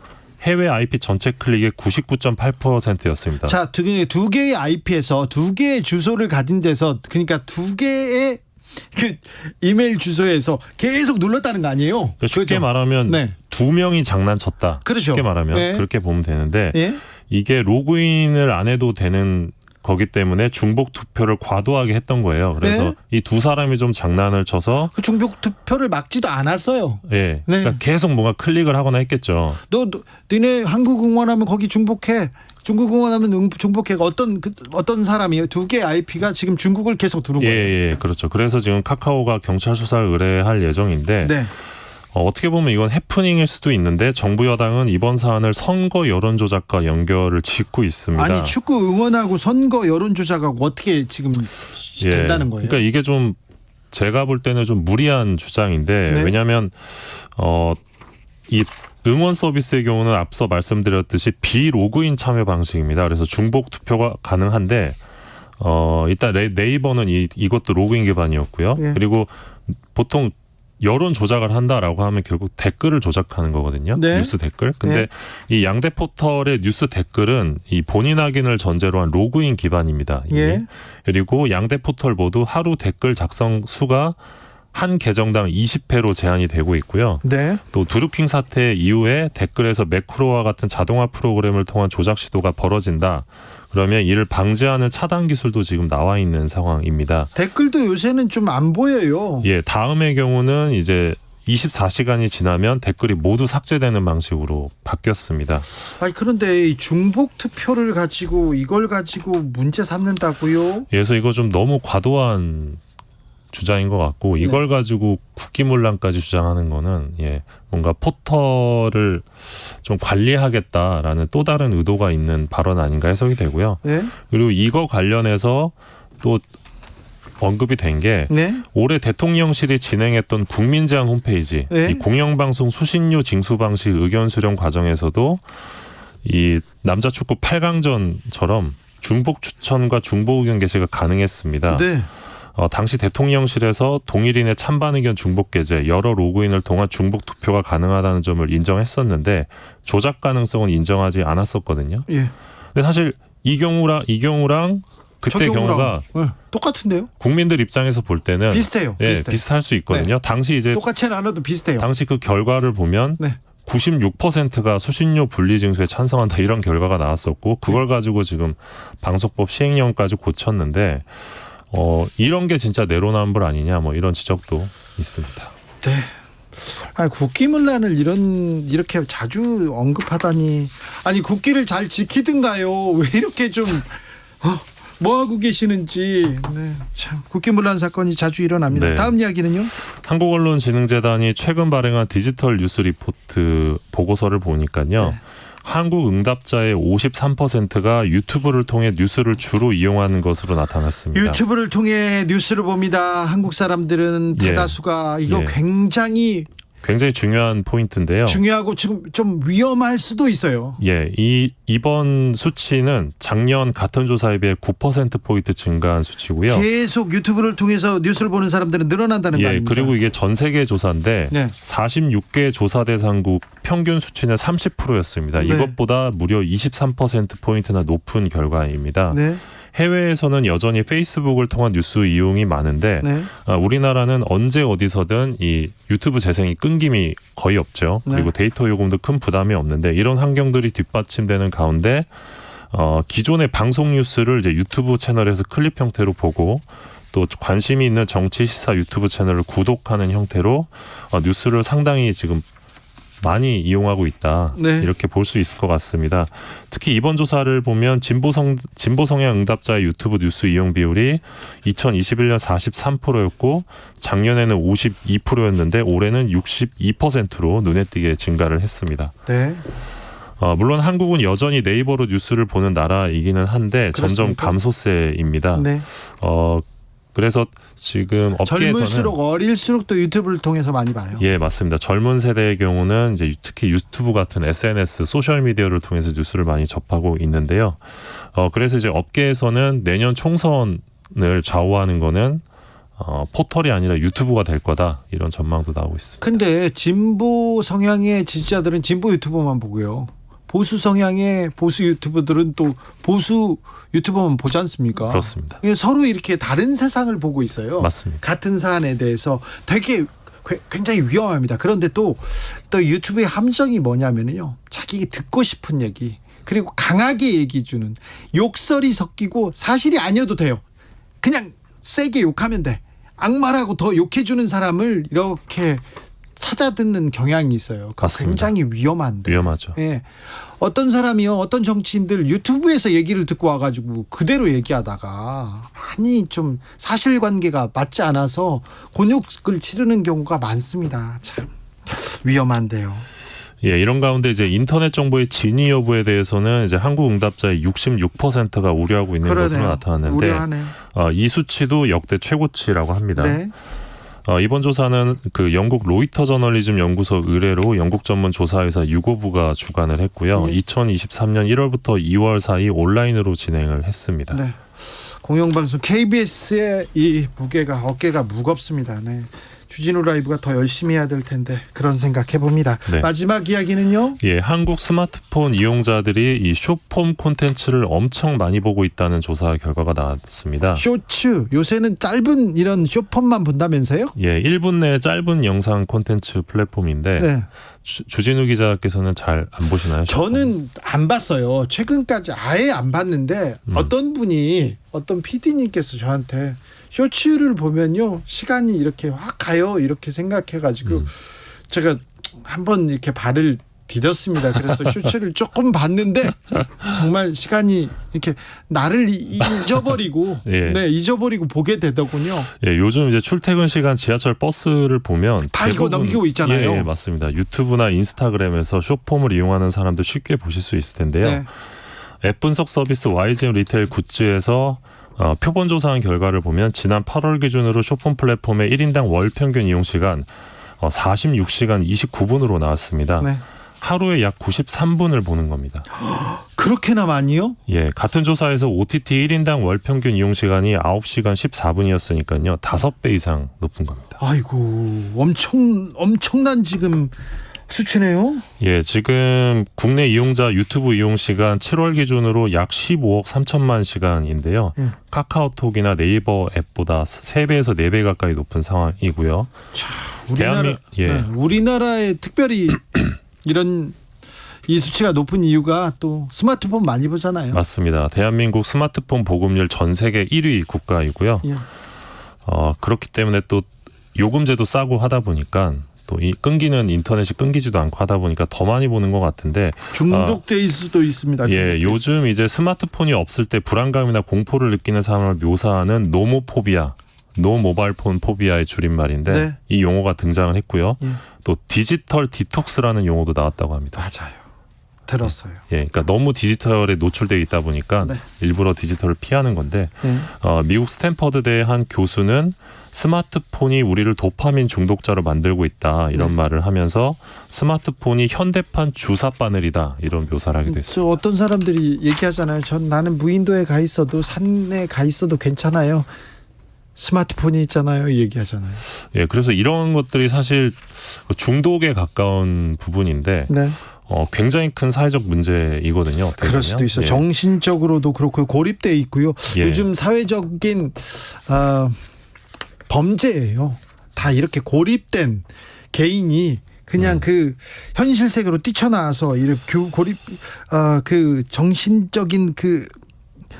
해외 IP 전체 클릭의 99.8%였습니다. 자, 두 개의 IP에서 2개의 주소를 가진 데서 그러니까 2개의 그 이메일 주소에서 계속 눌렀다는 거 아니에요? 그러니까 쉽게 그렇죠? 말하면 네. 두 명이 장난쳤다. 그렇죠. 쉽게 말하면 네. 그렇게 보면 되는데 예? 이게 로그인을 안 해도 되는 거기 때문에 중복 투표를 과도하게 했던 거예요. 그래서 네. 이 두 사람이 좀 장난을 쳐서 그 중복 투표를 막지도 않았어요. 예, 네. 그러니까 계속 뭔가 클릭을 하거나 했겠죠. 너네 한국 응원하면 거기 중복해. 중국 응원하면 중복해. 어떤 사람이에요? 두 개의 IP가 지금 중국을 계속 두는 거예요. 예, 그렇죠. 그래서 지금 카카오가 경찰 수사를 의뢰할 예정인데 네. 어떻게 보면 이건 해프닝일 수도 있는데 정부 여당은 이번 사안을 선거 여론조작과 연결을 짓고 있습니다. 아니 축구 응원하고 선거 여론조작하고 어떻게 지금 된다는 거예요? 그러니까 이게 좀 제가 볼 때는 좀 무리한 주장인데 네. 왜냐하면 이 응원 서비스의 경우는 앞서 말씀드렸듯이 비로그인 참여 방식입니다. 그래서 중복 투표가 가능한데 일단 네이버는 이것도 로그인 기반이었고요. 네. 그리고 보통 여론 조작을 한다라고 하면 결국 댓글을 조작하는 거거든요. 네. 뉴스 댓글. 근데 네. 이 양대 포털의 뉴스 댓글은 이 본인 확인을 전제로 한 로그인 기반입니다. 이게. 예. 그리고 양대 포털 모두 하루 댓글 작성 수가 한 계정당 20회로 제한이 되고 있고요. 네. 또 드루핑 사태 이후에 댓글에서 매크로와 같은 자동화 프로그램을 통한 조작 시도가 벌어진다. 그러면 이를 방지하는 차단 기술도 지금 나와 있는 상황입니다. 댓글도 요새는 좀 안 보여요. 예, 다음의 경우는 이제 24시간이 지나면 댓글이 모두 삭제되는 방식으로 바뀌었습니다. 아니 그런데 이 중복 투표를 가지고 이걸 가지고 문제 삼는다고요? 그래서 이거 좀 너무 과도한 주장인 것 같고 이걸 가지고 국기문란까지 주장하는 거는 뭔가 포털을 좀 관리하겠다라는 또 다른 의도가 있는 발언 아닌가 해석이 되고요. 네. 그리고 이거 관련해서 또 언급이 된 게 올해 대통령실이 진행했던 국민제안 홈페이지 이 공영방송 수신료 징수 방식 의견 수렴 과정에서도 이 남자 축구 8강전처럼 중복 추천과 중복 의견 게시가 가능했습니다. 네. 당시 대통령실에서 동일인의 찬반 의견 중복 게재, 여러 로그인을 통한 중복 투표가 가능하다는 점을 인정했었는데 조작 가능성은 인정하지 않았었거든요. 예. 근데 사실 이 경우랑 그때 경우가 똑같은데요? 국민들 입장에서 볼 때는 비슷해요. 비슷할 수 있거든요. 당시 이제 똑같지는 않아도 비슷해요. 당시 그 결과를 보면 96%가 수신료 분리 징수에 찬성한다 이런 결과가 나왔었고 그걸 가지고 지금 방송법 시행령까지 고쳤는데 이런 게 진짜 내로남불 아니냐 뭐 이런 지적도 있습니다. 네. 국기문란을 이렇게 자주 언급하다니. 아니 국기를 잘 지키든가요. 왜 이렇게 좀 뭐 하고 계시는지. 네. 참 국기문란 사건이 자주 일어납니다. 네. 다음 이야기는요? 한국언론진흥재단이 최근 발행한 디지털 뉴스 리포트 보고서를 보니까요. 한국 응답자의 53%가 유튜브를 통해 뉴스를 주로 이용하는 것으로 나타났습니다. 유튜브를 통해 뉴스를 봅니다. 한국 사람들은 대다수가 이거 굉장히 중요한 포인트인데요. 중요하고 지금 좀 위험할 수도 있어요. 예, 이번 수치는 작년 같은 조사에 비해 9%포인트 증가한 수치고요. 계속 유튜브를 통해서 뉴스를 보는 사람들은 늘어난다는 거 아닙니까? 그리고 이게 전 세계 조사인데 46개 조사 대상국 평균 수치는 30%였습니다. 이것보다 무려 23%포인트나 높은 결과입니다. 해외에서는 여전히 페이스북을 통한 뉴스 이용이 많은데 우리나라는 언제 어디서든 이 유튜브 재생이 끊김이 거의 없죠. 그리고 데이터 요금도 큰 부담이 없는데 이런 환경들이 뒷받침되는 가운데 기존의 방송 뉴스를 이제 유튜브 채널에서 클립 형태로 보고 또 관심이 있는 정치 시사 유튜브 채널을 구독하는 형태로 뉴스를 상당히 지금 많이 이용하고 있다. 이렇게 볼 수 있을 것 같습니다. 특히 이번 조사를 보면 진보 성향 응답자의 유튜브 뉴스 이용 비율이 2021년 43%였고 작년에는 52%였는데 올해는 62%로 눈에 띄게 증가를 했습니다. 네. 물론 한국은 여전히 네이버로 뉴스를 보는 나라이기는 한데 점점 감소세입니다. 그래서 지금 업계에서는 젊을수록 어릴수록 또 유튜브를 통해서 많이 봐요. 예, 맞습니다. 젊은 세대의 경우는 이제 특히 유튜브 같은 SNS, 소셜 미디어를 통해서 뉴스를 많이 접하고 있는데요. 그래서 이제 업계에서는 내년 총선을 좌우하는 거는 포털이 아니라 유튜브가 될 거다 이런 전망도 나오고 있습니다. 근데 진보 성향의 지지자들은 진보 유튜버만 보고요. 보수 성향의 보수 유튜버들은 또 보수 유튜버만 보지 않습니까? 그렇습니다. 서로 이렇게 다른 세상을 보고 있어요. 맞습니다. 같은 사안에 대해서 되게 굉장히 위험합니다. 그런데 또 유튜브의 함정이 뭐냐면요. 자기 듣고 싶은 얘기 그리고 강하게 얘기해 주는 욕설이 섞이고 사실이 아니어도 돼요. 그냥 세게 욕하면 돼. 악마라고 더 욕해 주는 사람을 이렇게 찾아 듣는 경향이 있어요. 굉장히 위험한데. 위험하죠. 예. 어떤 사람이요, 어떤 정치인들 유튜브에서 얘기를 듣고 와가지고 그대로 얘기하다가 많이 좀 사실관계가 맞지 않아서 곤욕을 치르는 경우가 많습니다. 참 위험한데요. 예, 이런 가운데 이제 인터넷 정보의 진위 여부에 대해서는 이제 한국 응답자의 66%가 우려하고 있는 것으로 나타났는데 우려하네. 이 수치도 역대 최고치라고 합니다. 네. 이번 조사는 그 영국 로이터 저널리즘 연구소 의뢰로 영국 전문 조사회사 유고부가 주관을 했고요. 2023년 1월부터 2월 사이 온라인으로 진행을 했습니다. 네. 공영방송 KBS의 이 어깨가 무겁습니다. 네. 주진우 라이브가 더 열심히 해야 될 텐데 그런 생각 해봅니다. 네. 마지막 이야기는요. 예, 한국 스마트폰 이용자들이 이 숏폼 콘텐츠를 엄청 많이 보고 있다는 조사 결과가 나왔습니다. 쇼츠 요새는 짧은 이런 숏폼만 본다면서요? 예, 1분 내 짧은 영상 콘텐츠 플랫폼인데 네. 주진우 기자께서는 잘 안 보시나요? 저는 안 봤어요. 최근까지 아예 안 봤는데 어떤 PD님께서 저한테 쇼츠를 보면요 시간이 이렇게 확 가요 이렇게 생각해가지고 제가 한번 이렇게 발을 디뎠습니다. 그래서 쇼츠를 조금 봤는데 정말 시간이 이렇게 나를 잊어버리고 잊어버리고 보게 되더군요. 예, 요즘 이제 출퇴근 시간 지하철 버스를 보면 다 이거 넘기고 있잖아요. 예, 맞습니다. 유튜브나 인스타그램에서 숏폼을 이용하는 사람도 쉽게 보실 수 있을 텐데요. 네. 앱 분석 서비스 YGM 리테일 굿즈에서 표본 조사한 결과를 보면 지난 8월 기준으로 숏폼 플랫폼의 1인당 월 평균 이용 시간 46시간 29분으로 나왔습니다. 네. 하루에 약 93분을 보는 겁니다. 그렇게나 많이요? 예, 같은 조사에서 OTT 1인당 월 평균 이용 시간이 9시간 14분이었으니까요. 5배 이상 높은 겁니다. 아이고, 엄청난 지금 수치네요. 예, 지금 국내 이용자 유튜브 이용 시간 7월 기준으로 약 15억 3천만 시간인데요. 카카오톡이나 네이버 앱보다 3배에서 4배 가까이 높은 상황이고요. 자, 우리나라에 특별히 이런 이 수치가 높은 이유가 또 스마트폰 많이 보잖아요. 맞습니다. 대한민국 스마트폰 보급률 전 세계 1위 국가이고요. 예. 그렇기 때문에 또 요금제도 싸고 하다 보니까 또 이 끊기는 인터넷이 끊기지도 않고 하다 보니까 더 많이 보는 것 같은데 중독될 수도 있습니다. 예, 요즘 이제 스마트폰이 없을 때 불안감이나 공포를 느끼는 사람을 묘사하는 노모포비아, 노모바일폰 포비아의 줄임말인데 네. 이 용어가 등장을 했고요. 또 디지털 디톡스라는 용어도 나왔다고 합니다. 맞아요. 들었어요. 예, 그러니까 너무 디지털에 노출되어 있다 보니까 일부러 디지털을 피하는 건데 미국 스탠퍼드대의 한 교수는 스마트폰이 우리를 도파민 중독자로 만들고 있다 이런 말을 하면서 스마트폰이 현대판 주사 바늘이다 이런 묘사를 하기도 했어요. 어떤 사람들이 얘기하잖아요. 나는 무인도에 가 있어도 산에 가 있어도 괜찮아요. 스마트폰이 있잖아요. 얘기하잖아요. 예, 그래서 이런 것들이 사실 중독에 가까운 부분인데 굉장히 큰 사회적 문제이거든요. 그럴 수도 있어요. 정신적으로도 그렇고 고립돼 있고요. 요즘 사회적인 범죄예요. 다 이렇게 고립된 개인이 그냥 그 현실 세계로 뛰쳐나와서 이렇게 그 정신적인 그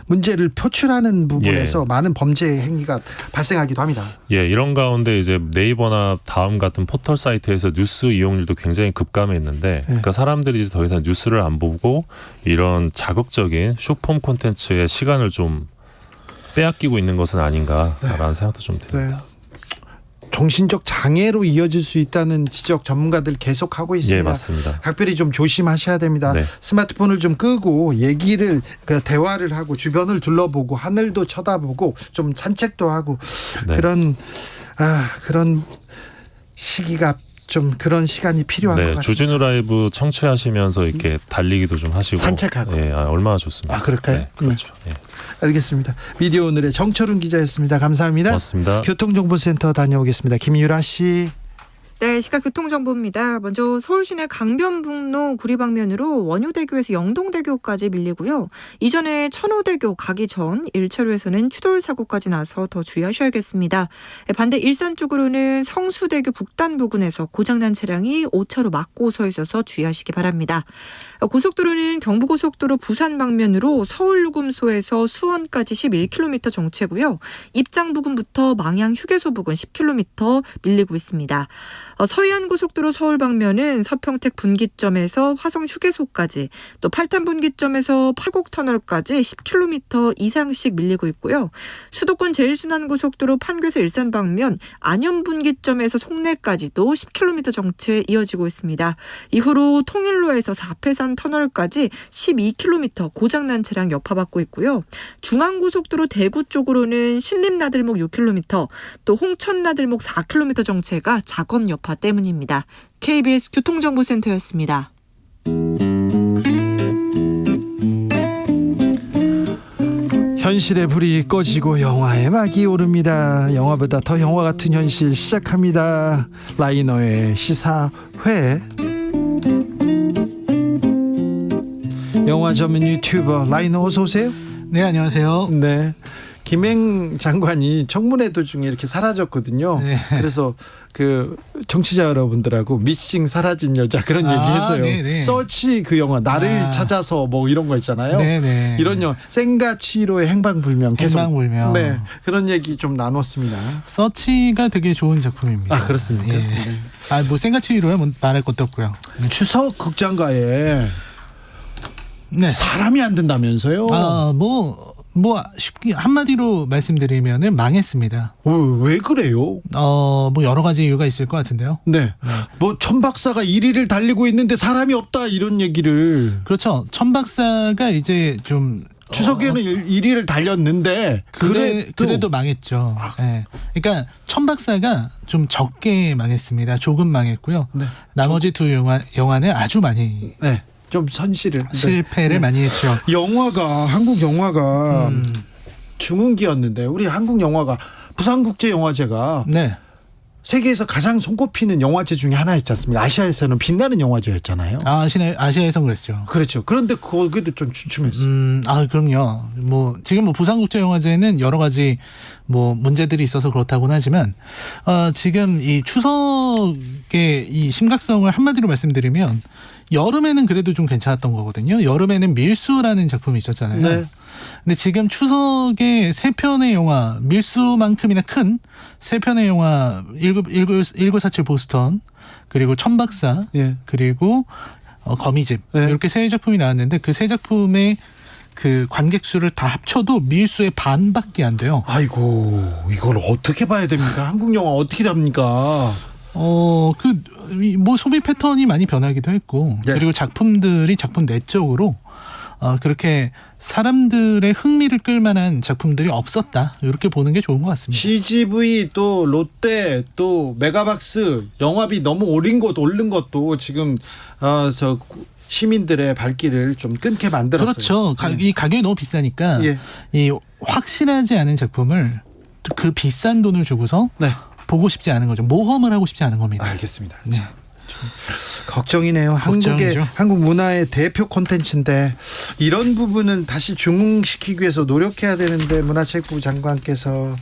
문제를 표출하는 부분에서 많은 범죄 행위가 발생하기도 합니다. 예, 이런 가운데 이제 네이버나 다음 같은 포털 사이트에서 뉴스 이용률도 굉장히 급감했는데, 그러니까 사람들이 이제 더 이상 뉴스를 안 보고 이런 자극적인 숏폼 콘텐츠에 시간을 좀 빼앗기고 있는 것은 아닌가라는 생각도 좀 듭니다. 정신적 장애로 이어질 수 있다는 지적 전문가들 계속하고 있습니다. 예, 맞습니다. 각별히 좀 조심하셔야 됩니다. 스마트폰을 좀 끄고 대화를 하고 주변을 둘러보고 하늘도 쳐다보고 좀 산책도 하고 그런 시기가 좀 그런 시간이 필요한 것 같습니다. 주진우 라이브 청취하시면서 이렇게 달리기도 좀 하시고 산책하고 얼마나 좋습니다. 그럴까요? 네, 그렇죠. 알겠습니다. 미디어 오늘의 정철훈 기자였습니다. 감사합니다. 고맙습니다. 교통정보센터 다녀오겠습니다. 김유라 씨. 네, 시각 교통정보입니다. 먼저 서울시내 강변북로 구리방면으로 원효대교에서 영동대교까지 밀리고요. 이전에 천호대교 가기 전 1차로에서는 추돌사고까지 나서 더 주의하셔야겠습니다. 반대 일산 쪽으로는 성수대교 북단 부근에서 고장난 차량이 5차로 막고 서 있어서 주의하시기 바랍니다. 고속도로는 경부고속도로 부산 방면으로 서울요금소에서 수원까지 11km 정체고요. 입장 부근부터 망양 휴게소 부근 10km 밀리고 있습니다. 서해안고속도로 서울 방면은 서평택 분기점에서 화성 휴게소까지 또 팔탄 분기점에서 팔곡터널까지 10km 이상씩 밀리고 있고요. 수도권 제1순환고속도로 판교에서 일산 방면 안현 분기점에서 송내까지도 10km 정체 이어지고 있습니다. 이후로 통일로에서 사패산 터널까지 12km 고장난 차량 여파받고 있고요. 중앙고속도로 대구 쪽으로는 신림나들목 6km 또 홍천나들목 4km 정체가 작업 여파 때문입니다. KBS 교통정보센터였습니다. 현실의 불이 꺼지고 영화의 막이 오릅니다. 영화보다 더 영화 같은 현실 시작합니다. 라이너의 시사회. 영화 전문 유튜버 라이너 어서 오세요. 네, 안녕하세요. 네. 김행 장관이 청문회 도중에 이렇게 사라졌거든요. 네. 그래서 그 정치자 여러분들하고 미싱 사라진 여자 그런 얘기했어요. 네네. 서치 그 영화 나를 찾아서 뭐 이런 거 있잖아요. 네네. 이런 영화 생가 치히로의 행방불명 계속 행방불명. 네, 그런 얘기 좀 나눴습니다. 서치가 되게 좋은 작품입니다. 아 그렇습니까? 예. 뭐 생가 치히로야 뭐 말할 것도 없고요. 추석 극장가에 네. 사람이 안 된다면서요? 뭐 쉽게 한마디로 말씀드리면은 망했습니다. 왜 그래요? 뭐 여러 가지 이유가 있을 것 같은데요. 네. 뭐 천박사가 1위를 달리고 있는데 사람이 없다 이런 얘기를. 그렇죠. 천박사가 이제 좀 추석에는 1위를 달렸는데 그래도 망했죠. 네. 그러니까 천박사가 좀 적게 망했습니다. 조금 망했고요. 네. 나머지 두 영화는 아주 많이. 네. 좀 실패를 많이 했죠. 한국 영화가 중흥기였는데 우리 한국 영화가 부산국제영화제가 네. 세계에서 가장 손꼽히는 영화제 중에 하나였지 않습니까? 아시아에서는 빛나는 영화제였잖아요. 아시아에선 그랬죠. 그렇죠. 그런데 거기도 좀 주춤했어요. 그럼요. 지금 부산국제영화제는 여러 가지 문제들이 있어서 그렇다고는 하지만 지금 이 추석의 이 심각성을 한마디로 말씀드리면 여름에는 그래도 좀 괜찮았던 거거든요. 여름에는 밀수라는 작품이 있었잖아요. 네. 근데 지금 추석에 3편의 영화, 밀수만큼이나 큰 3편의 영화 1947 보스턴, 그리고 천박사, 예. 그리고 거미집 예. 이렇게 3작품이 나왔는데 그 3작품의 그 관객 수를 다 합쳐도 밀수의 반밖에 안 돼요. 아이고, 이걸 어떻게 봐야 됩니까? 한국 영화 어떻게 됩니까? 소비 패턴이 많이 변하기도 했고, 네. 그리고 작품들이 작품 내적으로 그렇게 사람들의 흥미를 끌만한 작품들이 없었다. 이렇게 보는 게 좋은 것 같습니다. CGV 또 롯데 또 메가박스 영화비 너무 오른 것도 지금 시민들의 발길을 좀 끊게 만들었어요. 그렇죠. 이 가격이 너무 비싸니까 예. 이 확실하지 않은 작품을 그 비싼 돈을 주고서 네. 보고 싶지 않은 거죠. 모험을 하고 싶지 않은 겁니다. 알겠습니다. 네. 걱정이네요. 한국 문화의 대표 콘텐츠인데 이런 부분은 다시 중흥시키기 위해서 노력해야 되는데 문화체육부 장관께서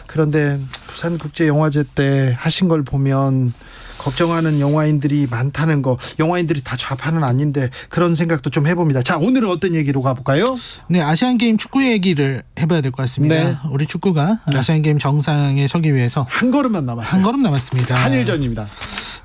그런데 부산국제영화제 때 하신 걸 보면 걱정하는 영화인들이 많다는 거, 영화인들이 다 좌파는 아닌데 그런 생각도 좀 해봅니다. 자, 오늘은 어떤 얘기로 가볼까요? 네, 아시안게임 축구 얘기를 해봐야 될 것 같습니다. 네. 우리 축구가 아시안게임 정상에 서기 위해서 한 걸음만 남았어요. 한 걸음 남았습니다. 한일전입니다.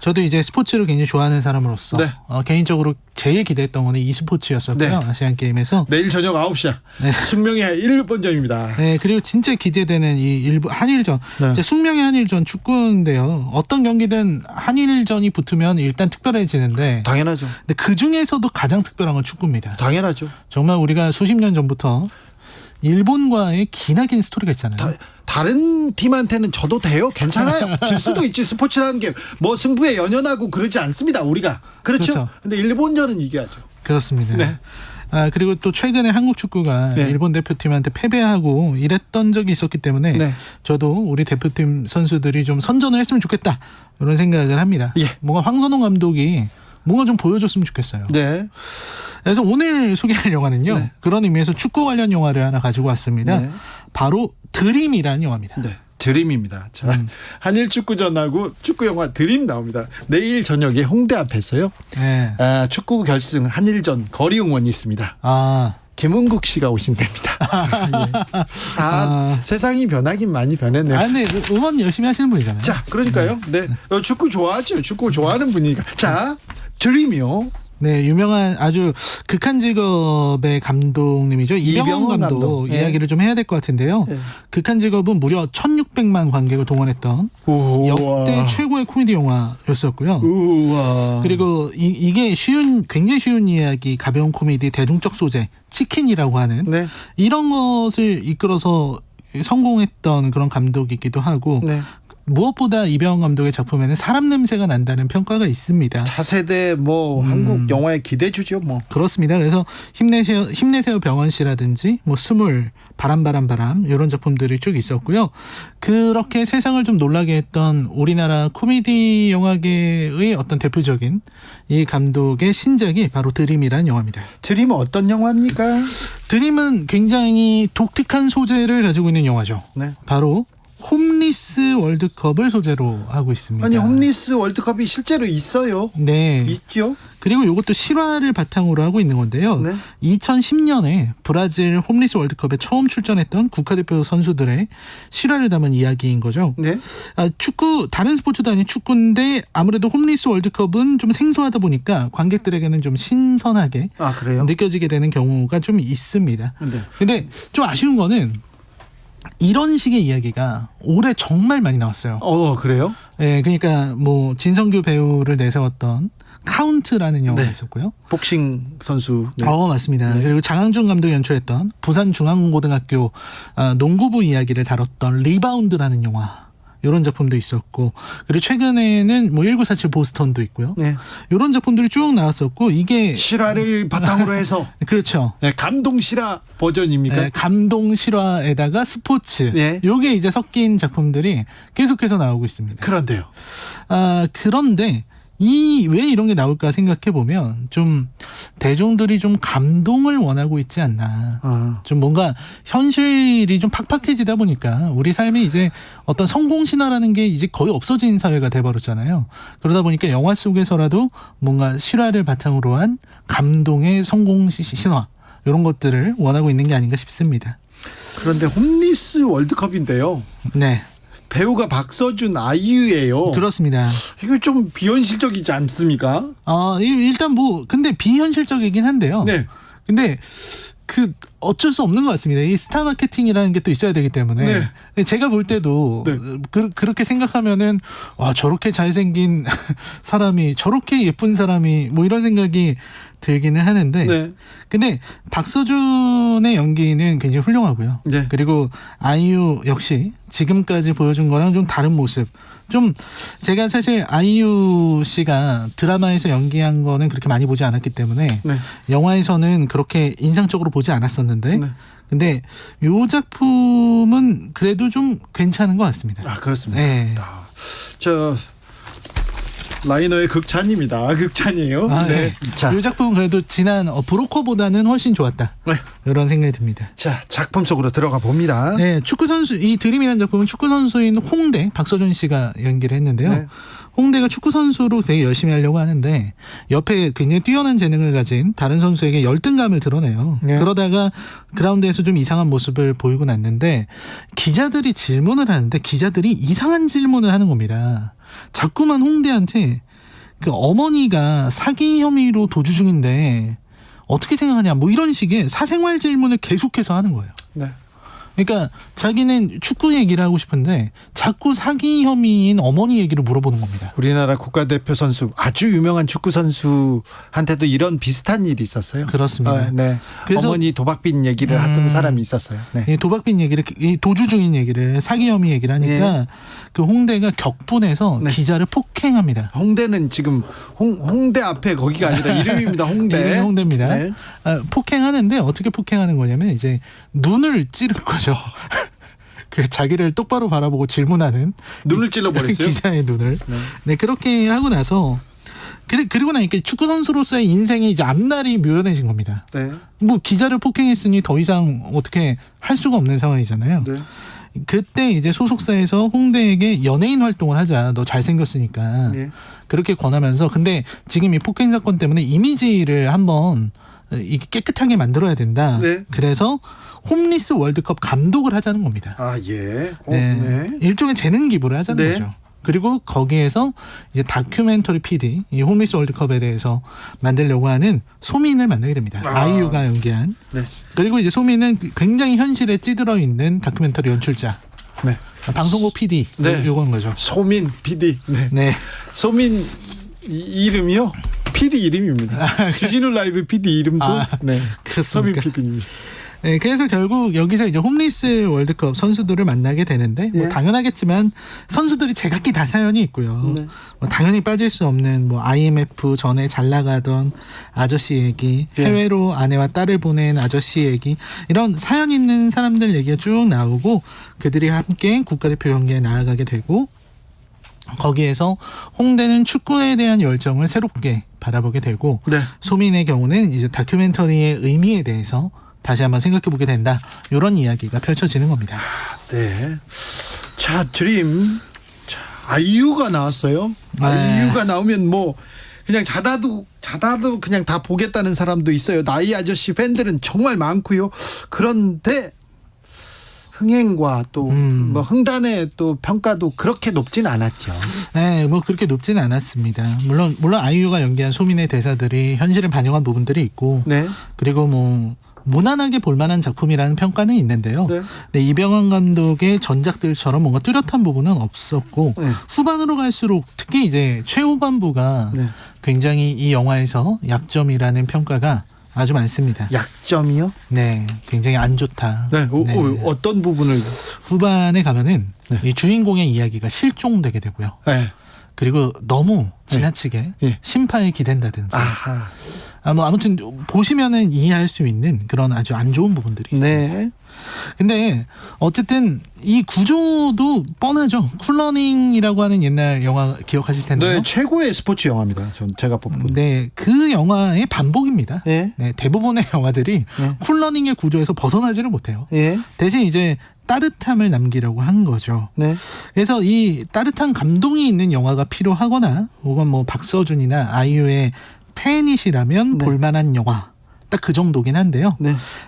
저도 이제 스포츠를 굉장히 좋아하는 사람으로서 네. 개인적으로 제일 기대했던 거는 e스포츠였었고요. 네. 아시안게임에서 내일 저녁 9시야. 네. 숙명의 1번전입니다. 네, 그리고 진짜 기대되는 이 한일전. 네. 이제 숙명의 한일전 축구인데요. 어떤 경기든 한일전이 붙으면 일단 특별해지는데 당연하죠. 근데 그 중에서도 가장 특별한 건 축구입니다. 당연하죠. 정말 우리가 수십 년 전부터 일본과의 기나긴 스토리가 있잖아요. 다른 팀한테는 져도 돼요. 괜찮아요. 질 수도 있지. 스포츠라는 게 뭐 승부에 연연하고 그러지 않습니다. 우리가. 그렇죠. 근데 일본전은 이겨야죠. 그렇습니다. 네. 그리고 또 최근에 한국 축구가 일본 대표팀한테 패배하고 이랬던 적이 있었기 때문에 저도 우리 대표팀 선수들이 좀 선전을 했으면 좋겠다 이런 생각을 합니다. 뭔가 황선홍 감독이 뭔가 좀 보여줬으면 좋겠어요. 네. 그래서 오늘 소개할 영화는요. 그런 의미에서 축구 관련 영화를 하나 가지고 왔습니다. 바로 드림이라는 영화입니다. 네. 드림입니다. 자, 한일 축구전하고 축구 영화 드림 나옵니다. 내일 저녁에 홍대 앞에서요. 축구 결승 한일전 거리 응원이 있습니다. 김은국 씨가 오신답니다. 세상이 변하긴 많이 변했네요. 근데 응원 열심히 하시는 분이잖아요. 자, 그러니까요. 네, 축구 좋아하죠. 축구 좋아하는 분이니까. 자, 드림이요. 네, 유명한 아주 극한 직업의 감독님이죠. 이병헌 감독 이야기를 좀 해야 될 것 같은데요. 극한 직업은 무려 1,600만 관객을 동원했던 역대 최고의 코미디 영화였었고요. 그리고 이게 굉장히 쉬운 이야기, 가벼운 코미디, 대중적 소재, 치킨이라고 하는 이런 것을 이끌어서 성공했던 그런 감독이기도 하고 무엇보다 이병헌 감독의 작품에는 사람 냄새가 난다는 평가가 있습니다. 차세대 한국 영화의 기대주죠. 그렇습니다. 그래서 힘내세요 병헌 씨라든지 스물, 바람 이런 작품들이 쭉 있었고요. 그렇게 세상을 좀 놀라게 했던 우리나라 코미디 영화계의 어떤 대표적인 이 감독의 신작이 바로 드림이라는 영화입니다. 드림은 어떤 영화입니까? 드림은 굉장히 독특한 소재를 가지고 있는 영화죠. 바로 홈리스 월드컵을 소재로 하고 있습니다. 아니, 홈리스 월드컵이 실제로 있어요? 네. 있죠. 그리고 이것도 실화를 바탕으로 하고 있는 건데요. 2010년에 브라질 홈리스 월드컵에 처음 출전했던 국가대표 선수들의 실화를 담은 이야기인 거죠. 축구, 다른 스포츠도 아닌 축구인데 아무래도 홈리스 월드컵은 좀 생소하다 보니까 관객들에게는 좀 신선하게 느껴지게 되는 경우가 좀 있습니다. 근데 좀 아쉬운 거는 이런 식의 이야기가 올해 정말 많이 나왔어요. 그래요? 네, 그러니까 진성규 배우를 내세웠던 카운트라는 영화가 있었고요. 복싱 선수. 맞습니다. 그리고 장항준 감독이 연출했던 부산중앙고등학교 농구부 이야기를 다뤘던 리바운드라는 영화. 이런 작품도 있었고, 그리고 최근에는 1947 보스턴도 있고요. 이런 작품들이 쭉 나왔었고, 이게 실화를 바탕으로 해서 그렇죠. 감동 실화 버전입니까? 감동 실화에다가 스포츠. 요게 이제 섞인 작품들이 계속해서 나오고 있습니다. 그런데요. 그런데 왜 이런 게 나올까 생각해 보면 좀 대중들이 좀 감동을 원하고 있지 않나. 좀 뭔가 현실이 좀 팍팍해지다 보니까 우리 삶이 이제 어떤 성공 신화라는 게 이제 거의 없어진 사회가 돼버렸잖아요. 그러다 보니까 영화 속에서라도 뭔가 실화를 바탕으로 한 감동의 성공 신화 이런 것들을 원하고 있는 게 아닌가 싶습니다. 그런데 홈리스 월드컵인데요. 네. 배우가 박서준, 아이유예요. 그렇습니다. 이거 좀 비현실적이지 않습니까? 일단 근데 비현실적이긴 한데요. 근데 어쩔 수 없는 것 같습니다. 이 스타 마케팅이라는 게 또 있어야 되기 때문에 제가 볼 때도 그렇게 생각하면은 저렇게 잘생긴 사람이, 저렇게 예쁜 사람이 이런 생각이 들기는 하는데 근데 박서준의 연기는 굉장히 훌륭하고요. 그리고 아이유 역시 지금까지 보여준 거랑 좀 다른 모습. 제가 사실 아이유 씨가 드라마에서 연기한 거는 그렇게 많이 보지 않았기 때문에 영화에서는 그렇게 인상적으로 보지 않았었는데 근데 요 작품은 그래도 좀 괜찮은 것 같습니다. 그렇습니다. 라이너의 극찬입니다. 극찬이에요. 이 작품은 그래도 지난 브로커보다는 훨씬 좋았다. 이런 생각이 듭니다. 자, 작품 속으로 들어가 봅니다. 축구 선수, 이 드림이라는 작품은 축구 선수인 홍대 박서준 씨가 연기를 했는데요. 홍대가 축구 선수로 되게 열심히 하려고 하는데 옆에 굉장히 뛰어난 재능을 가진 다른 선수에게 열등감을 드러내요. 그러다가 그라운드에서 좀 이상한 모습을 보이고 났는데 기자들이 질문을 하는데 기자들이 이상한 질문을 하는 겁니다. 자꾸만 홍대한테 어머니가 사기 혐의로 도주 중인데 어떻게 생각하냐 이런 식의 사생활 질문을 계속해서 하는 거예요. 그러니까 자기는 축구 얘기를 하고 싶은데 자꾸 사기 혐의인 어머니 얘기를 물어보는 겁니다. 우리나라 국가대표 선수 아주 유명한 축구 선수한테도 이런 비슷한 일이 있었어요. 그렇습니다. 네. 그래서 어머니 도박빚 얘기를 하던 사람이 있었어요. 네. 이 도박빚 얘기를, 이 도주 중인 얘기를, 사기 혐의 얘기를 하니까 그 홍대가 격분해서 기자를 폭행합니다. 홍대는 지금 홍대 앞에 거기가 아니라 이름입니다. 홍대. 이름이 홍대입니다. 네. 폭행하는데 어떻게 폭행하는 거냐면 이제 눈을 찌른 거죠. 그 자기를 똑바로 바라보고 질문하는 눈을 찔러버렸어요. 기자의 눈을. 네, 그렇게 하고 나서 그리고 나니까 축구 선수로서의 인생이 이제 앞날이 묘연해진 겁니다. 네. 뭐 기자를 폭행했으니 더 이상 어떻게 할 수가 없는 상황이잖아요. 네. 그때 이제 소속사에서 홍대에게 연예인 활동을 하자. 너 잘생겼으니까. 네. 그렇게 권하면서 근데 지금 이 폭행 사건 때문에 이미지를 한번 이게 깨끗하게 만들어야 된다. 네. 그래서 홈리스 월드컵 감독을 하자는 겁니다. 아, 예. 네. 일종의 재능 기부를 하자는 거죠. 그리고 거기에서 이제 다큐멘터리 PD, 이 홈리스 월드컵에 대해서 만들려고 하는 소민을 만나게 됩니다. 아이유가 연기한. 네. 그리고 이제 소민은 굉장히 현실에 찌들어 있는 다큐멘터리 연출자. 네. 방송국 PD. 네. 요건 거죠. 소민 PD. 네. 네. 소민 이름이요? PD 이름입니다. 주진우 라이브 PD 이름도 네. 그렇습니까? 소민 PD입니다. 네, 그래서 결국 여기서 이제 홈리스 월드컵 선수들을 만나게 되는데 뭐 당연하겠지만 선수들이 제각기 다 사연이 있고요. 뭐 당연히 빠질 수 없는 뭐 IMF 전에 잘 나가던 아저씨 얘기, 해외로 아내와 딸을 보낸 아저씨 얘기 이런 사연 있는 사람들 얘기가 쭉 나오고 그들이 함께 국가대표 경기에 나아가게 되고 거기에서 홍대는 축구에 대한 열정을 새롭게 바라보게 되고 소민의 경우는 이제 다큐멘터리의 의미에 대해서 다시 한번 생각해보게 된다. 이런 이야기가 펼쳐지는 겁니다. 네. 자, 드림. 자, 아이유가 나왔어요. 아이유가 나오면 뭐 그냥 자다도 그냥 다 보겠다는 사람도 있어요. 나이 아저씨 팬들은 정말 많고요. 그런데 흥행과 또 뭐 흥단의 또 평가도 그렇게 높진 않았죠. 네, 뭐 그렇게 높지는 않았습니다. 물론 아이유가 연기한 소민의 대사들이 현실을 반영한 부분들이 있고, 그리고 뭐 무난하게 볼만한 작품이라는 평가는 있는데요. 네, 이병헌 감독의 전작들처럼 뭔가 뚜렷한 부분은 없었고 후반으로 갈수록 특히 이제 최후반부가 굉장히 이 영화에서 약점이라는 평가가 아주 많습니다. 약점이요? 네, 굉장히 안 좋다. 네, 어떤 부분을? 후반에 가면은 이 주인공의 이야기가 실종되게 되고요. 그리고 너무 지나치게 심파에 기댄다든지. 뭐 아무튼 보시면은 이해할 수 있는 그런 아주 안 좋은 부분들이 있습니다. 근데 어쨌든 이 구조도 뻔하죠. 쿨러닝이라고 하는 옛날 영화 기억하실 텐데요. 네, 최고의 스포츠 영화입니다. 제가 뽑은. 네, 그 영화의 반복입니다. 네, 대부분의 영화들이 쿨러닝의 구조에서 벗어나지를 못해요. 대신 이제 따뜻함을 남기려고 한 거죠. 그래서 이 따뜻한 감동이 있는 영화가 필요하거나 혹은 뭐 박서준이나 아이유의 팬이시라면 볼만한 영화 딱 그 정도긴 한데요.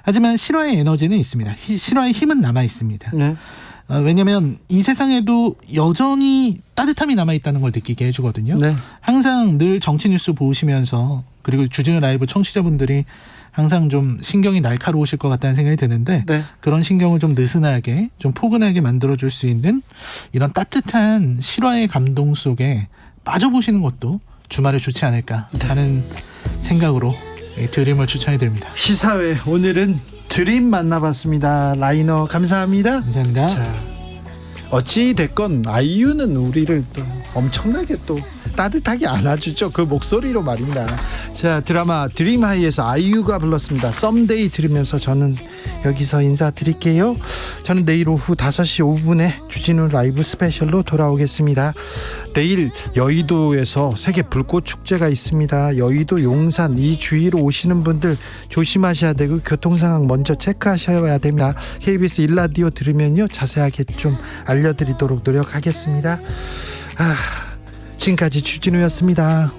하지만 실화의 에너지는 있습니다. 실화의 힘은 남아 있습니다. 왜냐하면 이 세상에도 여전히 따뜻함이 남아있다는 걸 느끼게 해주거든요. 항상 늘 정치 뉴스 보시면서 그리고 주진우 라이브 청취자분들이 항상 좀 신경이 날카로우실 것 같다는 생각이 드는데 그런 신경을 좀 느슨하게 좀 포근하게 만들어줄 수 있는 이런 따뜻한 실화의 감동 속에 빠져보시는 것도 주말에 좋지 않을까 하는 생각으로 드림을 추천해드립니다. 시사회 오늘은 드림 만나봤습니다. 라이너 감사합니다. 감사합니다. 자, 어찌 됐건 아이유는 우리를 또 엄청나게 또 따뜻하게 안아주죠. 그 목소리로 말입니다. 자, 드라마 드림하이에서 아이유가 불렀습니다. 썸데이 들으면서 저는 여기서 인사드릴게요. 저는 내일 오후 5시 5분에 주진우 라이브 스페셜로 돌아오겠습니다. 내일 여의도에서 세계 불꽃 축제가 있습니다. 여의도 용산 이 주위로 오시는 분들 조심하셔야 되고 교통 상황 먼저 체크하셔야 됩니다. KBS 1라디오 들으면요 자세하게 좀 알려드리도록 노력하겠습니다. 지금까지 주진우였습니다.